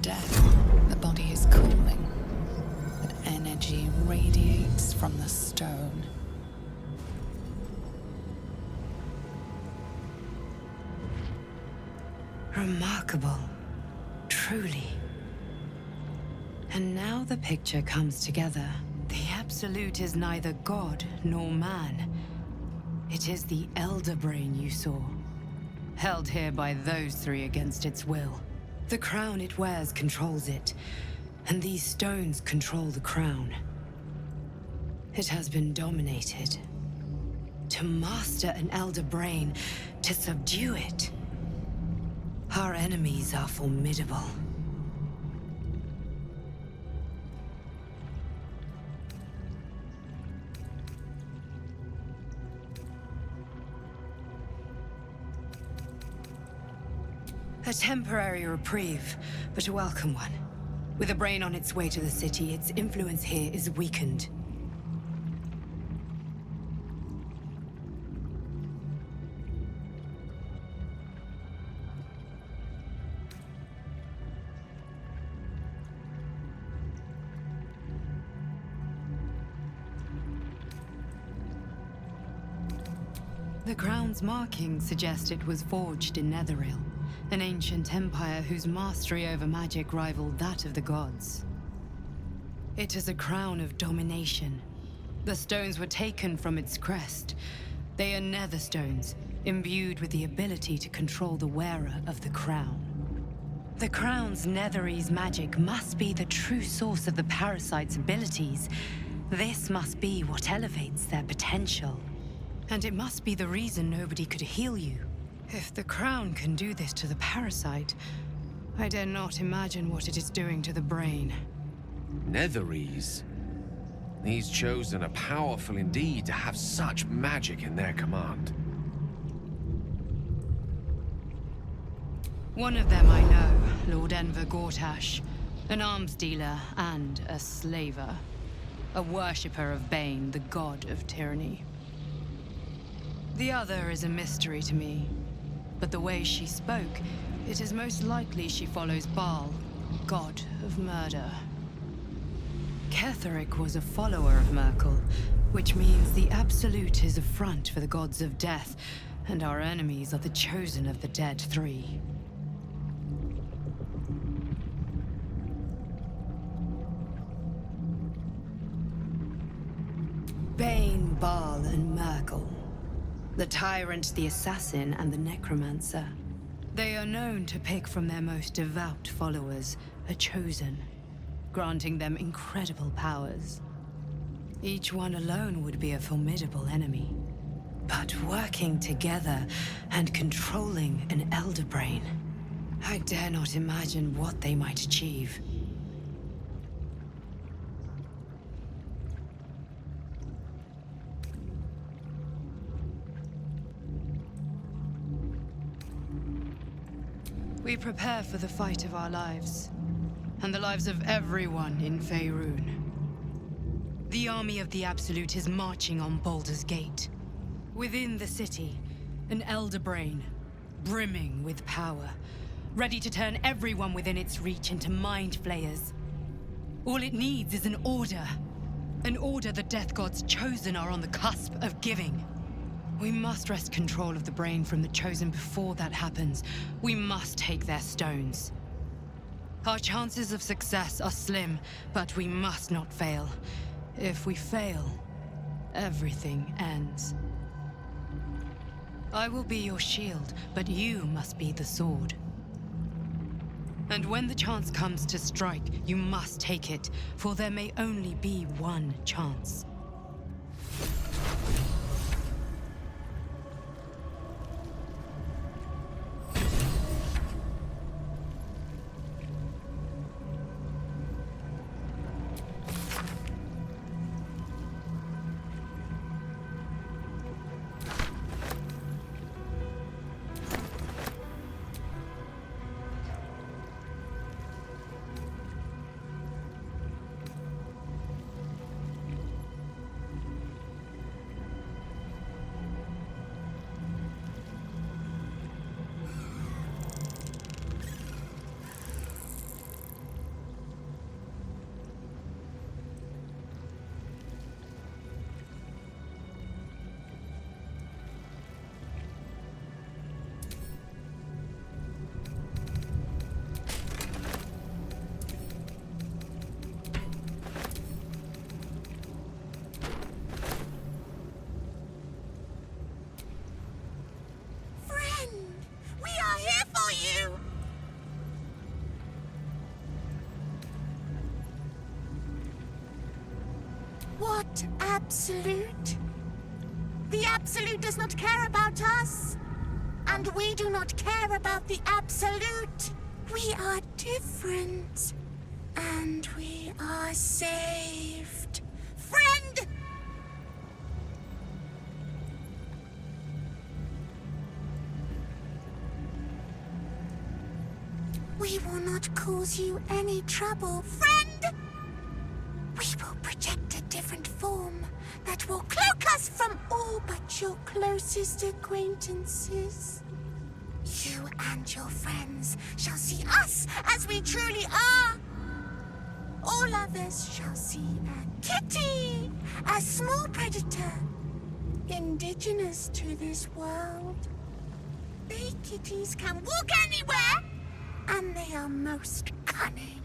death. The body is cooling, but energy radiates from the stone. Remarkable. Truly. And now the picture comes together. The Absolute is neither god nor man. It is the Elder Brain you saw, held here by those three against its will. The crown it wears controls it, and these stones control the crown. It has been dominated. To master an Elder Brain, to subdue it. Our enemies are formidable. A temporary reprieve, but a welcome one. With a brain on its way to the city, its influence here is weakened. The crown's markings suggest it was forged in Netheril, an ancient empire whose mastery over magic rivaled that of the gods. It is a crown of domination. The stones were taken from its crest. They are nether stones, imbued with the ability to control the wearer of the crown. The crown's Netherese magic must be the true source of the parasite's abilities. This must be what elevates their potential. And it must be the reason nobody could heal you. If the crown can do this to the parasite, I dare not imagine what it is doing to the brain. Netherese? These chosen are powerful indeed to have such magic in their command. One of them I know, Lord Enver Gortash, an arms dealer and a slaver. A worshipper of Bane, the god of tyranny. The other is a mystery to me, but the way she spoke, it is most likely she follows Baal, god of murder. Ketheric was a follower of Merkel, which means the Absolute is a front for the gods of death, and our enemies are the chosen of the dead three. Bane, Baal, and Merkel. The tyrant, the assassin, and the necromancer. They are known to pick from their most devout followers a chosen, granting them incredible powers. Each one alone would be a formidable enemy. But working together and controlling an Elder Brain, I dare not imagine what they might achieve. We prepare for the fight of our lives, and the lives of everyone in Faerun. The army of the Absolute is marching on Baldur's Gate. Within the city, an Elder Brain, brimming with power, ready to turn everyone within its reach into mind flayers. All it needs is an order the Death God's chosen are on the cusp of giving. We must wrest control of the brain from the chosen before that happens. We must take their stones. Our chances of success are slim, but we must not fail. If we fail, everything ends. I will be your shield, but you must be the sword. And when the chance comes to strike, you must take it, for there may only be one chance. What Absolute? The Absolute does not care about us. And we do not care about the Absolute. We are different. And we are saved. Friend! We will not cause you any trouble, friend! We will project a different form that will cloak us from all but your closest acquaintances. You and your friends shall see us as we truly are. All others shall see a kitty, a small predator, indigenous to this world. They kitties can walk anywhere, and they are most cunning.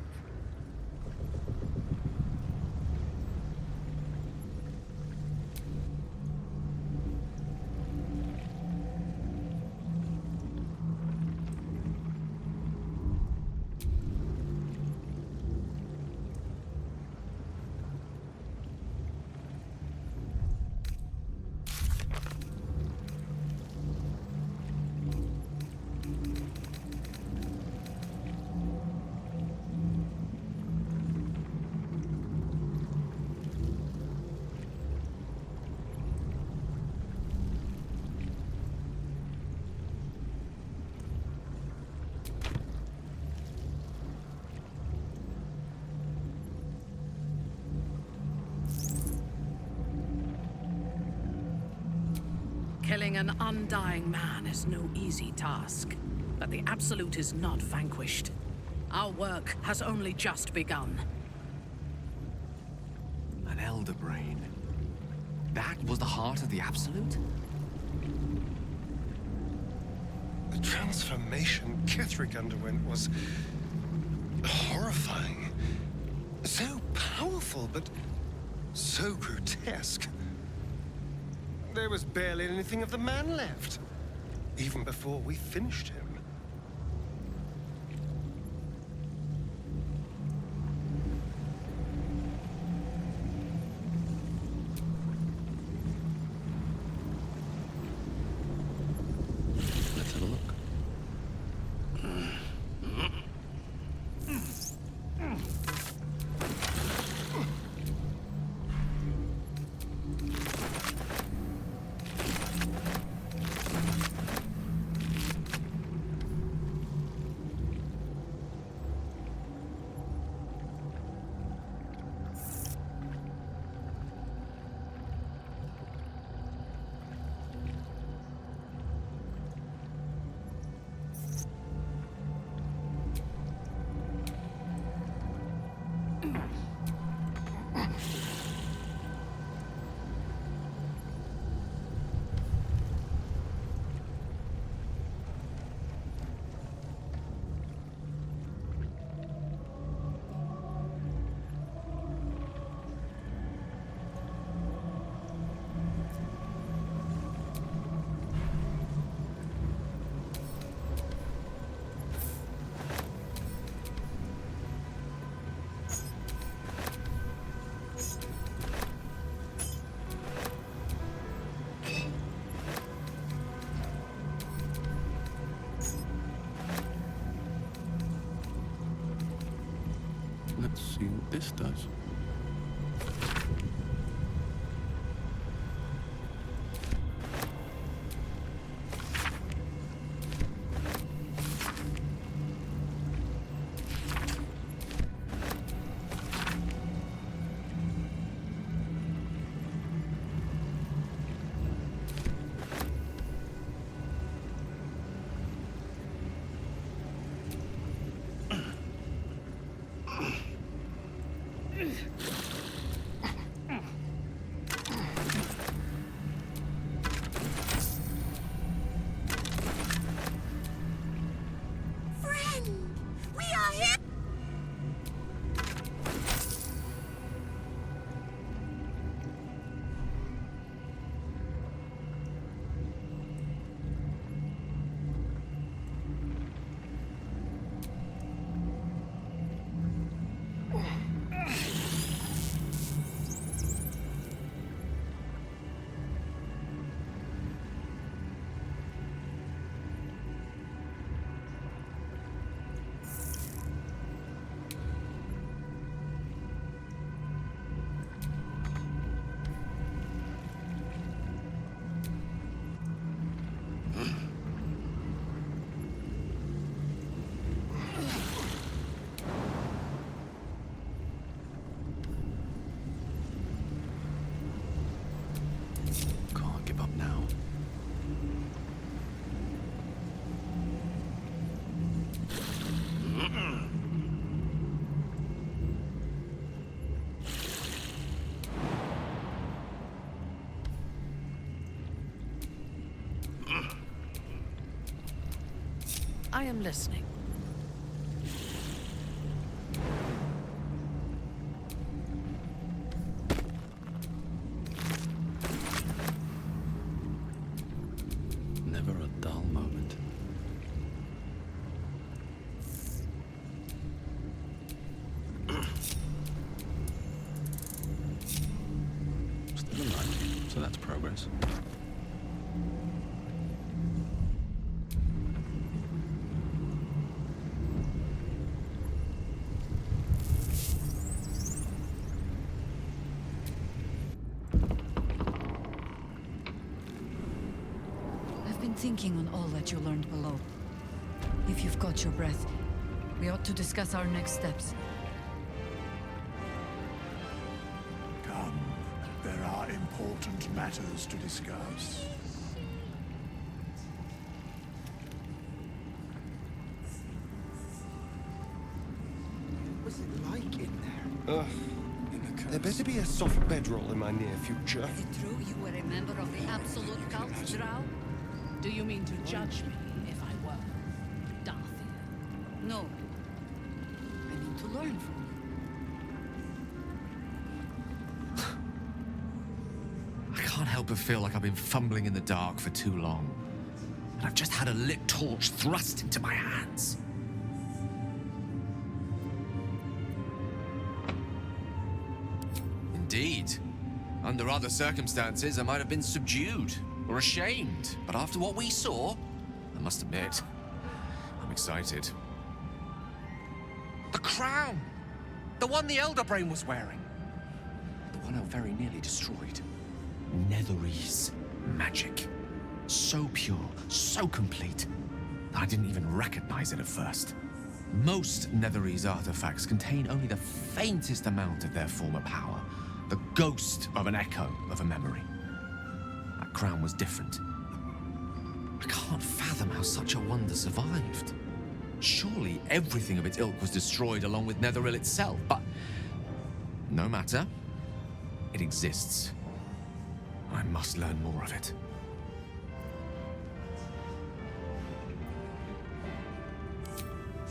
Killing an undying man is no easy task, but the Absolute is not vanquished. Our work has only just begun. An Elder Brain. That was the heart of the Absolute? The transformation Ketheric underwent was horrifying. So powerful, but so grotesque. There was barely anything of the man left, even before we finished him. Let's have a look. Let's see what this does. I am listening. Never a dull moment. Still alive, so that's progress. I've been thinking on all that you learned below. If you've got your breath, we ought to discuss our next steps. Come, there are important matters to discuss. What's it like in there? Ugh. There better be a soft bedroll in my near future. Is it true you were a member of the Absolute Cult, Drow? Do you mean to judge me if I were? Darthy? No. I mean to learn from you. I can't help but feel like I've been fumbling in the dark for too long. And I've just had a lit torch thrust into my hands. Indeed. Under other circumstances, I might have been subdued or ashamed. But after what we saw, I must admit, I'm excited. The crown! The one the Elder Brain was wearing. The one I very nearly destroyed. Netherese magic. So pure, so complete, that I didn't even recognize it at first. Most Netherese artifacts contain only the faintest amount of their former power. The ghost of an echo of a memory. That crown was different. I can't fathom how such a wonder survived. Surely everything of its ilk was destroyed along with Netheril itself, but no matter. It exists. I must learn more of it.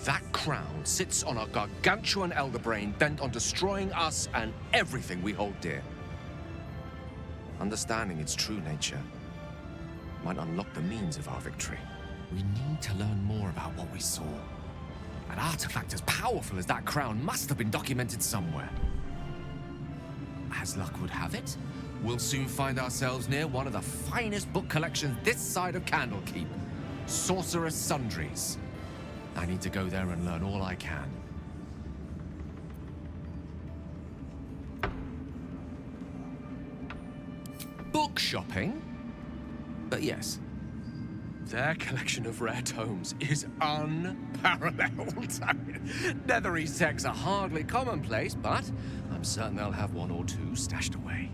That crown sits on a gargantuan elder brain bent on destroying us and everything we hold dear. Understanding its true nature might unlock the means of our victory. We need to learn more about what we saw. An artifact as powerful as that crown must have been documented somewhere. As luck would have it, we'll soon find ourselves near one of the finest book collections this side of Candlekeep, Sorcerer's Sundries. I need to go there and learn all I can. Book shopping? But yes, their collection of rare tomes is unparalleled. Netherese texts are hardly commonplace, but I'm certain they'll have one or two stashed away.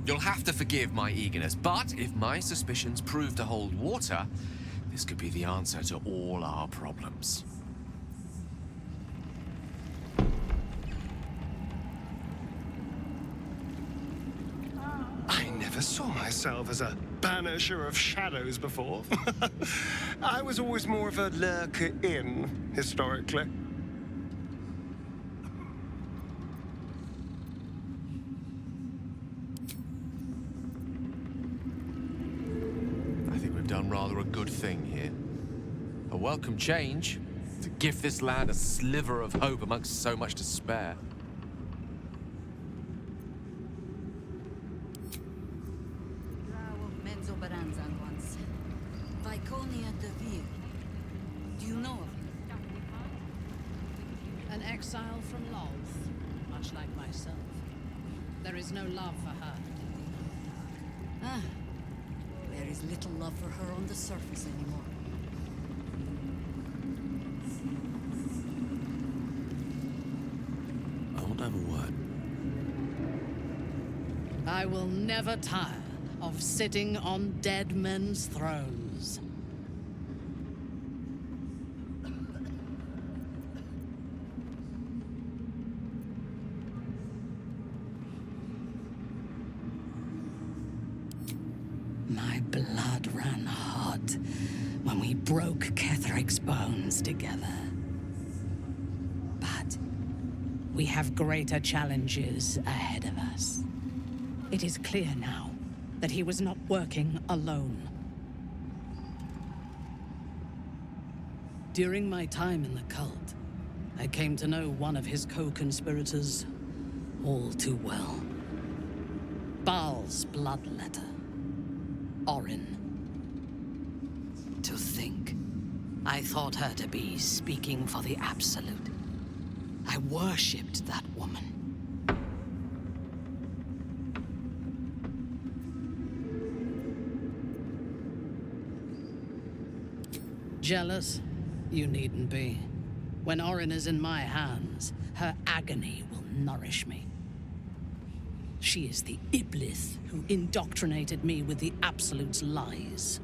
You'll have to forgive my eagerness, but if my suspicions prove to hold water, this could be the answer to all our problems. I never saw myself as a banisher of shadows before. I was always more of a lurker in, historically. I think we've done rather a good thing here. A welcome change to give this land a sliver of hope amongst so much despair. Do you know of him? An exile from Lolth, much like myself. There is no love for her. Ah, there is little love for her on the surface anymore. I want to have a word. I will never tire of sitting on dead men's thrones. My blood ran hot when when we broke Ketheric's bones together. But we have greater challenges ahead of us. It is clear now that he was not working alone. During my time in the cult, I came to know one of his co-conspirators all too well. Baal's bloodletter, Orin. To think, I thought her to be speaking for the Absolute. I worshipped that woman. Jealous? You needn't be. When Orin is in my hands, her agony will nourish me. She is the Iblis who indoctrinated me with the Absolute's lies.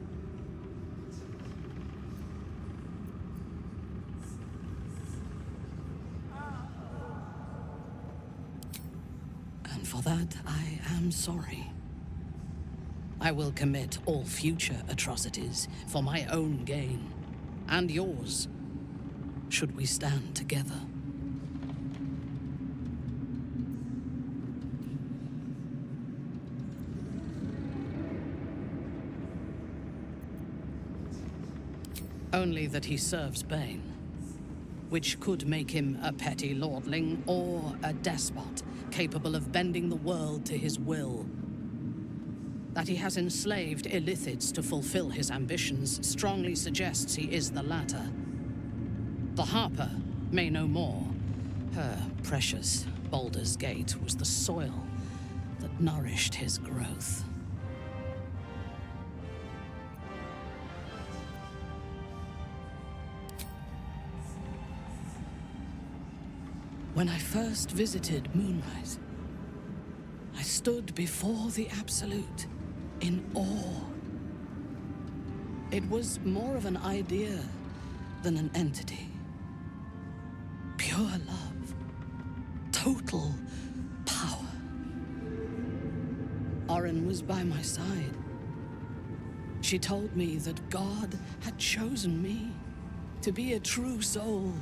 And for that, I am sorry. I will commit all future atrocities for my own gain, and yours, should we stand together. Only that he serves Bane, which could make him a petty lordling or a despot capable of bending the world to his will. That he has enslaved illithids to fulfill his ambitions strongly suggests he is the latter. The Harper may know more. Her precious Baldur's Gate was the soil that nourished his growth. When I first visited Moonrise, I stood before the Absolute in awe. It was more of an idea than an entity. Pure love. Total power. Orin was by my side. She told me that God had chosen me to be a true soul.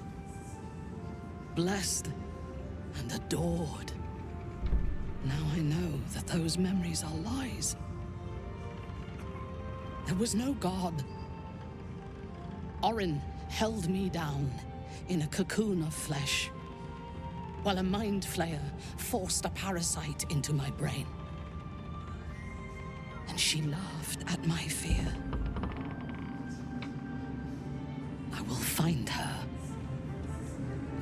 Blessed and adored. Now I know that those memories are lies. There was no God. Orin held me down in a cocoon of flesh, while a mind flayer forced a parasite into my brain. And she laughed at my fear. I will find her.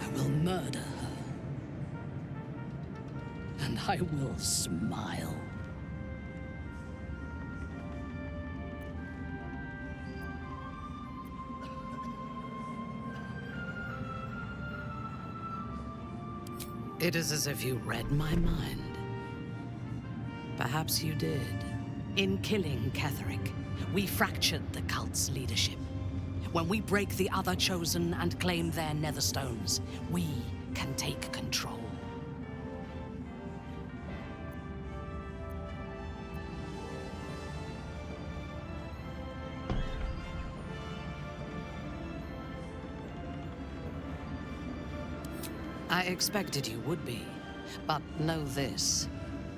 I will murder her. And I will smile. It is as if you read my mind. Perhaps you did. In killing Ketheric, we fractured the cult's leadership. When we break the other Chosen and claim their Netherstones, we can take control. I expected you would be, but know this.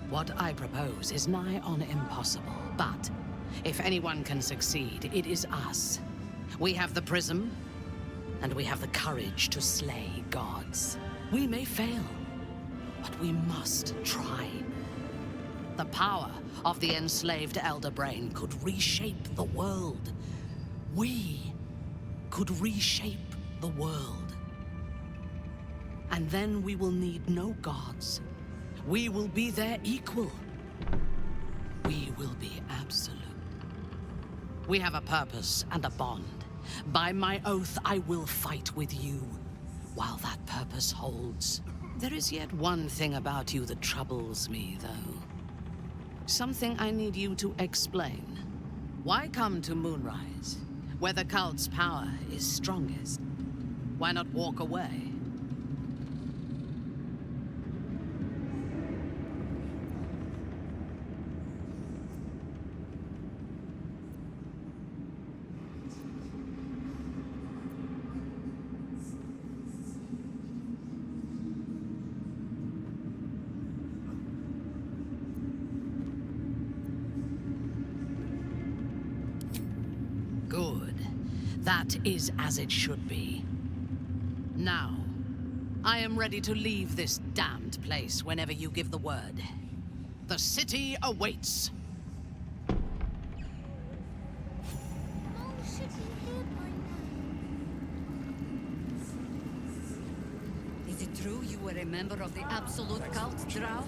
What I propose is nigh on impossible, but if anyone can succeed, it is us. We have the prism, and we have the courage to slay gods. We may fail, but we must try. The power of the enslaved Elder Brain could reshape the world. We could reshape the world. And then we will need no gods. We will be their equal. We will be absolute. We have a purpose and a bond. By my oath, I will fight with you, while that purpose holds. There is yet one thing about you that troubles me, though. Something I need you to explain. Why come to Moonrise, where the cult's power is strongest? Why not walk away? That is as it should be. Now, I am ready to leave this damned place whenever you give the word. The city awaits. Is it true you were a member of the Absolute cult, Drow?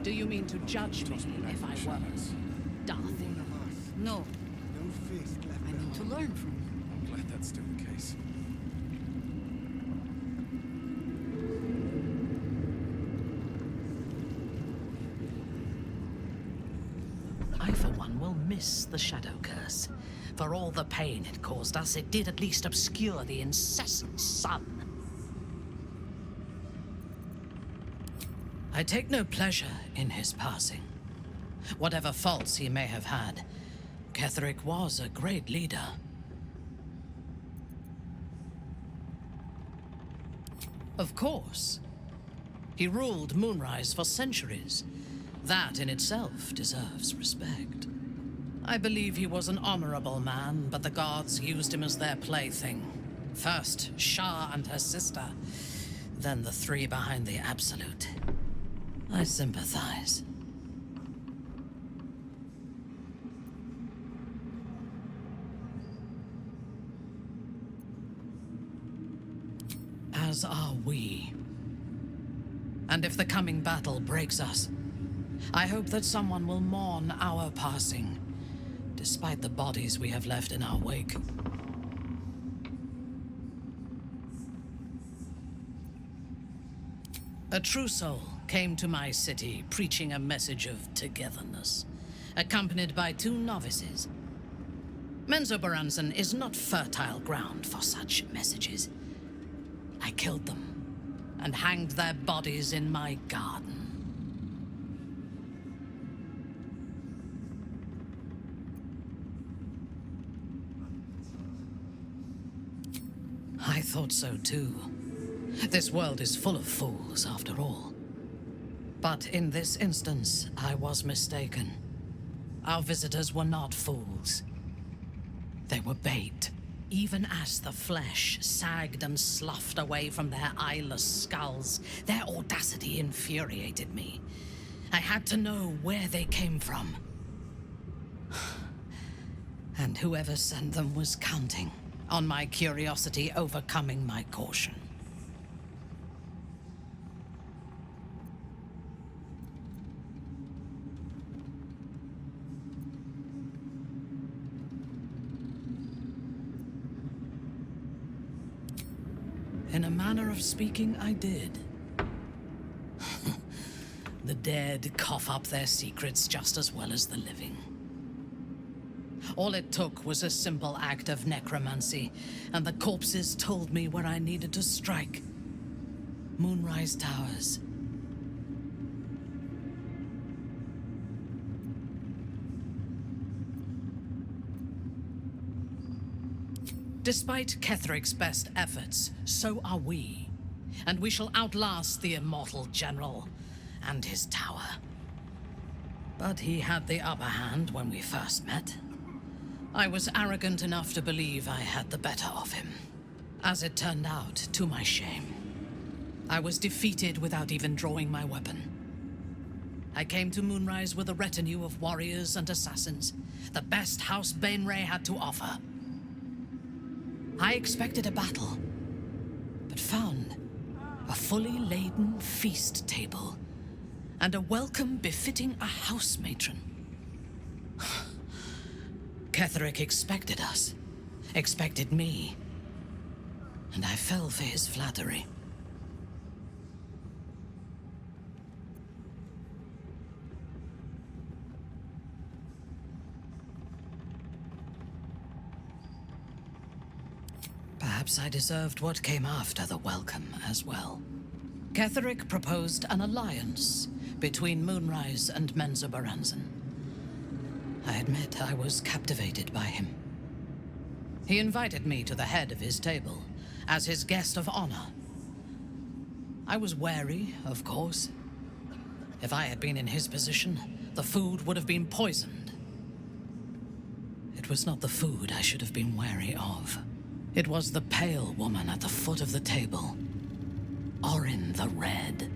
Do you mean to judge me if I weren't, Dorothy? No. I mean to learn from you. I'm glad that's still the case. I, for one, will miss the Shadow Curse. For all the pain it caused us, it did at least obscure the incessant sun. I take no pleasure in his passing. Whatever faults he may have had, Ketheric was a great leader. Of course. He ruled Moonrise for centuries. That in itself deserves respect. I believe he was an honorable man, but the gods used him as their plaything. First, Shah and her sister, then the three behind the Absolute. I sympathize. As are we. And if the coming battle breaks us, I hope that someone will mourn our passing, despite the bodies we have left in our wake. A true soul came to my city preaching a message of togetherness, accompanied by 2 novices. Menzoberranzan is not fertile ground for such messages. I killed them and hanged their bodies in my garden. I thought so too. This world is full of fools, after all. But in this instance, I was mistaken. Our visitors were not fools. They were bait. Even as the flesh sagged and sloughed away from their eyeless skulls, their audacity infuriated me. I had to know where they came from. And whoever sent them was counting on my curiosity overcoming my caution. In a manner of speaking, I did. The dead cough up their secrets just as well as the living. All it took was a simple act of necromancy, and the corpses told me where I needed to strike. Moonrise Towers. Despite Ketheric's best efforts, so are we. And we shall outlast the immortal general and his tower. But he had the upper hand when we first met. I was arrogant enough to believe I had the better of him. As it turned out, to my shame, I was defeated without even drawing my weapon. I came to Moonrise with a retinue of warriors and assassins, the best House Bainray had to offer. I expected a battle, but found a fully laden feast table and a welcome befitting a house matron. Ketheric expected us, expected me, and I fell for his flattery. Perhaps I deserved what came after the welcome as well. Ketheric proposed an alliance between Moonrise and Menzoberranzan. I admit I was captivated by him. He invited me to the head of his table as his guest of honor. I was wary, of course. If I had been in his position, the food would have been poisoned. It It was not the food I should have been wary of. It was the pale woman at the foot of the table. Orin the Red.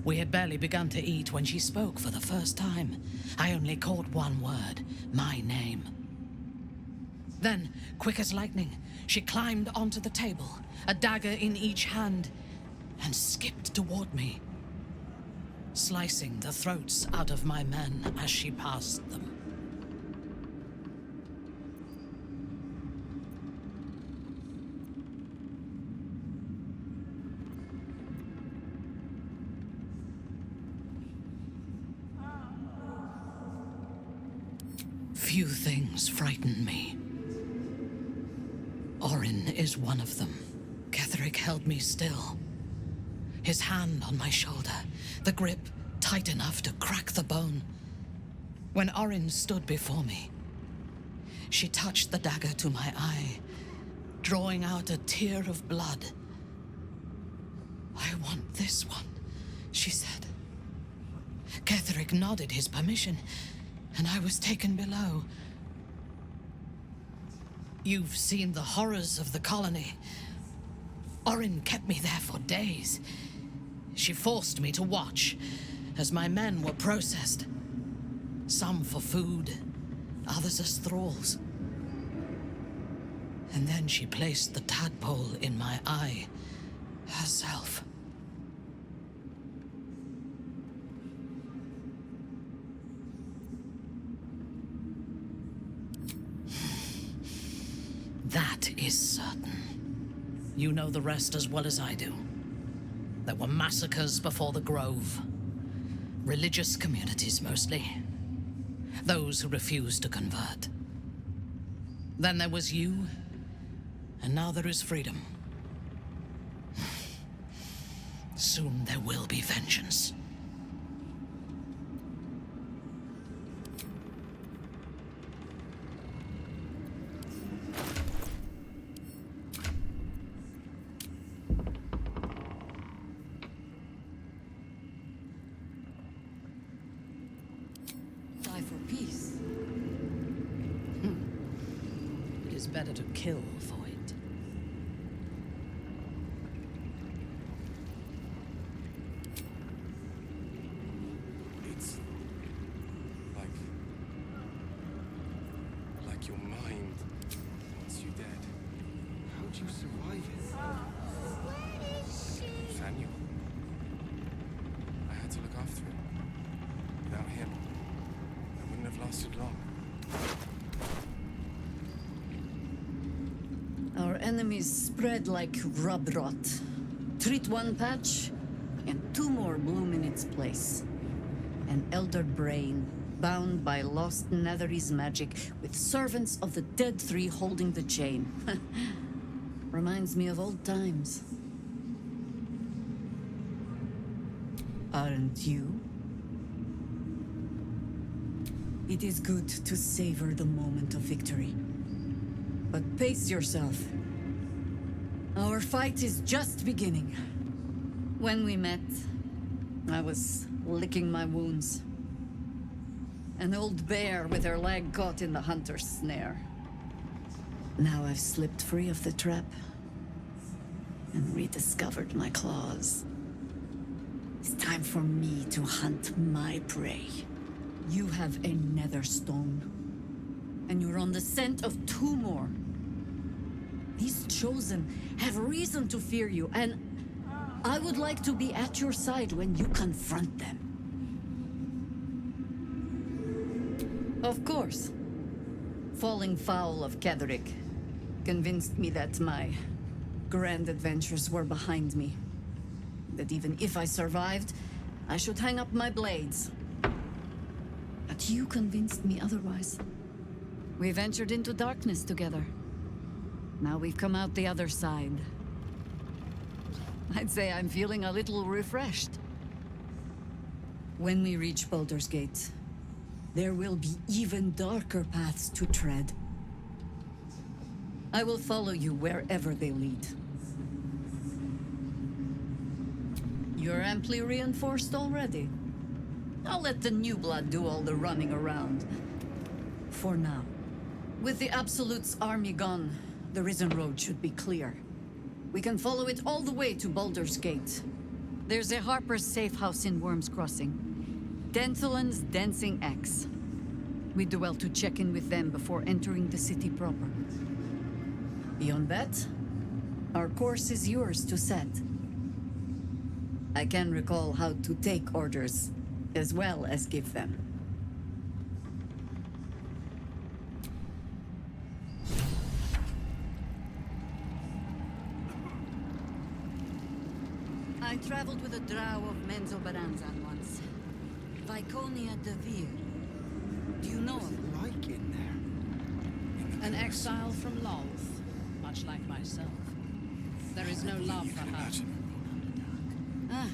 We had barely begun to eat when she spoke for the first time. I only caught one word, my name. Then, quick as lightning, she climbed onto the table, a dagger in each hand, and skipped toward me, slicing the throats out of my men as she passed them. Few things frighten me. Orin is one of them. Ketheric held me still. His hand on my shoulder, the grip tight enough to crack the bone. When Orin stood before me, she touched the dagger to my eye, drawing out a tear of blood. "I want this one," she said. Ketheric nodded his permission, and I was taken below. You've seen the horrors of the colony. Orin kept me there for days. She forced me to watch as my men were processed. Some for food, others as thralls. And then she placed the tadpole in my eye herself. That is certain. You know the rest as well as I do. There were massacres before the Grove. Religious communities, mostly. Those who refused to convert. Then there was you, and now there is freedom. Soon there will be vengeance. Better to kill for it. It's like your mind wants you dead. How'd you survive it? Where is she? Samuel. I had to look after him. Without him, I wouldn't have lasted long. Our enemies spread like rub rot. Treat one patch, and two more bloom in its place. An elder brain, bound by lost Netherese magic, with servants of the dead three holding the chain. Reminds me of old times. Aren't you? It is good to savor the moment of victory. But pace yourself. Our fight is just beginning. When we met, I was licking my wounds. An old bear with her leg caught in the hunter's snare. Now I've slipped free of the trap and rediscovered my claws. It's time for me to hunt my prey. You have a nether stone, and you're on the scent of two more. These chosen have reason to fear you, and I would like to be at your side when you confront them. Of course, falling foul of Ketheric convinced me that my grand adventures were behind me. That even if I survived, I should hang up my blades. But you convinced me otherwise. We ventured into darkness together. Now we've come out the other side. I'd say I'm feeling a little refreshed. When we reach Baldur's Gate, there will be even darker paths to tread. I will follow you wherever they lead. You're amply reinforced already. I'll let the new blood do all the running around. for now. With the Absolute's army gone, the Risen Road should be clear. We can follow it all the way to Baldur's Gate. There's a Harper's safe house in Worm's Crossing. Denthelin's Dancing Axe. We do well to check in with them before entering the city proper. Beyond that, our course is yours to set. I can recall how to take orders, as well as give them. I traveled with a drow of Menzoberranzan once. Viconia de Vir. Do you know him? Like in there. An exile from Lolth, much like myself. There is no love for her. Ah,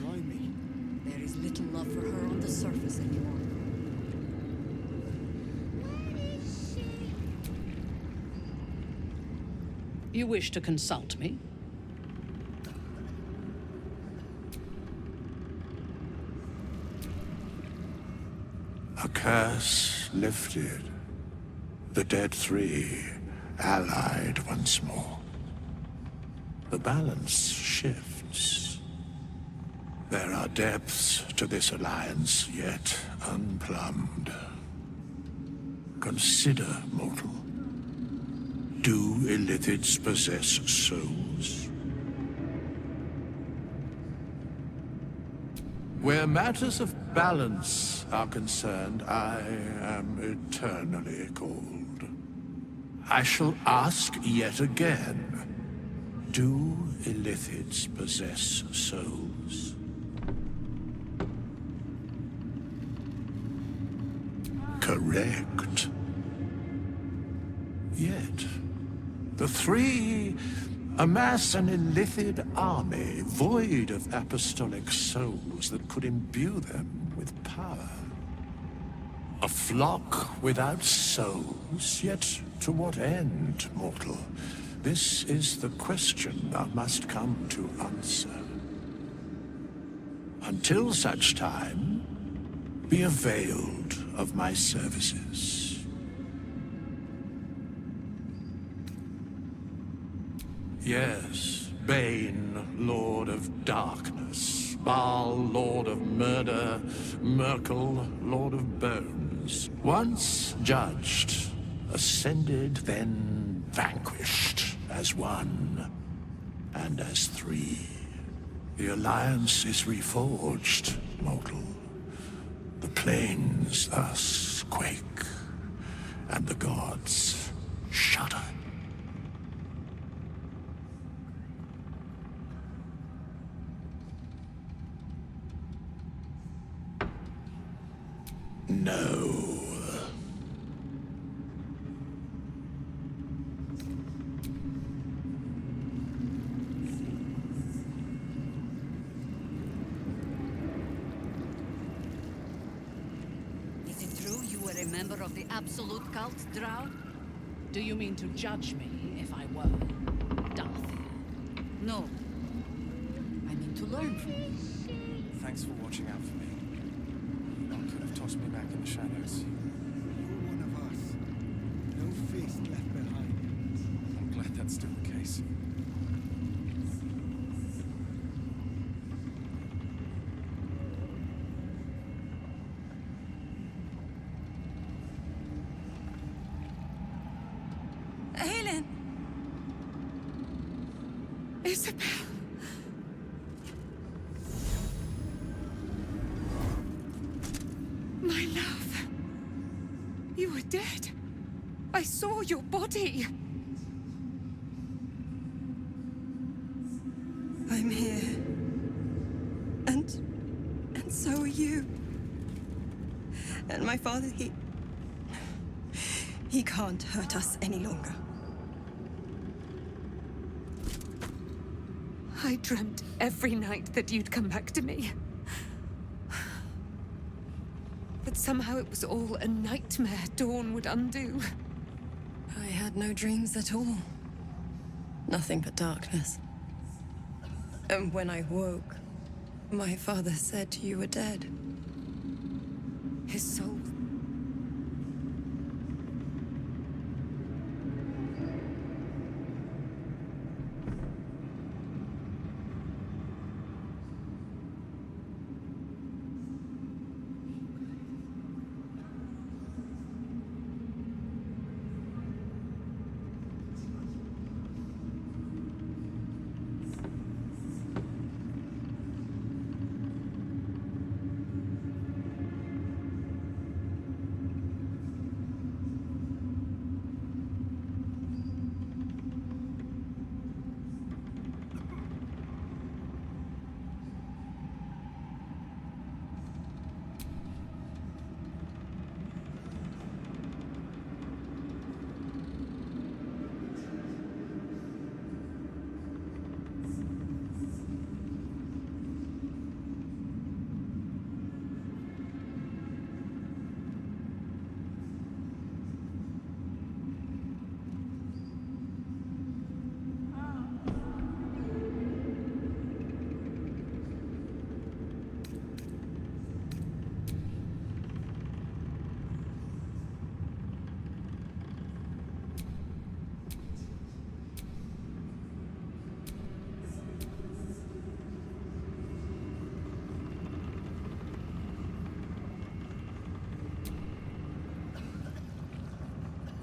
there is little love for her on the surface anymore. You wish to consult me? A curse lifted. The dead three allied once more. The balance shifts. There are depths to this alliance yet unplumbed. Consider, mortal. Do illithids possess souls? Where matters of balance are concerned, I am eternally cold. I shall ask yet again. Do illithids possess souls? Correct. Yet, the three amass an illithid army void of apostolic souls that could imbue them with power. A flock without souls, yet to what end, mortal? This is the question thou must come to answer. Until such time, be availed of my services. Yes, Bane, Lord of Darkness, Baal, Lord of Murder, Merkel, Lord of Bones. Once judged, ascended, then vanquished as one, and as three. The Alliance is reforged, mortal. The plains thus quake, and the gods shudder. No. Is it true you were a member of the Absolute Cult, Drow? Do you mean to judge me if I were? Darth? No. I mean to learn from you. Thanks for watching out for me. You could have tossed me back in the shadows. You're one of us. No fist left behind. I'm glad that's still the case. Helen! Isabel! My love. You were dead. I saw your body. I'm here. And so are you. And my father, he can't hurt us any longer. I dreamt every night that you'd come back to me. But somehow it was all a nightmare Dawn would undo. I had no dreams at all. Nothing but darkness. And when I woke, my father said you were dead. His soul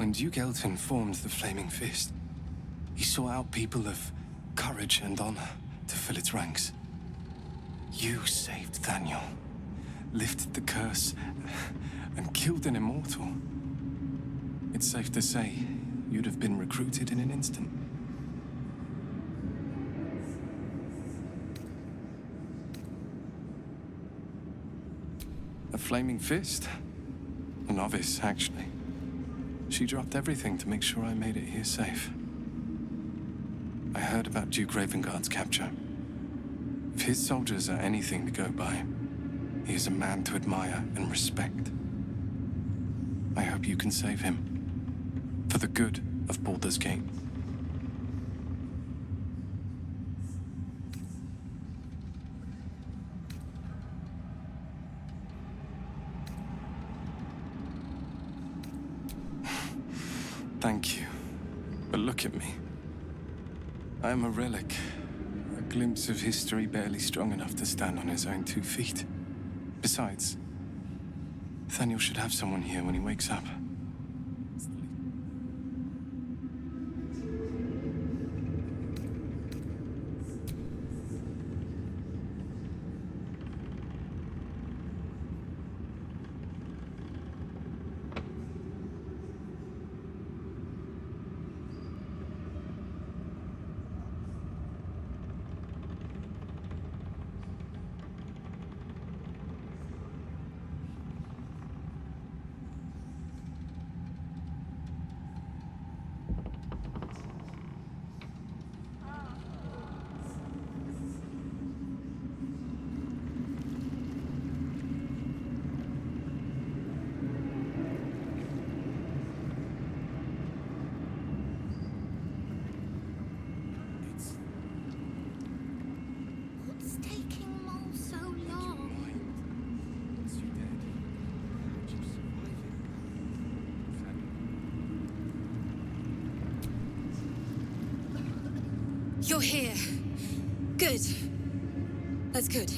When Duke Elton formed the Flaming Fist, he sought out people of courage and honor to fill its ranks. You saved Thaniel, lifted the curse, and killed an immortal. It's safe to say you'd have been recruited in an instant. A Flaming Fist? A novice, actually. She dropped everything to make sure I made it here safe. I heard about Duke Ravengard's capture. If his soldiers are anything to go by, he is a man to admire and respect. I hope you can save him, for the good of Baldur's Gate. Thank you. But look at me. I am a relic. A glimpse of history barely strong enough to stand on his own 2 feet. Besides, Thaniel should have someone here when he wakes up. You're here. Good. That's good.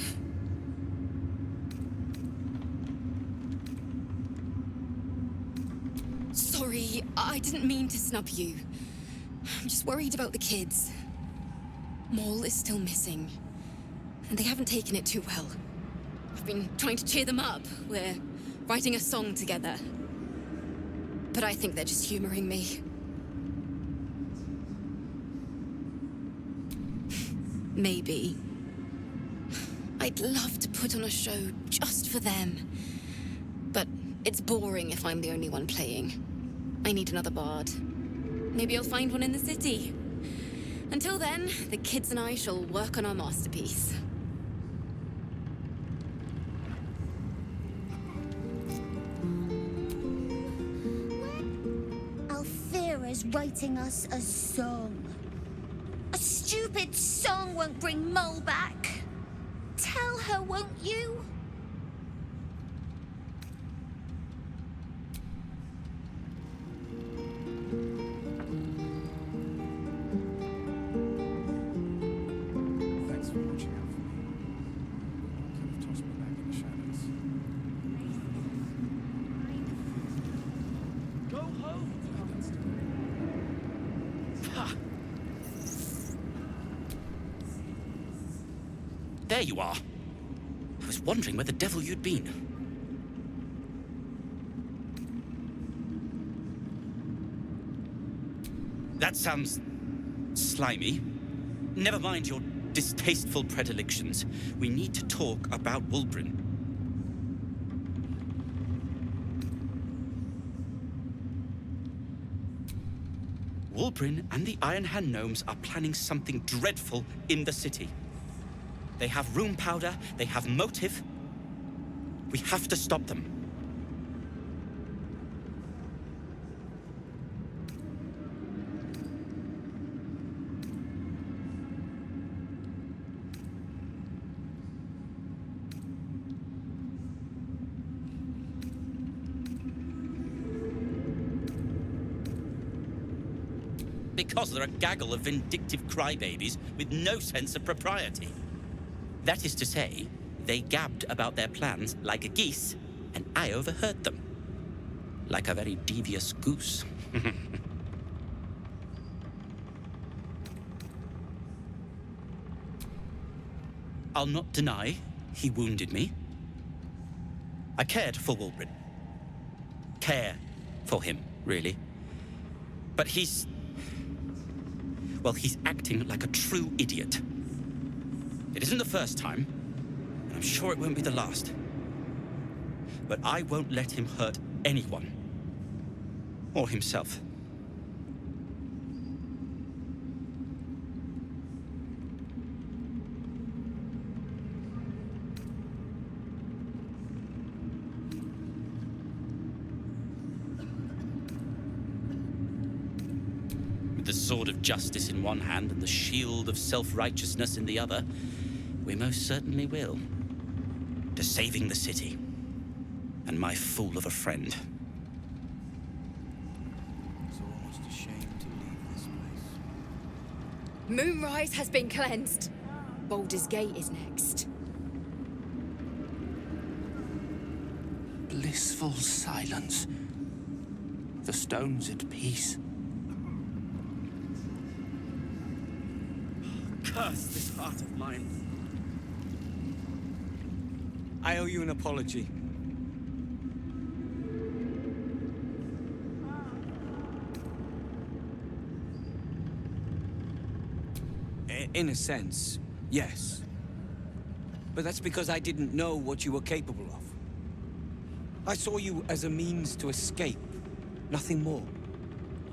Sorry, I didn't mean to snub you. I'm just worried about the kids. Maul is still missing, and they haven't taken it too well. I've been trying to cheer them up. We're writing a song together. But I think they're just humoring me. Maybe. I'd love to put on a show just for them. But it's boring if I'm the only one playing. I need another bard. Maybe I'll find one in the city. Until then, the kids and I shall work on our masterpiece. Althera's writing us a song. A stupid song won't bring Mole back. Tell her, won't you? Thanks for watching out for me. Could have tossed me back in the shadows. Go home! There you are. I was wondering where the devil you'd been. That sounds slimy. Never mind your distasteful predilections. We need to talk about Wulbren. Wulbren and the Iron Hand Gnomes are planning something dreadful in the city. They have rune powder, they have motive. We have to stop them. Because they're a gaggle of vindictive crybabies with no sense of propriety. That is to say, they gabbed about their plans like a geese, and I overheard them. Like a very devious goose. I'll not deny he wounded me. I cared for Wulbren. Care for him, really. But he's acting like a true idiot. It isn't the first time, and I'm sure it won't be the last. But I won't let him hurt anyone. Or himself. With the sword of justice in one hand and the shield of self-righteousness in the other, we most certainly will. To saving the city. And my fool of a friend. It's almost a shame to leave this place. Moonrise has been cleansed. Baldur's Gate is next. Blissful silence. The stone's at peace. Curse this heart of mine. I owe you an apology. In a sense, yes. But that's because I didn't know what you were capable of. I saw you as a means to escape, nothing more.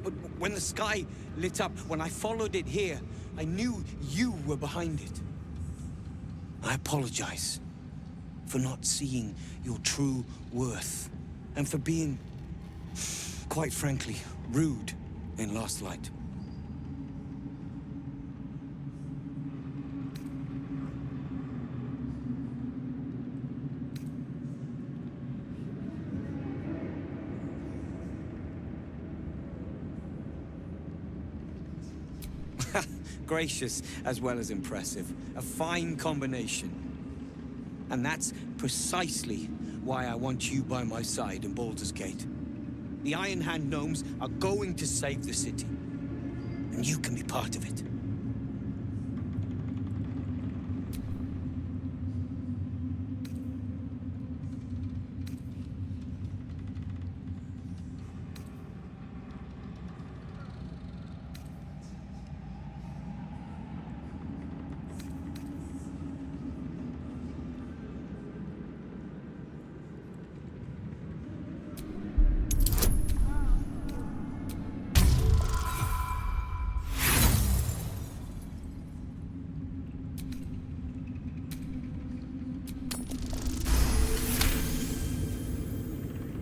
But when the sky lit up, when I followed it here, I knew you were behind it. I apologize for not seeing your true worth, and for being, quite frankly, rude in Last Light. Gracious as well as impressive. A fine combination. And that's precisely why I want you by my side in Baldur's Gate. The Iron Hand gnomes are going to save the city. And you can be part of it.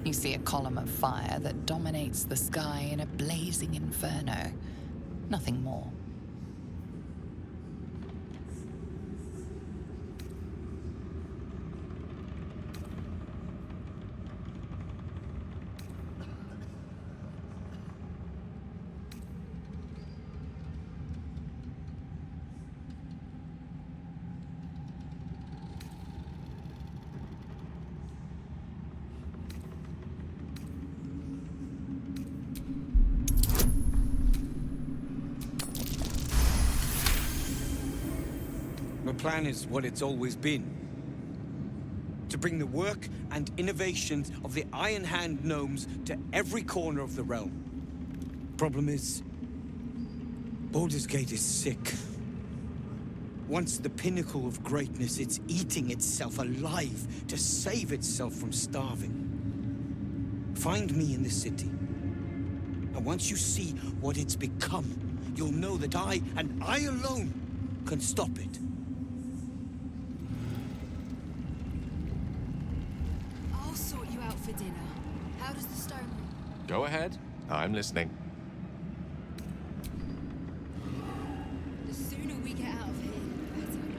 You see a column of fire that dominates the sky in a blazing inferno. Nothing more. My plan is what it's always been. To bring the work and innovations of the Iron Hand gnomes to every corner of the realm. Problem is, Baldur's Gate is sick. Once the pinnacle of greatness, it's eating itself alive to save itself from starving. Find me in the city. And once you see what it's become, you'll know that I, and I alone, can stop it. I'll sort you out for dinner. How does the stone... Go ahead. I'm listening. The sooner we get out of here, the better.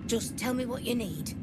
Just tell me what you need.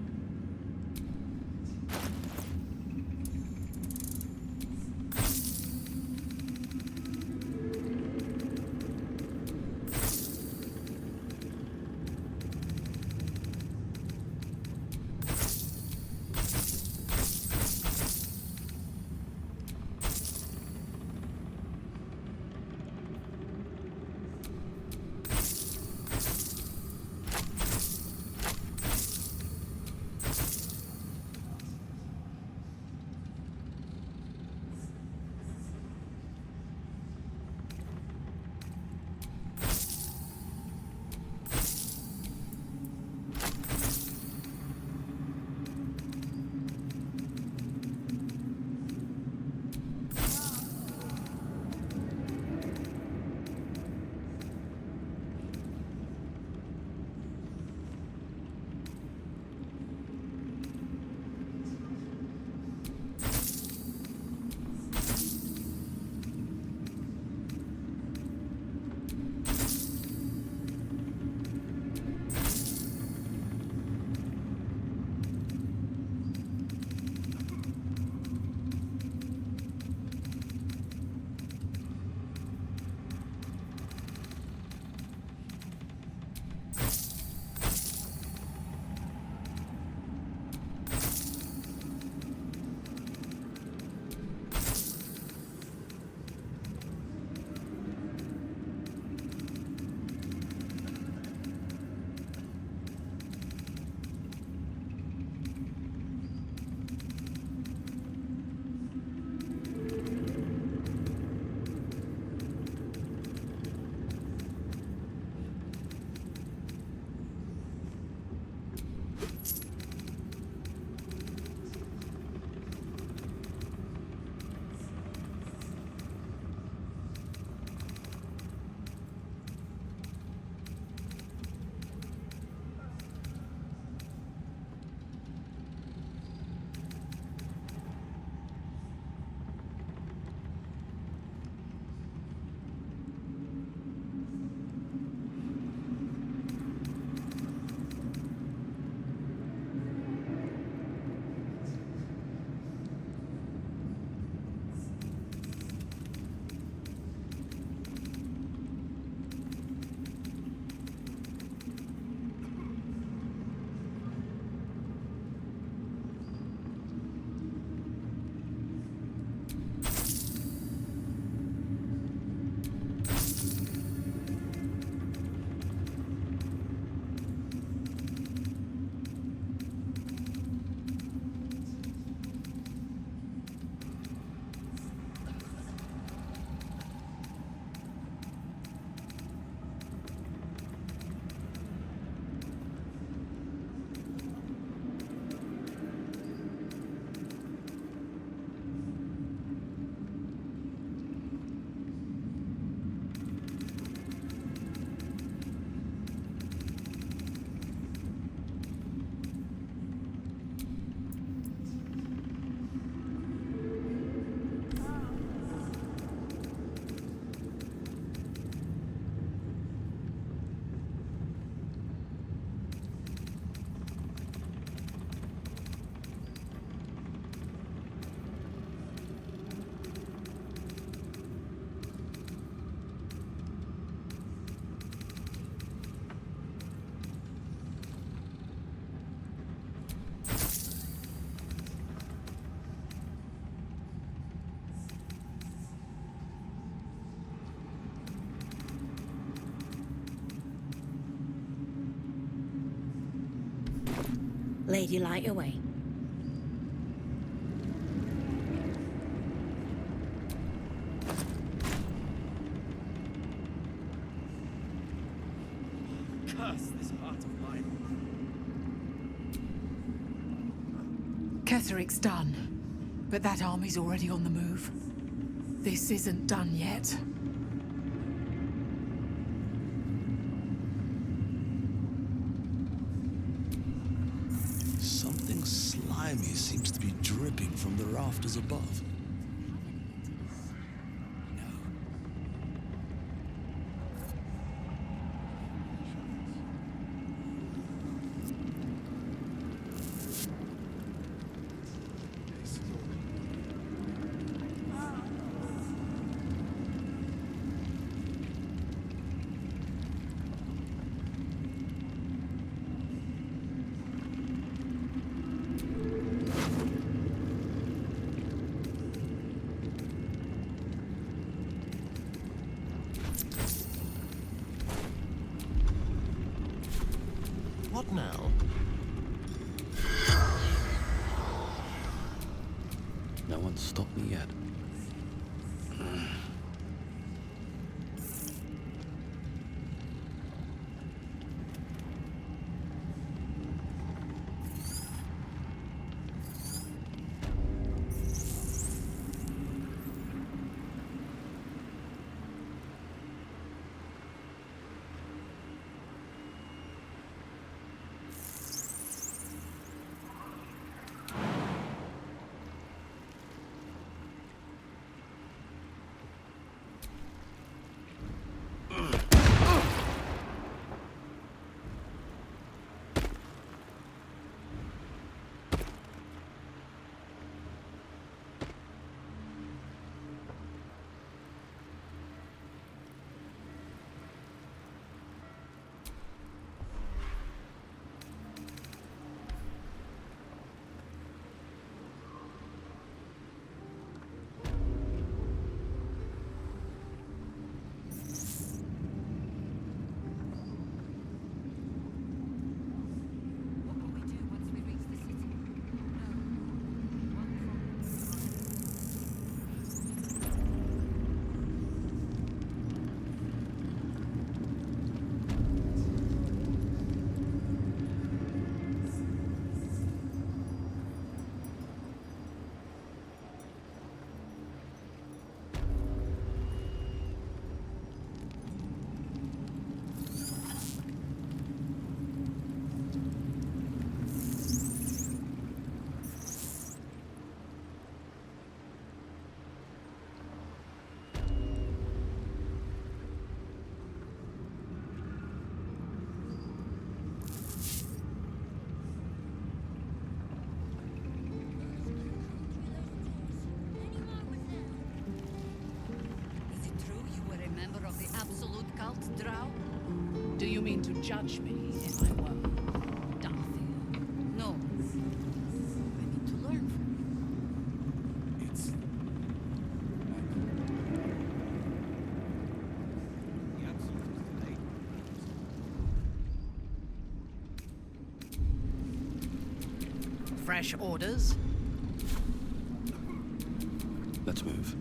Lady, light away. Curse this heart of mine. Ketheric's done, but that army's already on the move. This isn't done yet. Something slimy seems to be dripping from the rafters above. What now? No one's stopped me yet. Do you mean to judge me if I were Darthiel? No. I need to learn from you. It's... Fresh orders? Let's move.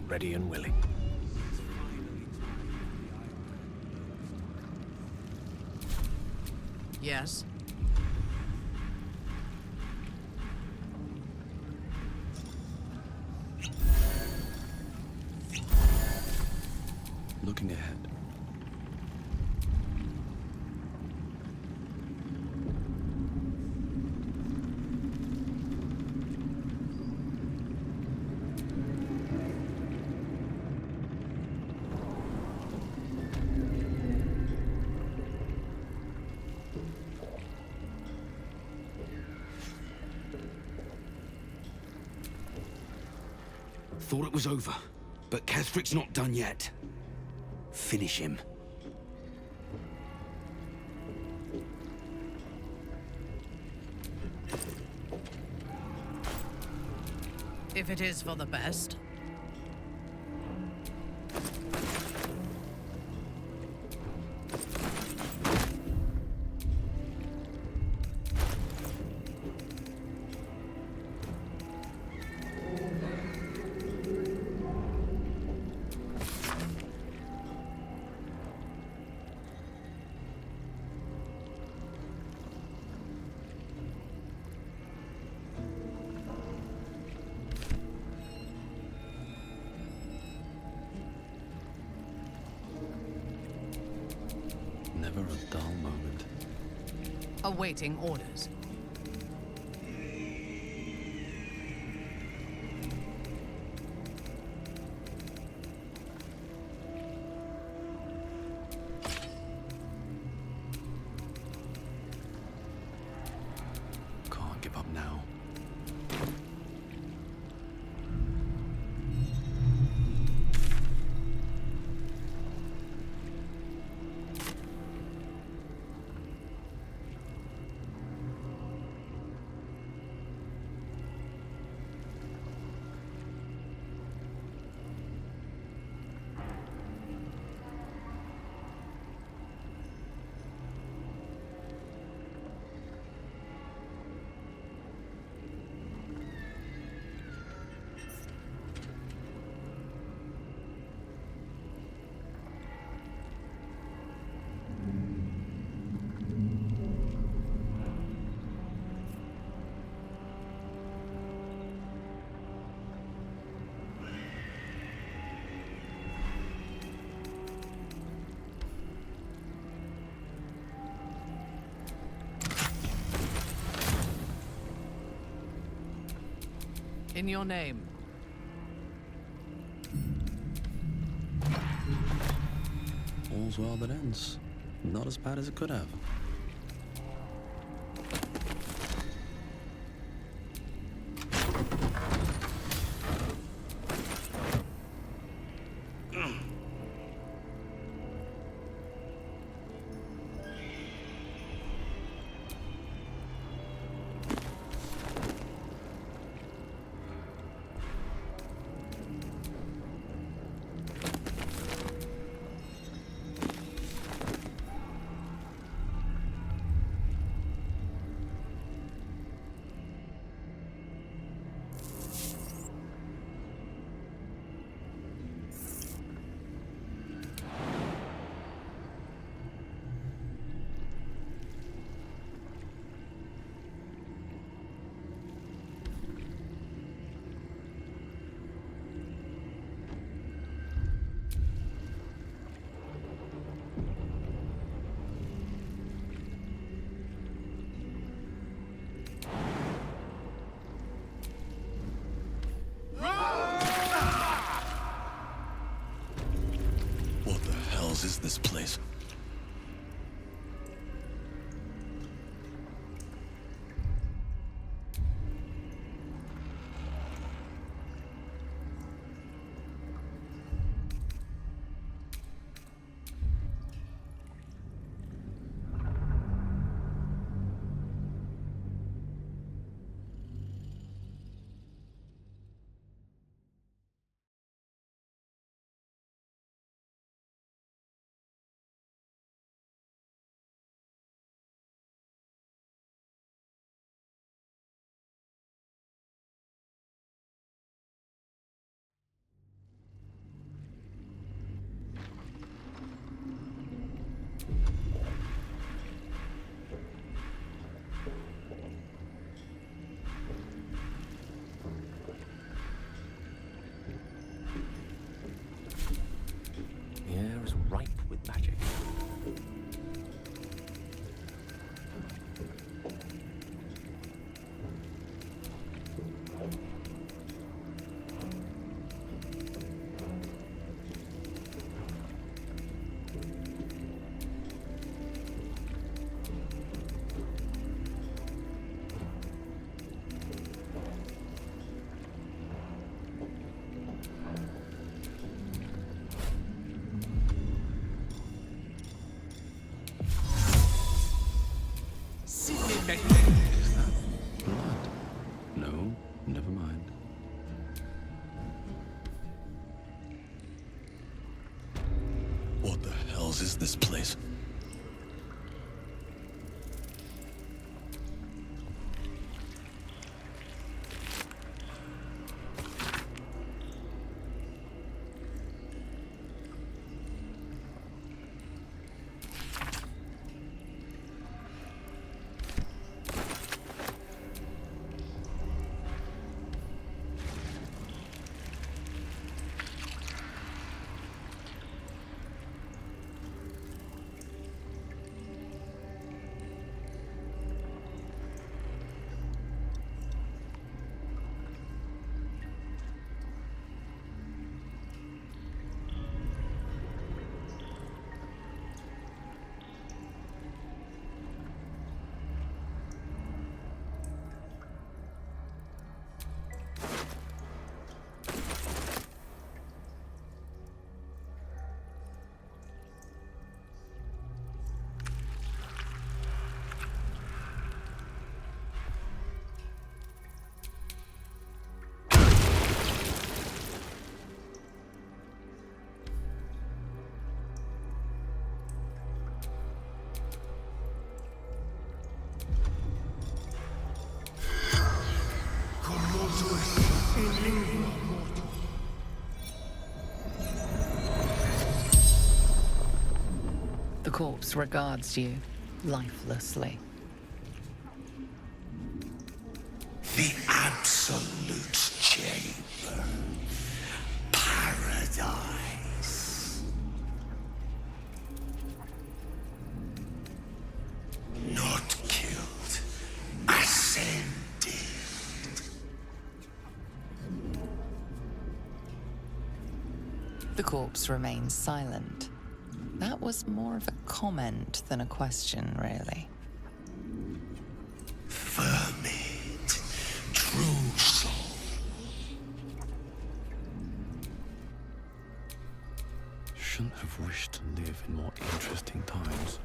Ready and willing. Yes. looking ahead. Thought it was over, but Ketheric's not done yet. Finish him. If it is for the best. Never a dull moment. Awaiting orders. Can't give up now. In your name. All's well that ends. Not as bad as it could have. What the hells is this place? balls is this place? The corpse regards you lifelessly. The absolute chamber. Paradise. Not killed. Ascended. The corpse remains silent. That was more of a comment than a question, really. Vermit. True soul. Shouldn't have wished to live in more interesting times.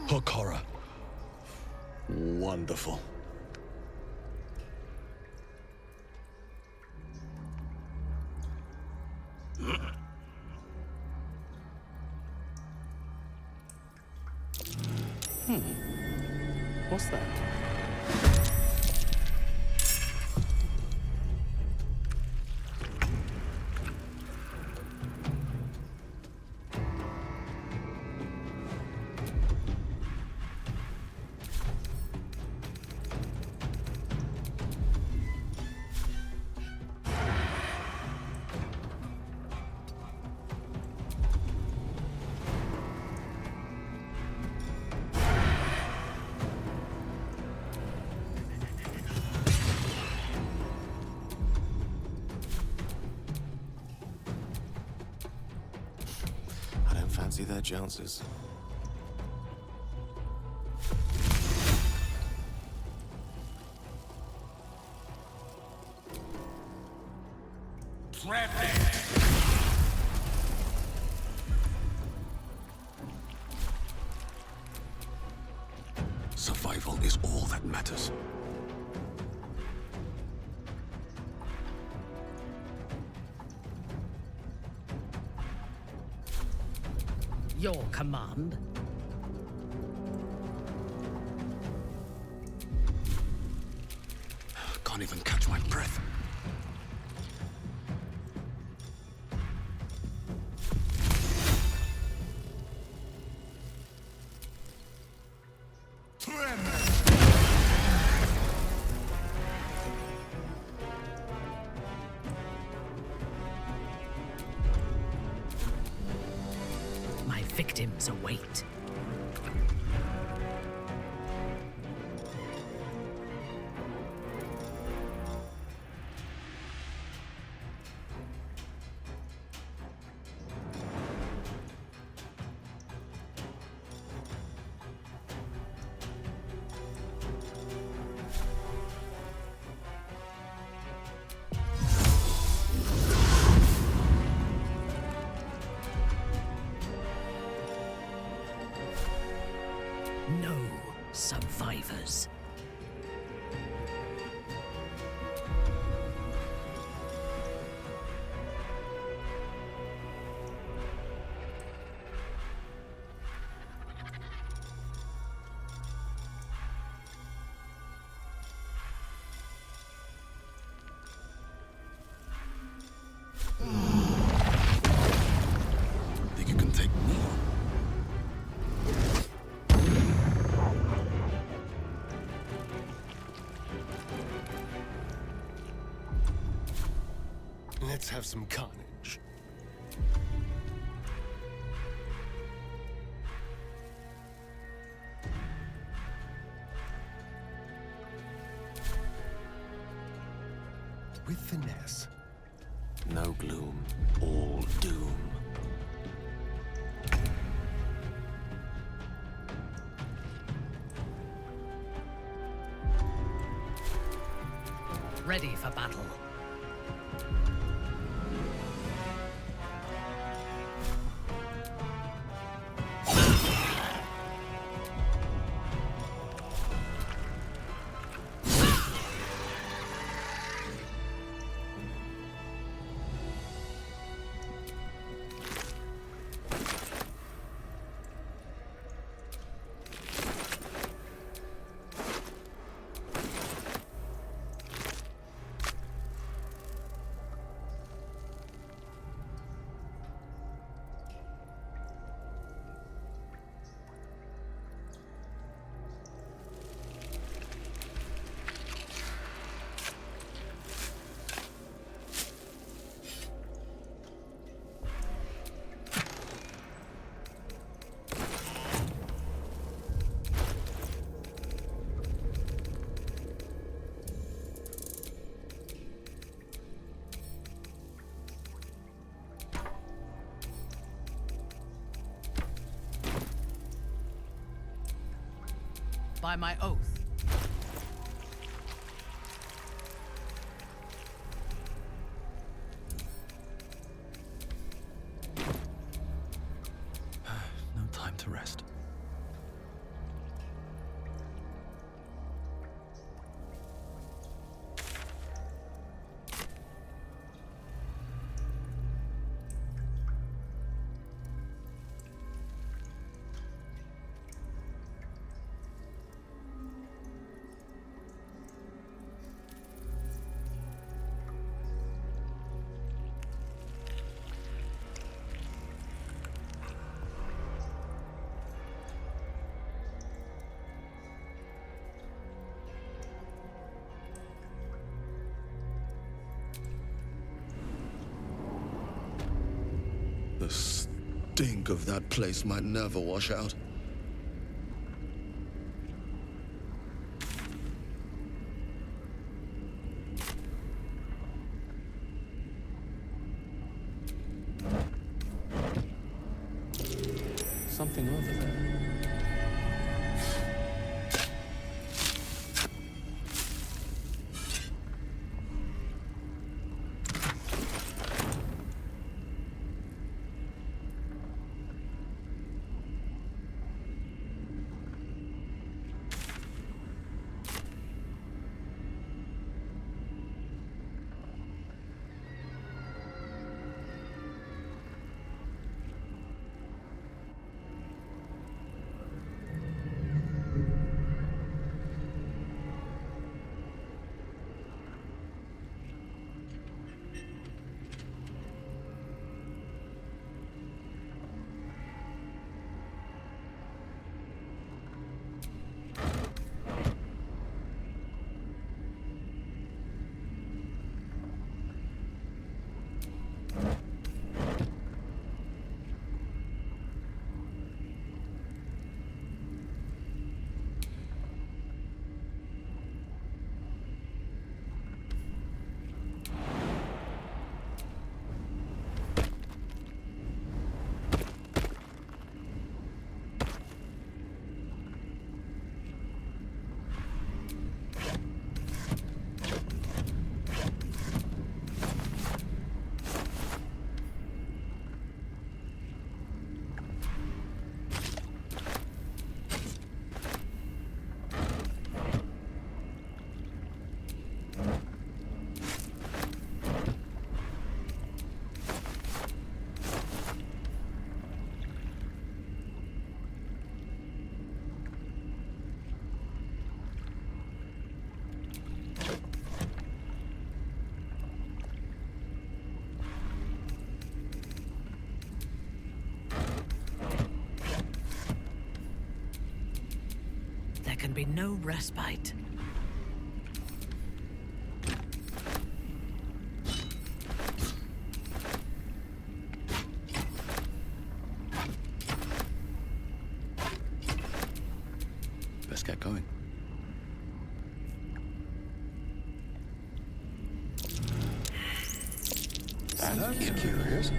Hokora. Wonderful. What's that? Fancy their chances. Survival is all that matters. Your command? Can't even catch my breath. victims await. No survivors. Think you can take me on? Let's have some carnage. With finesse. No gloom, all doom. Ready for battle. By my oath. No time to rest. The stink of that place might never wash out. Something over there. can be no respite. Let's get going. That's curious.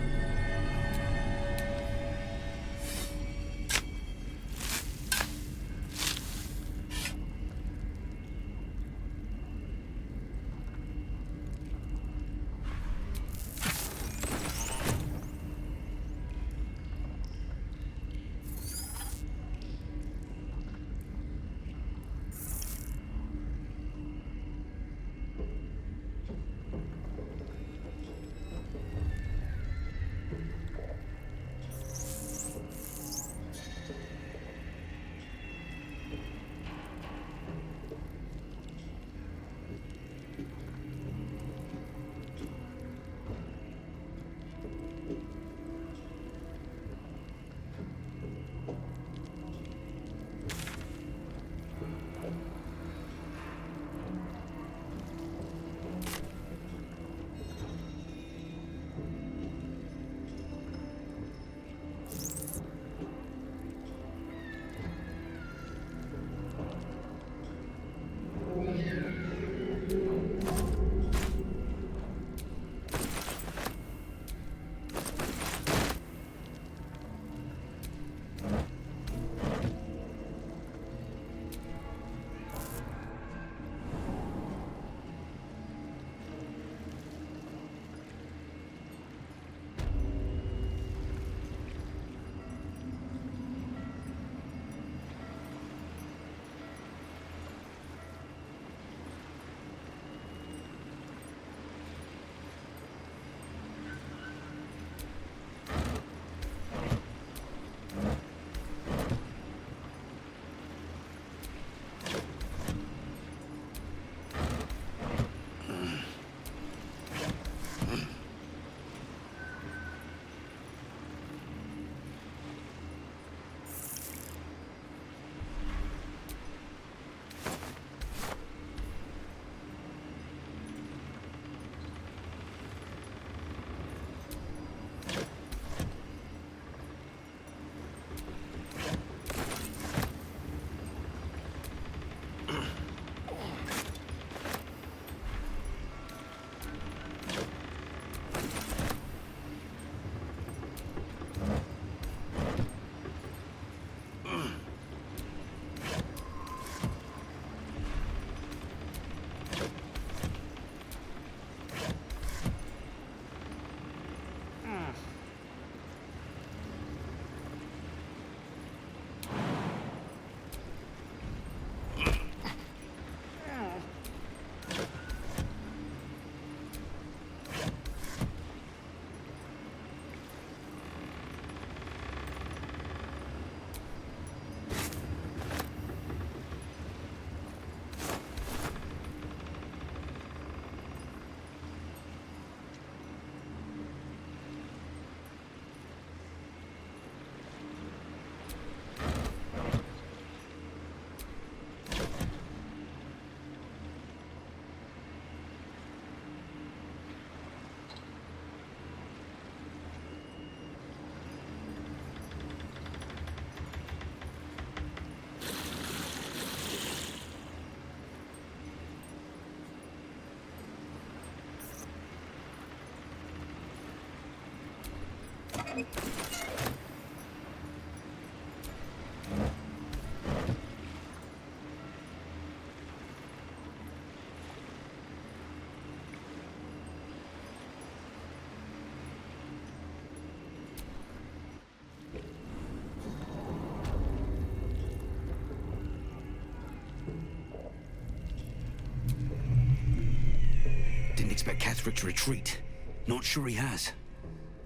Didn't expect Ketheric to retreat. Not sure he has.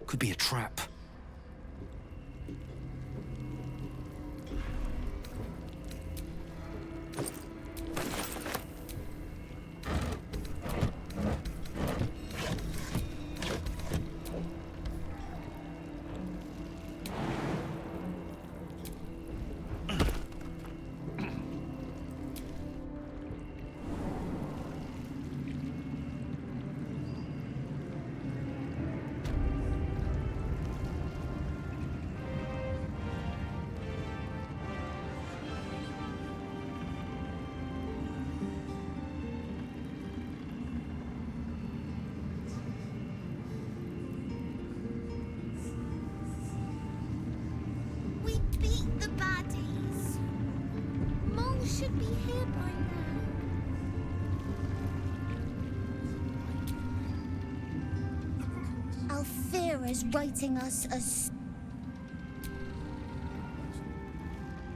Could be a trap. should be here by now. Alfira's writing us a...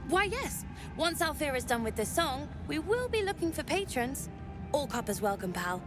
Why, yes. Once Alfira's done with this song, we will be looking for patrons. All coppers welcome, pal.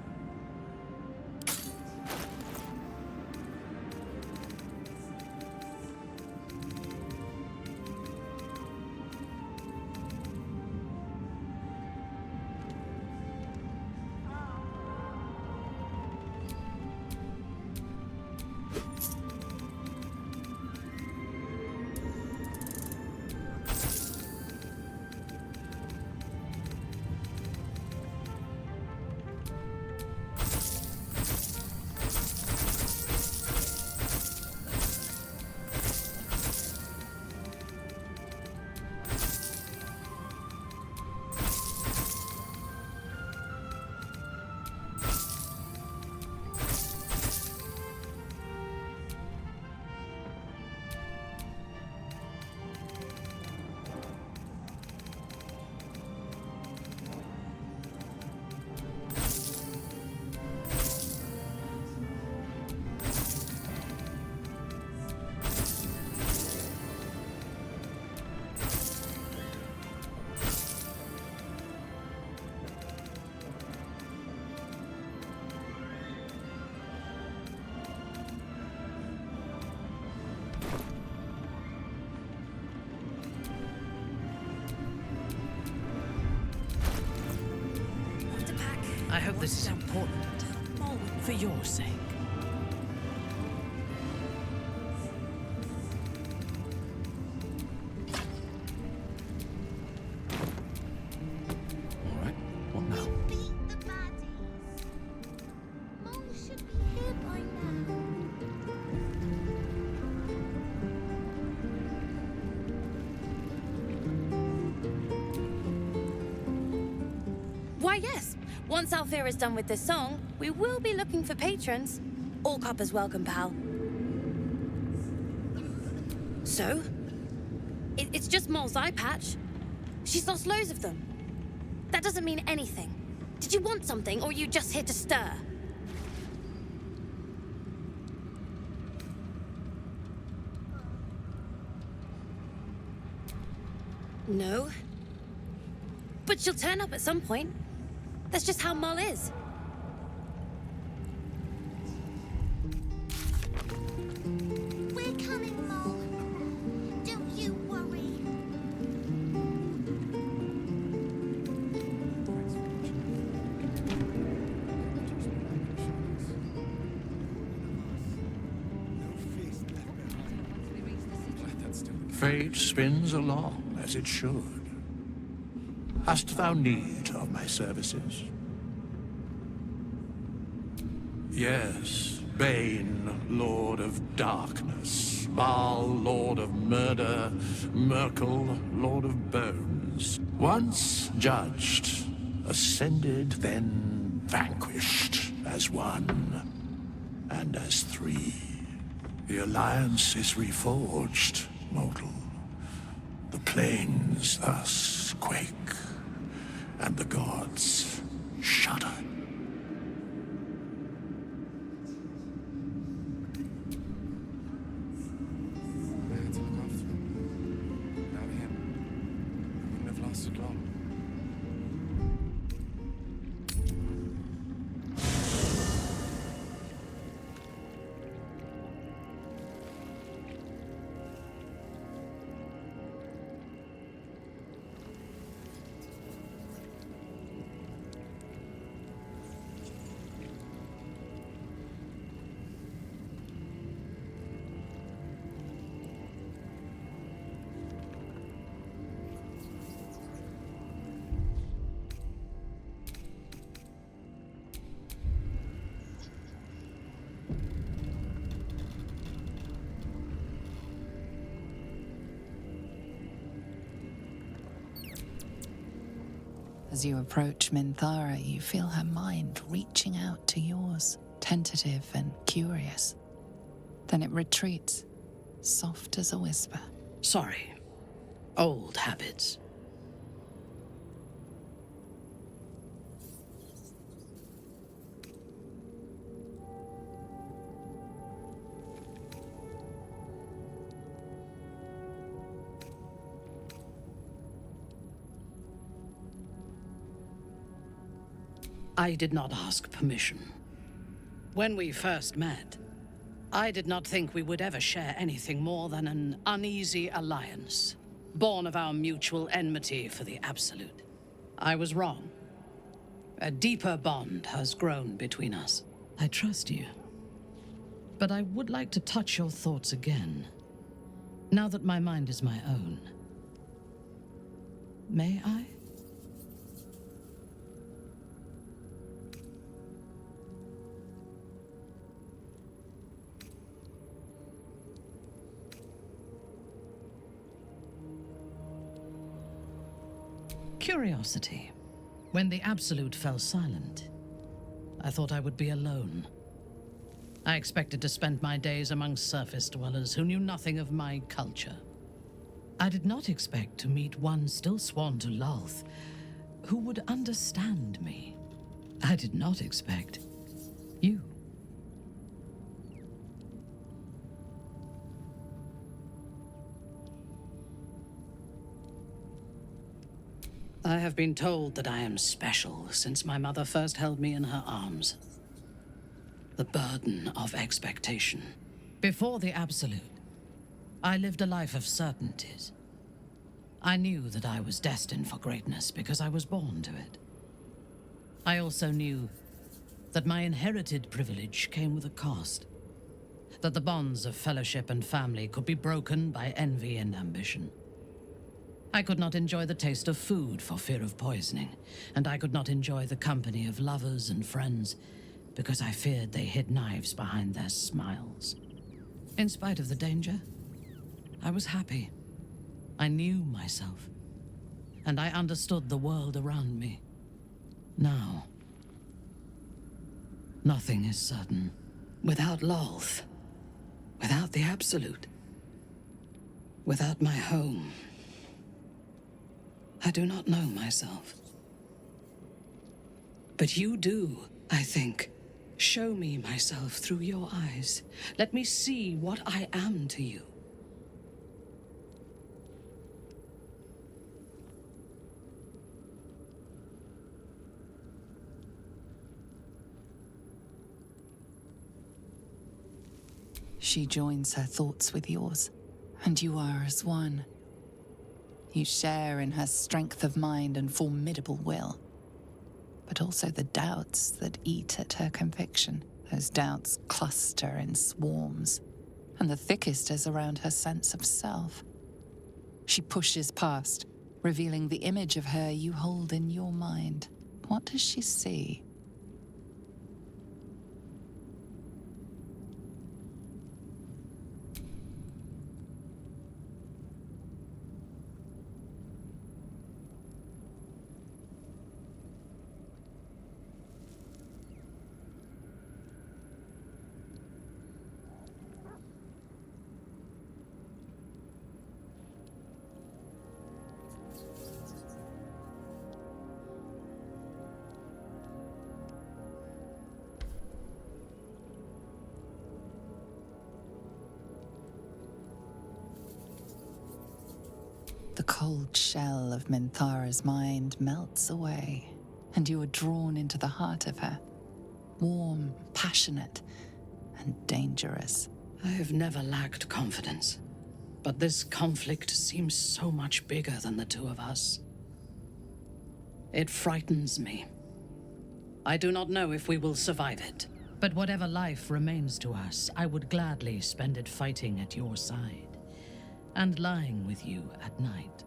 I hope this is important. For your sake. All right, what now? Beat the baddies. Mole should be here by now. Why, yes. Once Alfira's done with this song, we will be looking for patrons. All coppers welcome, pal. So? It's just Mole's eye patch. She's lost loads of them. That doesn't mean anything. Did you want something, or are you just here to stir? No. But she'll turn up at some point. That's just how Mole is. We're coming, Mole. Don't you worry. Fate spins along as it should. Hast thou need of my services? Yes, Bane, Lord of Darkness, Baal, Lord of Murder, Merkel, Lord of Bones. Once judged, ascended, then vanquished as one, and as three. The alliance is reforged, mortal. The plains thus quake, and the gods shudder. I had to look after him. Without him, it wouldn't have lasted long. As you approach Minthara, you feel her mind reaching out to yours, tentative and curious. Then it retreats, soft as a whisper. Sorry. Old habits. I did not ask permission. When we first met, I did not think we would ever share anything more than an uneasy alliance, born of our mutual enmity for the Absolute. I was wrong. A deeper bond has grown between us. I trust you. But I would like to touch your thoughts again, now that my mind is my own. May I? Curiosity. When the Absolute fell silent, I thought I would be alone. I expected to spend my days among surface dwellers who knew nothing of my culture. I did not expect to meet one still sworn to Lolth who would understand me. I did not expect you. I have been told that I am special since my mother first held me in her arms. The burden of expectation. Before the Absolute, I lived a life of certainties. I knew that I was destined for greatness because I was born to it. I also knew that my inherited privilege came with a cost. That the bonds of fellowship and family could be broken by envy and ambition. I could not enjoy the taste of food for fear of poisoning, and I could not enjoy the company of lovers and friends because I feared they hid knives behind their smiles. In spite of the danger, I was happy. I knew myself, and I understood the world around me. Now, nothing is certain. Without Lolth, without the Absolute, without my home, I do not know myself. But you do, I think. Show me myself through your eyes. Let me see what I am to you. She joins her thoughts with yours, and you are as one. You share in her strength of mind and formidable will, but also the doubts that eat at her conviction. Those doubts cluster in swarms, and the thickest is around her sense of self. She pushes past, revealing the image of her you hold in your mind. What does she see? The cold shell of Minthara's mind melts away, and you are drawn into the heart of her. Warm, passionate, and dangerous. I have never lacked confidence, but this conflict seems so much bigger than the two of us. It frightens me. I do not know if we will survive it, but whatever life remains to us, I would gladly spend it fighting at your side. And lying with you at night.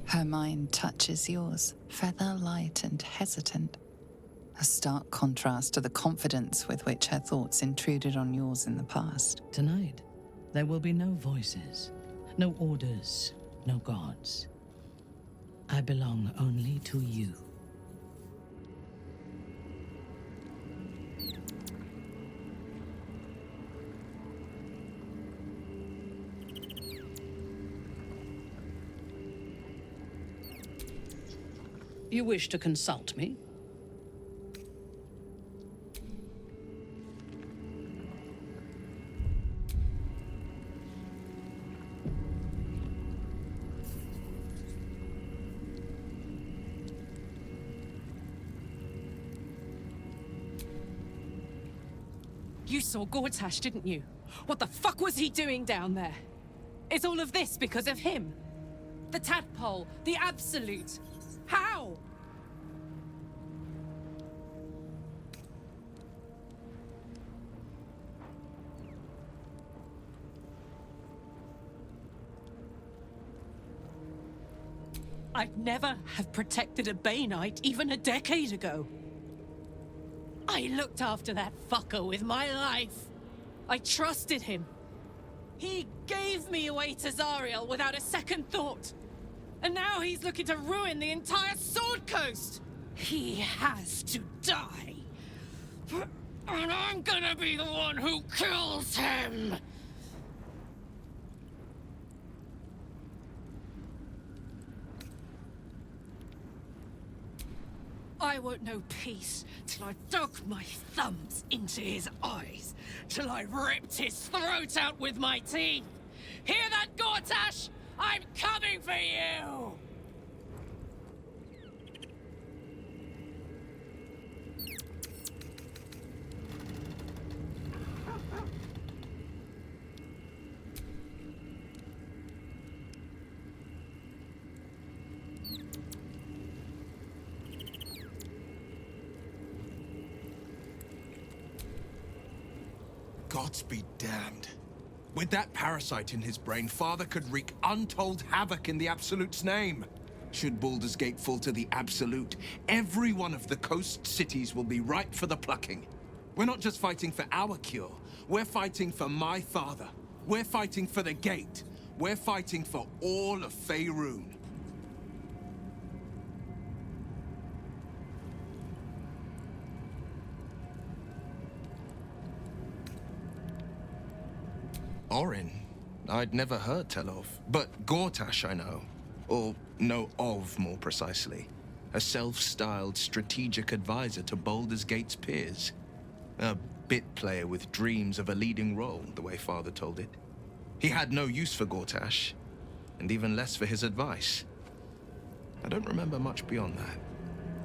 Her mind touches yours, feather light and hesitant. A stark contrast to the confidence with which her thoughts intruded on yours in the past. Tonight, there will be no voices, no orders, no gods. I belong only to you. You wish to consult me? You saw Gortash, didn't you? What the fuck was he doing down there? Is all of this because of him? The tadpole, the Absolute. How? I'd never have protected a Bay Knight even a decade ago. I looked after that fucker with my life. I trusted him. He gave me away to Zariel without a second thought. And now he's looking to ruin the entire Sword Coast. He has to die. And I'm gonna be the one who kills him. I won't know peace till I dug my thumbs into his eyes, till I ripped his throat out with my teeth. Hear that, Gortash? I'm coming for you! Gods be damned. With that parasite in his brain, Father could wreak untold havoc in the Absolute's name. Should Baldur's Gate fall to the Absolute, every one of the coast cities will be ripe for the plucking. We're not just fighting for our cure. We're fighting for my father. We're fighting for the Gate. We're fighting for all of Faerun. Orin, I'd never heard tell of, but Gortash I know. Or know of, more precisely. A self-styled strategic advisor to Baldur's Gate's peers. A bit player with dreams of a leading role, the way Father told it. He had no use for Gortash, and even less for his advice. I don't remember much beyond that.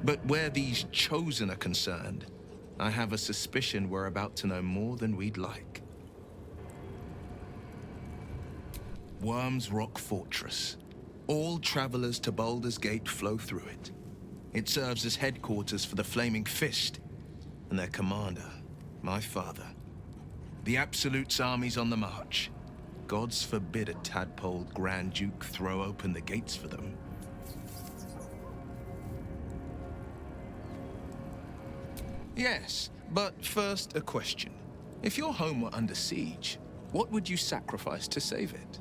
But where these Chosen are concerned, I have a suspicion we're about to know more than we'd like. Worm's Rock Fortress. All travelers to Baldur's Gate flow through it. It serves as headquarters for the Flaming Fist, and their commander, my father. The Absolute's army's on the march. Gods forbid a tadpole Grand Duke throw open the gates for them. Yes, but first a question. If your home were under siege, what would you sacrifice to save it?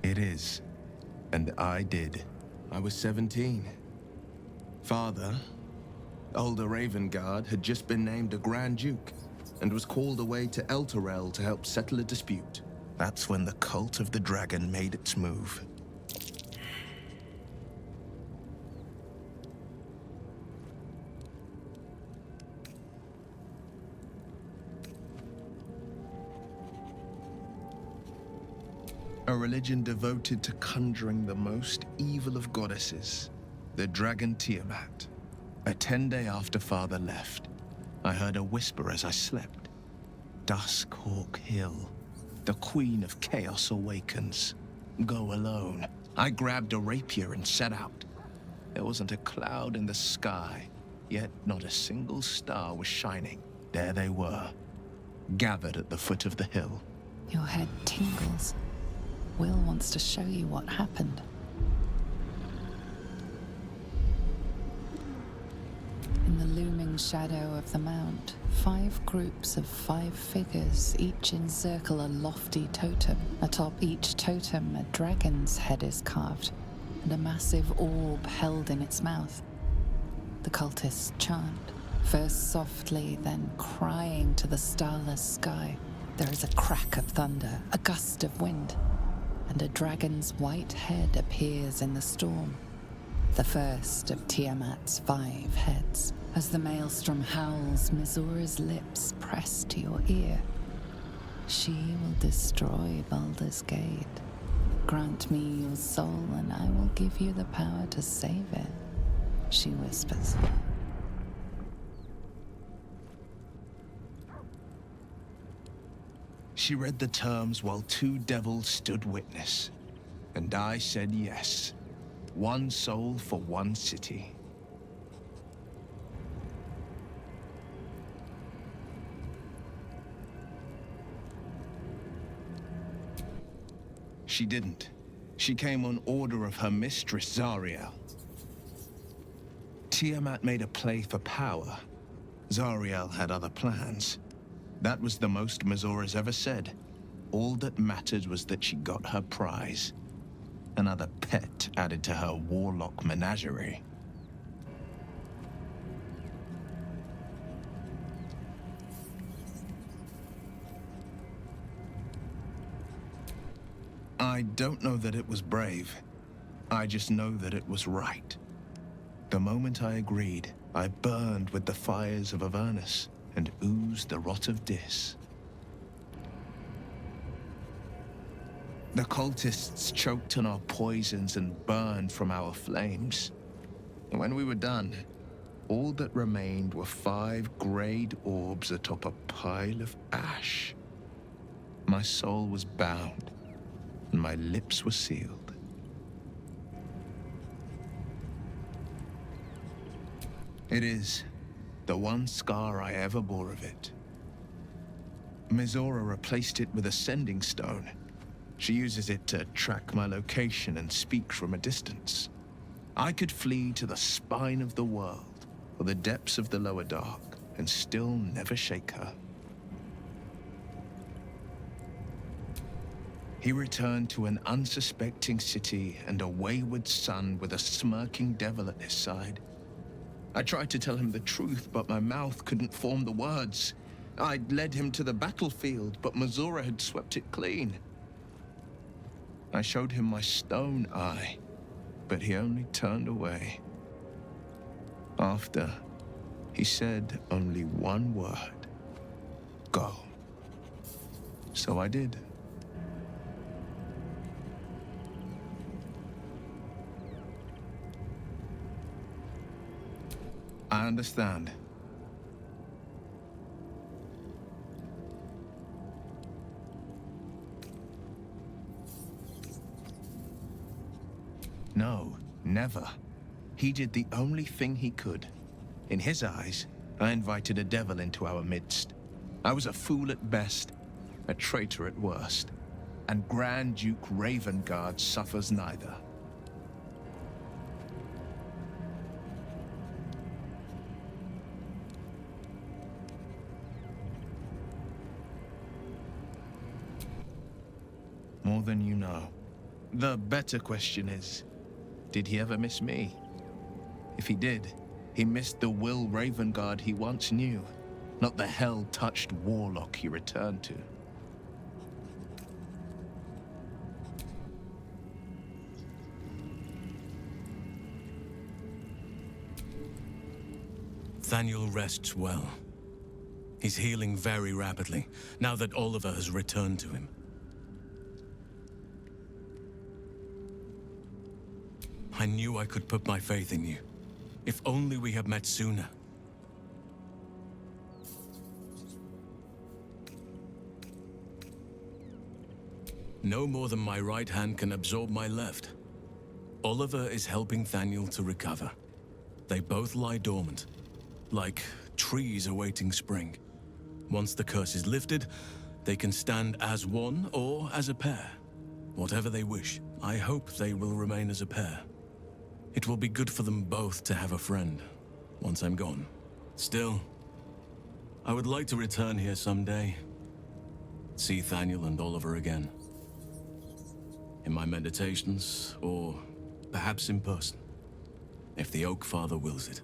It is. And I did. I was 17. Father, older Ravengard, had just been named a Grand Duke and was called away to Elturel to help settle a dispute. That's when the Cult of the Dragon made its move. A religion devoted to conjuring the most evil of goddesses, the dragon Tiamat. A 10-day after Father left, I heard a whisper as I slept. Duskhawk Hill, the Queen of Chaos awakens. Go alone. I grabbed a rapier and set out. There wasn't a cloud in the sky, yet not a single star was shining. There they were, gathered at the foot of the hill. Your head tingles. Will wants to show you what happened. In the looming shadow of the mount, 5 groups of 5 figures each encircle a lofty totem. Atop each totem, a dragon's head is carved, and a massive orb held in its mouth. The cultists chant, first softly, then crying to the starless sky. There is a crack of thunder, a gust of wind, and a dragon's white head appears in the storm. the first of Tiamat's 5 heads. As the maelstrom howls, Mizora's lips press to your ear. She will destroy Baldur's Gate. Grant me your soul, and I will give you the power to save it, she whispers. She read the terms while 2 devils stood witness, and I said yes. 1 soul for 1 city. She didn't. She came on order of her mistress, Zariel. Tiamat made a play for power. Zariel had other plans. That was the most Mizora's ever said. All that mattered was that she got her prize. Another pet added to her warlock menagerie. I don't know that it was brave. I just know that it was right. The moment I agreed, I burned with the fires of Avernus and oozed the rot of Dis. The cultists choked on our poisons and burned from our flames. And when we were done, all that remained were 5 grayed orbs atop a pile of ash. My soul was bound, and my lips were sealed. It is the one scar I ever bore of it. Mizora replaced it with a sending stone. She uses it to track my location and speak from a distance. I could flee to the spine of the world or the depths of the lower dark and still never shake her. He returned to an unsuspecting city and a wayward son with a smirking devil at his side. I tried to tell him the truth, but my mouth couldn't form the words. I'd led him to the battlefield, but Mizora had swept it clean. I showed him my stone eye, but he only turned away. After, he said only one word: go. So I did. I understand. No, never. He did the only thing he could. In his eyes, I invited a devil into our midst. I was a fool at best, a traitor at worst, and Grand Duke Ravengard suffers neither. More than you know. The better question is, did he ever miss me? If he did, he missed the Will Ravengard he once knew, not the hell-touched warlock he returned to. Thaniel rests well. He's healing very rapidly, now that Oliver has returned to him. I knew I could put my faith in you. If only we had met sooner. No more than my right hand can absorb my left. Oliver is helping Thaniel to recover. They both lie dormant, like trees awaiting spring. Once the curse is lifted, they can stand as one or as a pair. Whatever they wish. I hope they will remain as a pair. It will be good for them both to have a friend, once I'm gone. Still, I would like to return here someday. See Thaniel and Oliver again. In my meditations, or perhaps in person, if the Oak Father wills it.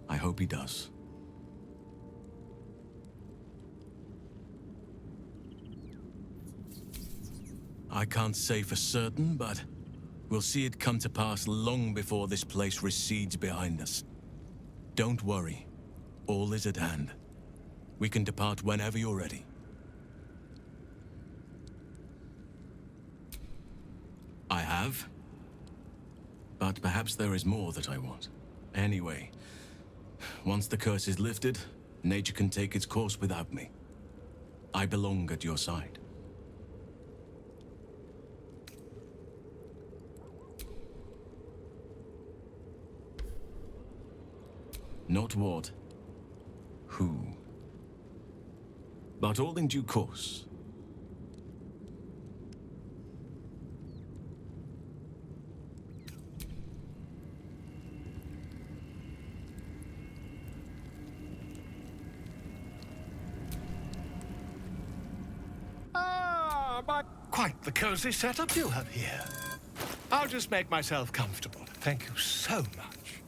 I hope he does. I can't say for certain, but We'll see it come to pass long before this place recedes behind us. Don't worry. All is at hand. We can depart whenever you're ready. I have. But perhaps there is more that I want. Anyway, once the curse is lifted, nature can take its course without me. I belong at your side. Not what, who, but all in due course. But quite the cozy setup you have here. I'll just make myself comfortable. Thank you so much.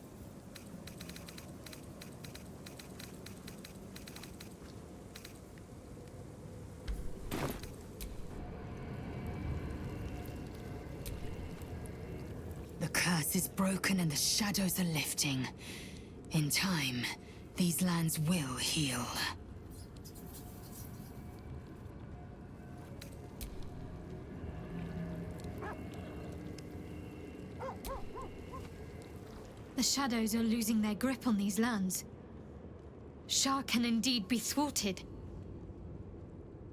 The curse is broken and the shadows are lifting. In time, these lands will heal. The shadows are losing their grip on these lands. Shah can indeed be thwarted.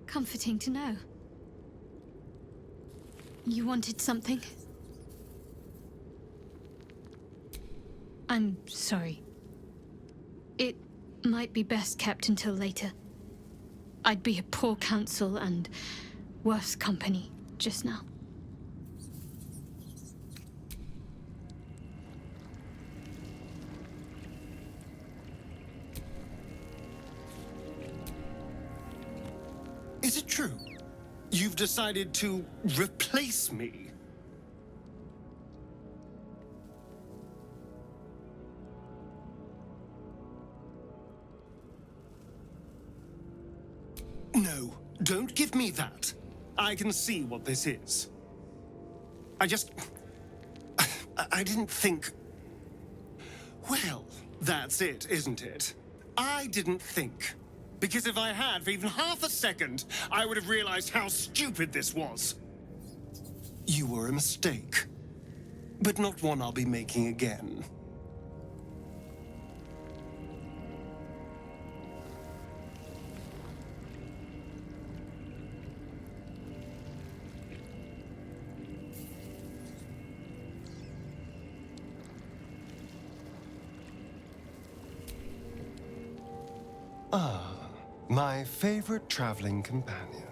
Comforting to know. You wanted something? I'm sorry. It might be best kept until later. I'd be a poor counsel and worse company just now. Is it true? You've decided to replace me? No, don't give me that. I can see what this is. I didn't think... Well, that's it, isn't it? I didn't think. Because if I had for even half a second, I would have realized how stupid this was. You were a mistake. But not one I'll be making again. Ah, my favorite traveling companion.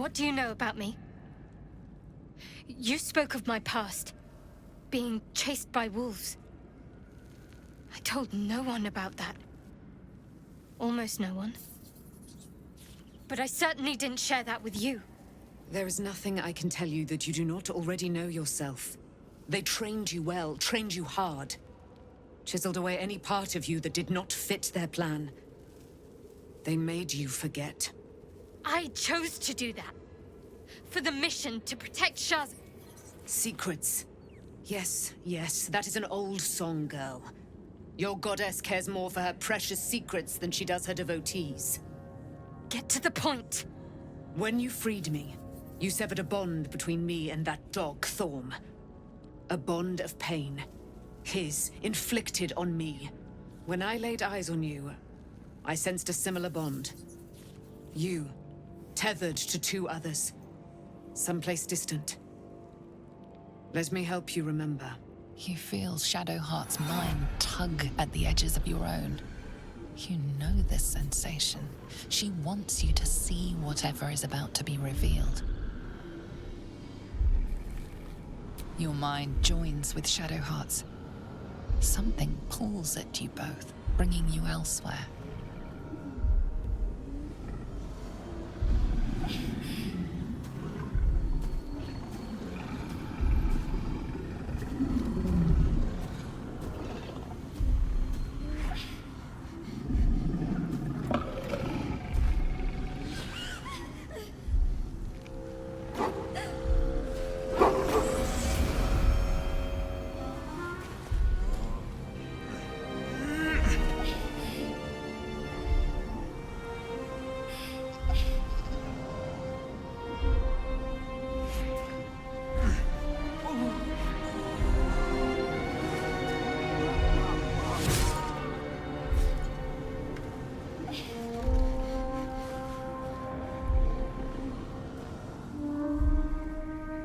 What do you know about me? You spoke of my past, being chased by wolves. I told no one about that. Almost no one. But I certainly didn't share that with you. There is nothing I can tell you that you do not already know yourself. They trained you well, trained you hard. Chiseled away any part of you that did not fit their plan. They made you forget. I chose to do that. For the mission to protect Shah's... Secrets. Yes, yes, that is an old song, girl. Your goddess cares more for her precious secrets than she does her devotees. Get to the point. When you freed me, you severed a bond between me and that dog, Thorm. A bond of pain. His, inflicted on me. When I laid eyes on you, I sensed a similar bond. You, tethered to two others. Someplace distant. Let me help you remember. You feel Shadowheart's mind tug at the edges of your own. You know this sensation. She wants you to see whatever is about to be revealed. Your mind joins with Shadowheart's. Something pulls at you both, bringing you elsewhere.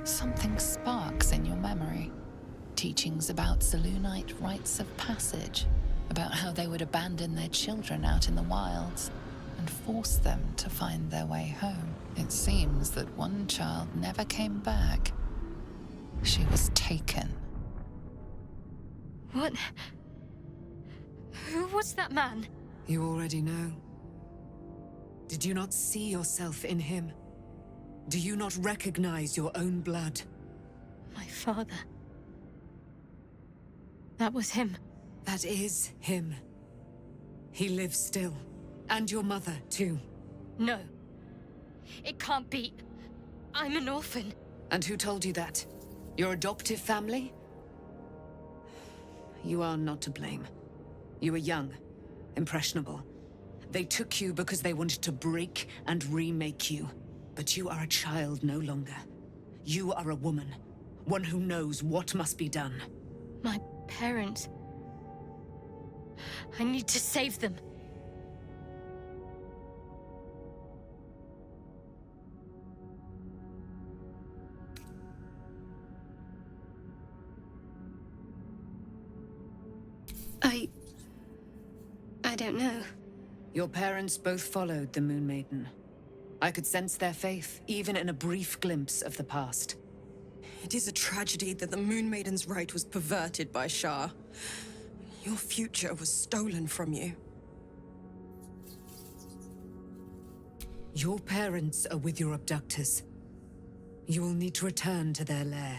Something sparks in your memory. Teachings about Selûnite rites of passage, about how they would abandon their children out in the wilds and force them to find their way home. It seems that one child never came back. She was taken. What? Who was that man? You already know. Did you not see yourself in him? Do you not recognize your own blood? My father. That was him. That is him. He lives still. And your mother, too. No. It can't be. I'm an orphan. And who told you that? Your adoptive family? You are not to blame. You were young, impressionable. They took you because they wanted to break and remake you. But you are a child no longer. You are a woman. One who knows what must be done. My parents. I need to save them. I don't know. Your parents both followed the Moon Maiden. I could sense their faith, even in a brief glimpse of the past. It is a tragedy that the Moon Maiden's right was perverted by Shah. Your future was stolen from you. Your parents are with your abductors. You will need to return to their lair.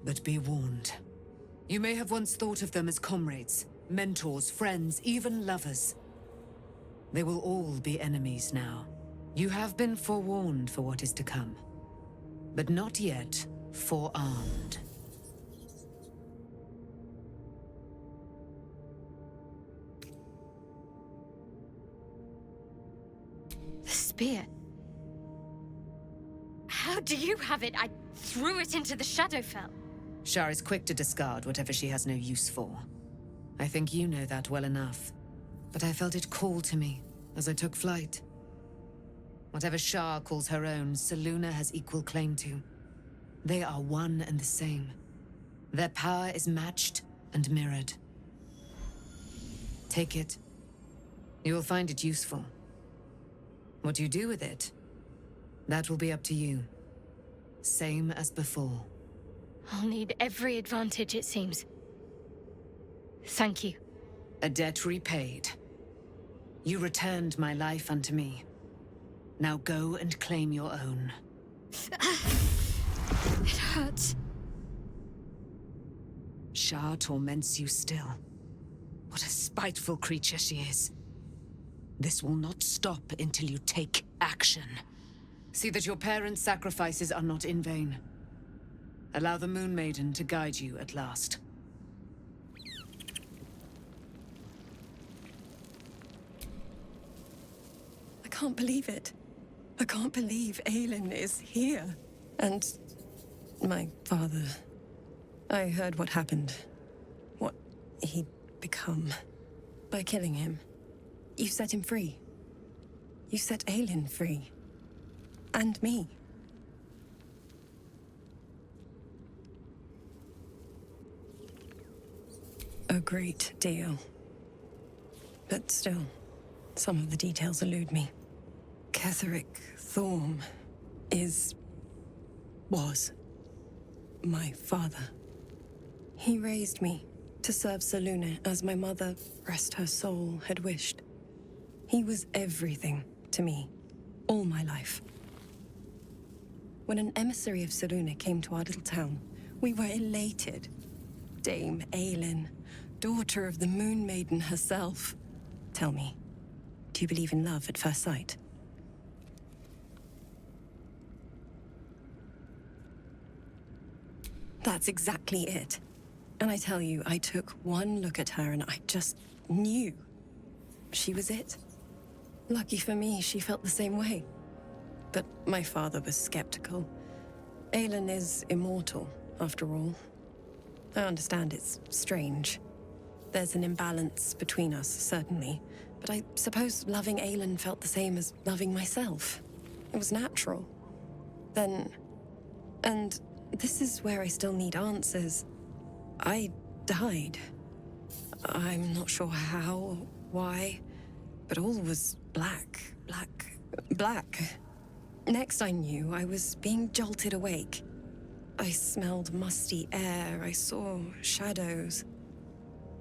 But be warned. You may have once thought of them as comrades, mentors, friends, even lovers. They will all be enemies now. You have been forewarned for what is to come, but not yet forearmed. The spear. How do you have it? I threw it into the Shadowfell. Shah is quick to discard whatever she has no use for. I think you know that well enough. But I felt it call to me as I took flight. Whatever Shah calls her own, Selûne has equal claim to. They are one and the same. Their power is matched and mirrored. Take it. You will find it useful. What you do with it That will be up to you. Same as before. I'll need every advantage, it seems. Thank you. A debt repaid. You returned my life unto me. Now go and claim your own. It hurts. Shah torments you still. What a spiteful creature she is. This will not stop until you take action. See that your parents' sacrifices are not in vain. Allow the Moon Maiden to guide you at last. I can't believe it. I can't believe Aelin is here. And my father. I heard what happened. What he'd become. By killing him. You set him free. You set Aelin free. And me. A great deal. But still, some of the details elude me. Ketheric Thorm was my father. He raised me to serve Selûne as my mother, rest her soul, had wished. He was everything to me, all my life. When an emissary of Selûne came to our little town, we were elated. Dame Aelin, daughter of the Moon Maiden herself. Tell me, do you believe in love at first sight? That's exactly it. And I tell you, I took one look at her and I just knew. She was it. Lucky for me, she felt the same way. But my father was skeptical. Aelin is immortal, after all. I understand it's strange. There's an imbalance between us, certainly. But I suppose loving Aelin felt the same as loving myself. It was natural. And this is where I still need answers. I died. I'm not sure how, why, but all was black. Next I knew, I was being jolted awake. I smelled musty air, I saw shadows.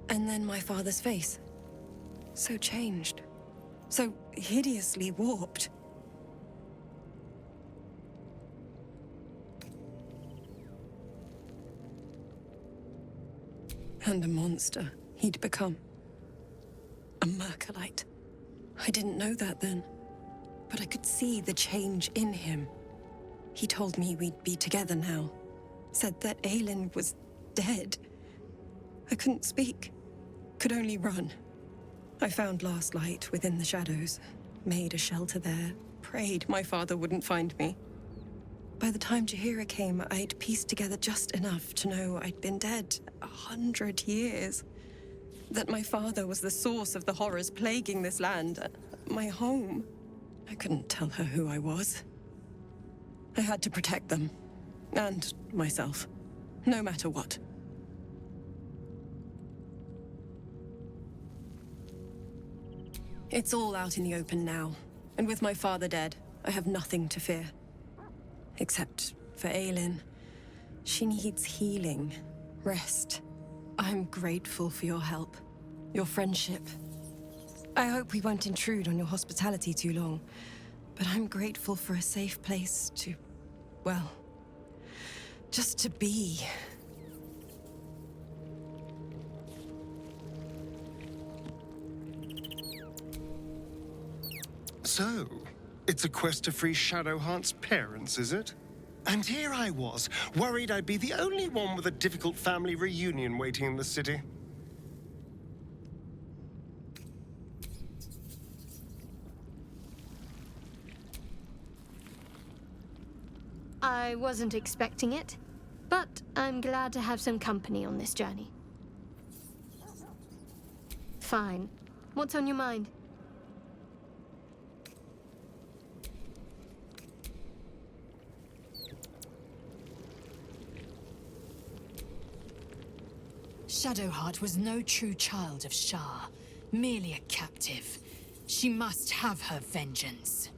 And then my father's face. So changed. So hideously warped. And a monster he'd become. A Mercolite. I didn't know that then. But I could see the change in him. He told me we'd be together now. Said that Aelin was dead. I couldn't speak. Could only run. I found last light within the shadows. Made a shelter there. Prayed my father wouldn't find me. By the time Jaheira came, I'd pieced together just enough to know I'd been dead 100 years. That my father was the source of the horrors plaguing this land. My home. I couldn't tell her who I was. I had to protect them. And myself. No matter what. It's all out in the open now. And with my father dead, I have nothing to fear. Except for Aelin. She needs healing. Rest. I'm grateful for your help. Your friendship. I hope we won't intrude on your hospitality too long. But I'm grateful for a safe place to... well... just to be. So, it's a quest to free Shadowheart's parents, is it? And here I was, worried I'd be the only one with a difficult family reunion waiting in the city. I wasn't expecting it, but I'm glad to have some company on this journey. Fine. What's on your mind? Shadowheart was no true child of Shah, merely a captive. She must have her vengeance.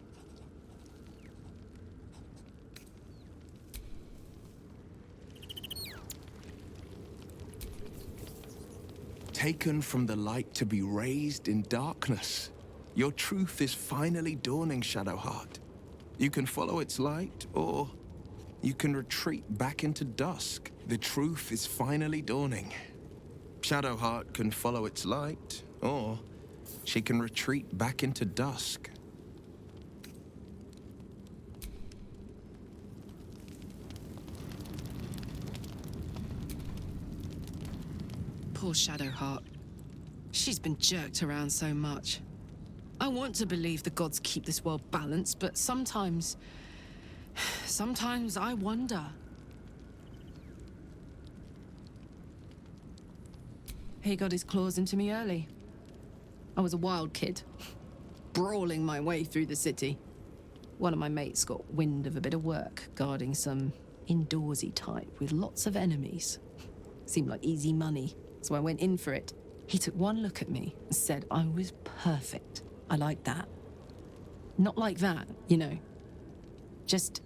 taken from the light to be raised in darkness. Your truth is finally dawning, Shadowheart. You can follow its light, or you can retreat back into dusk. The truth is finally dawning. Shadowheart can follow its light, or she can retreat back into dusk. Poor Shadowheart. She's been jerked around so much. I want to believe the gods keep this world balanced, but sometimes I wonder. He got his claws into me early. I was a wild kid, brawling my way through the city. One of my mates got wind of a bit of work guarding some indoorsy type with lots of enemies. Seemed like easy money, so I went in for it. He took one look at me and said I was perfect. I like that. Not like that, you know. Just...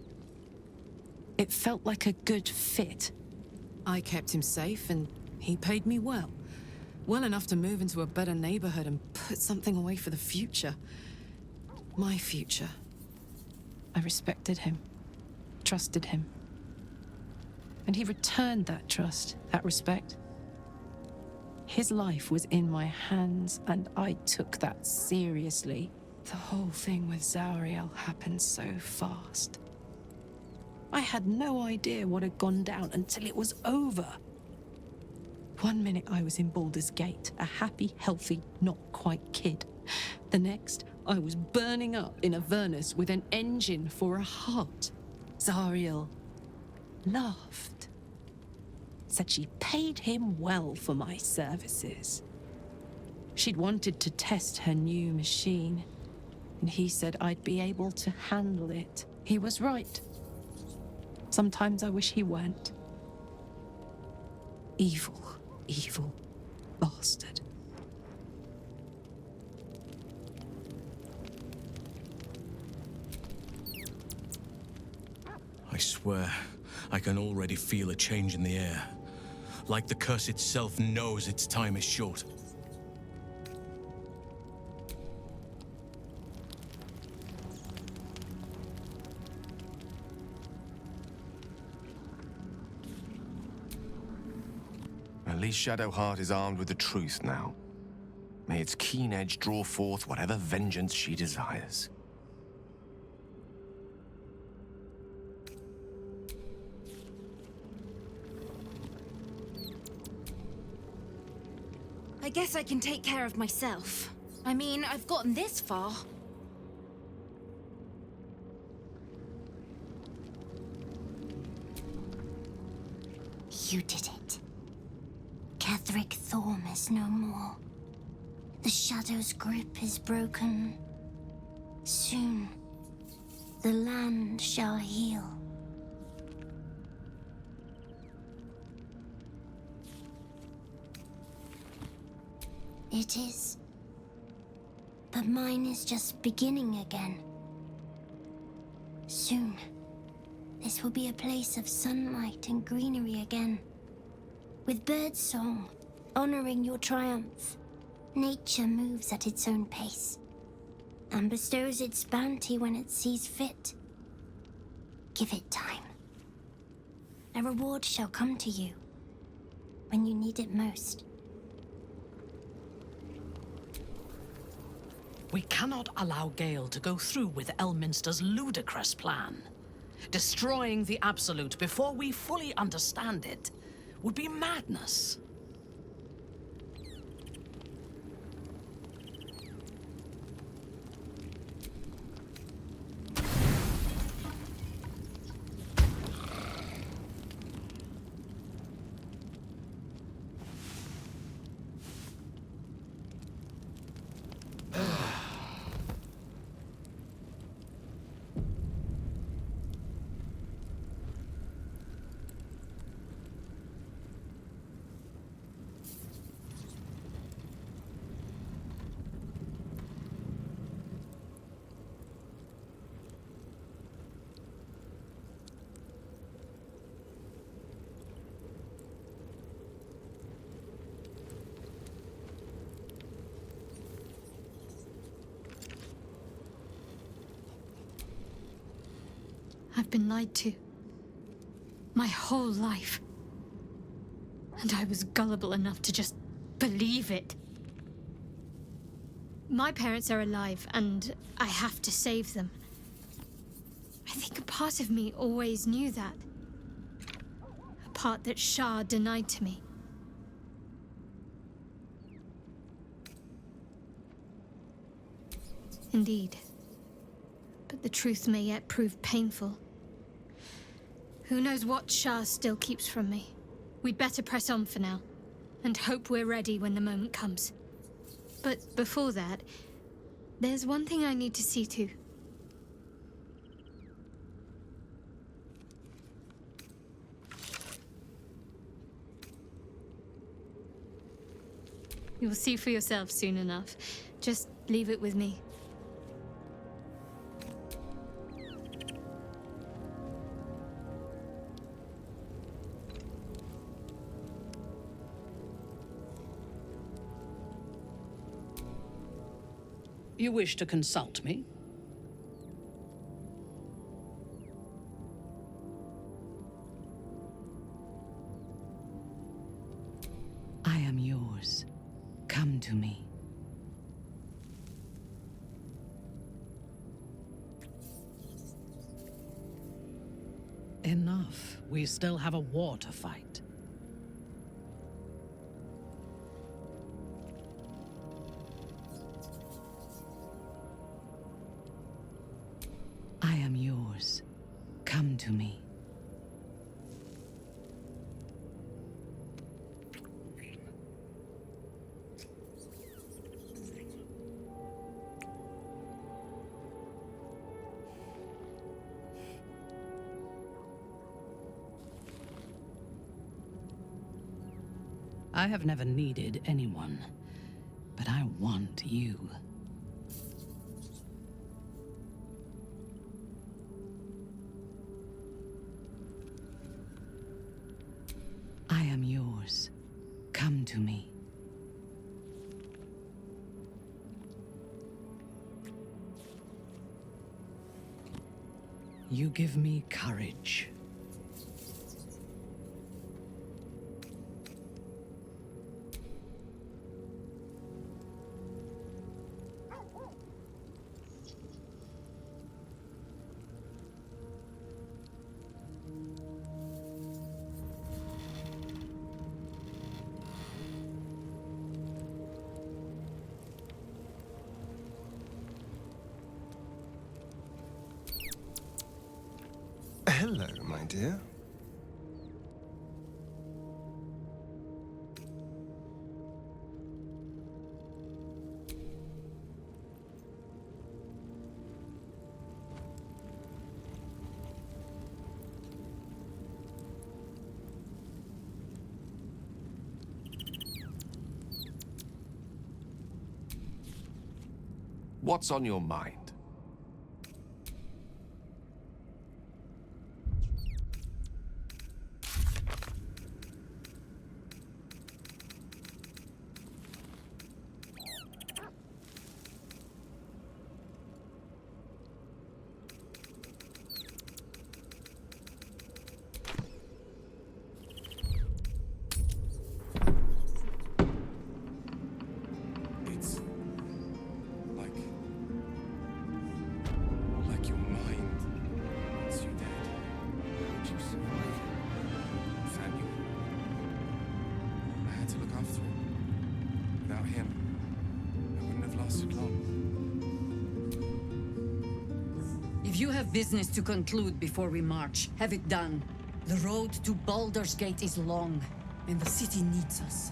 it felt like a good fit. I kept him safe and he paid me well. Well enough to move into a better neighborhood and put something away for the future. My future. I respected him. Trusted him. And he returned that trust, that respect. His life was in my hands, and I took that seriously. The whole thing with Zevlor happened so fast. I had no idea what had gone down until it was over. One minute I was in Baldur's Gate, a happy, healthy, not quite kid. The next, I was burning up in Avernus with an engine for a heart. Zevlor laughed. Said she paid him well for my services. She'd wanted to test her new machine, and he said I'd be able to handle it. He was right. Sometimes I wish he weren't. Evil, evil bastard. I swear, I can already feel a change in the air. Like the curse itself knows its time is short. At least Shadowheart is armed with the truth now. May its keen edge draw forth whatever vengeance she desires. I guess I can take care of myself. I mean, I've gotten this far. You did it. Ketheric Thorm is no more. The Shadow's grip is broken. Soon, the land shall heal. It is. But mine is just beginning again. Soon, this will be a place of sunlight and greenery again. With birdsong, honoring your triumph. Nature moves at its own pace, and bestows its bounty when it sees fit. Give it time. A reward shall come to you, when you need it most. We cannot allow Gale to go through with Elminster's ludicrous plan. Destroying the Absolute before we fully understand it would be madness. I've been lied to. My whole life. And I was gullible enough to just believe it. My parents are alive, and I have to save them. I think a part of me always knew that. A part that Shah denied to me. Indeed. But the truth may yet prove painful. Who knows what Shah still keeps from me? We'd better press on for now, and hope we're ready when the moment comes. But before that, there's one thing I need to see to. You'll see for yourself soon enough. Just leave it with me. You wish to consult me? I am yours. Come to me. Enough. We still have a war to fight. I am yours. Come to me. I have never needed anyone, but I want you. I am yours. Come to me. You give me courage. Hello, my dear. What's on your mind? If you have business to conclude before we march, have it done. The road to Baldur's Gate is long, and the city needs us.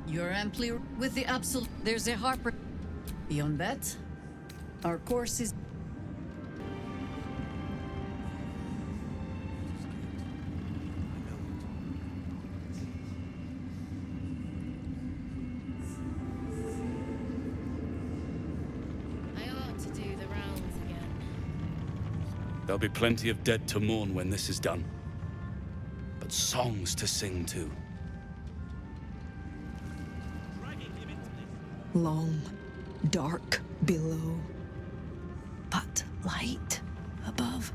You're amply with the absolute. There's a Harper. Beyond that, our course is. There'll be plenty of dead to mourn when this is done. But songs to sing too. Long, dark below, but light Above,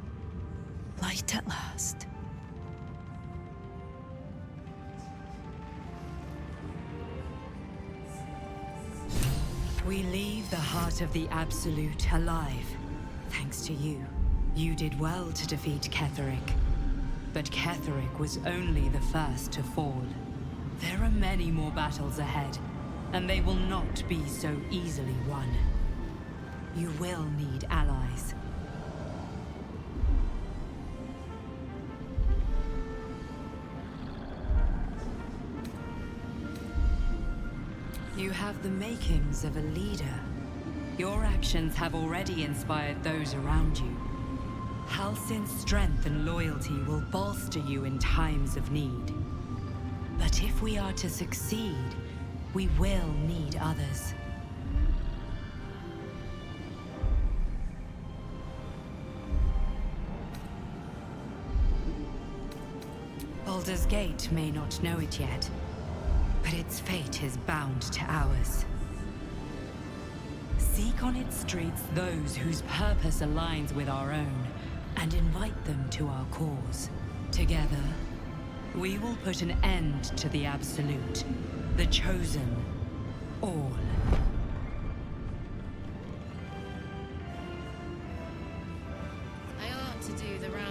light at last. We leave the heart of the Absolute alive. Thanks to you. You did well to defeat Ketheric. But Ketheric was only the first to fall. There are many more battles ahead, and they will not be so easily won. You will need allies. You have the makings of a leader. Your actions have already inspired those around you. Halsin's strength and loyalty will bolster you in times of need. But if we are to succeed, we will need others. Baldur's Gate may not know it yet, but its fate is bound to ours. Seek on its streets those whose purpose aligns with our own, and invite them to our cause. Together, we will put an end to the Absolute, the Chosen, all. I ought to do the round.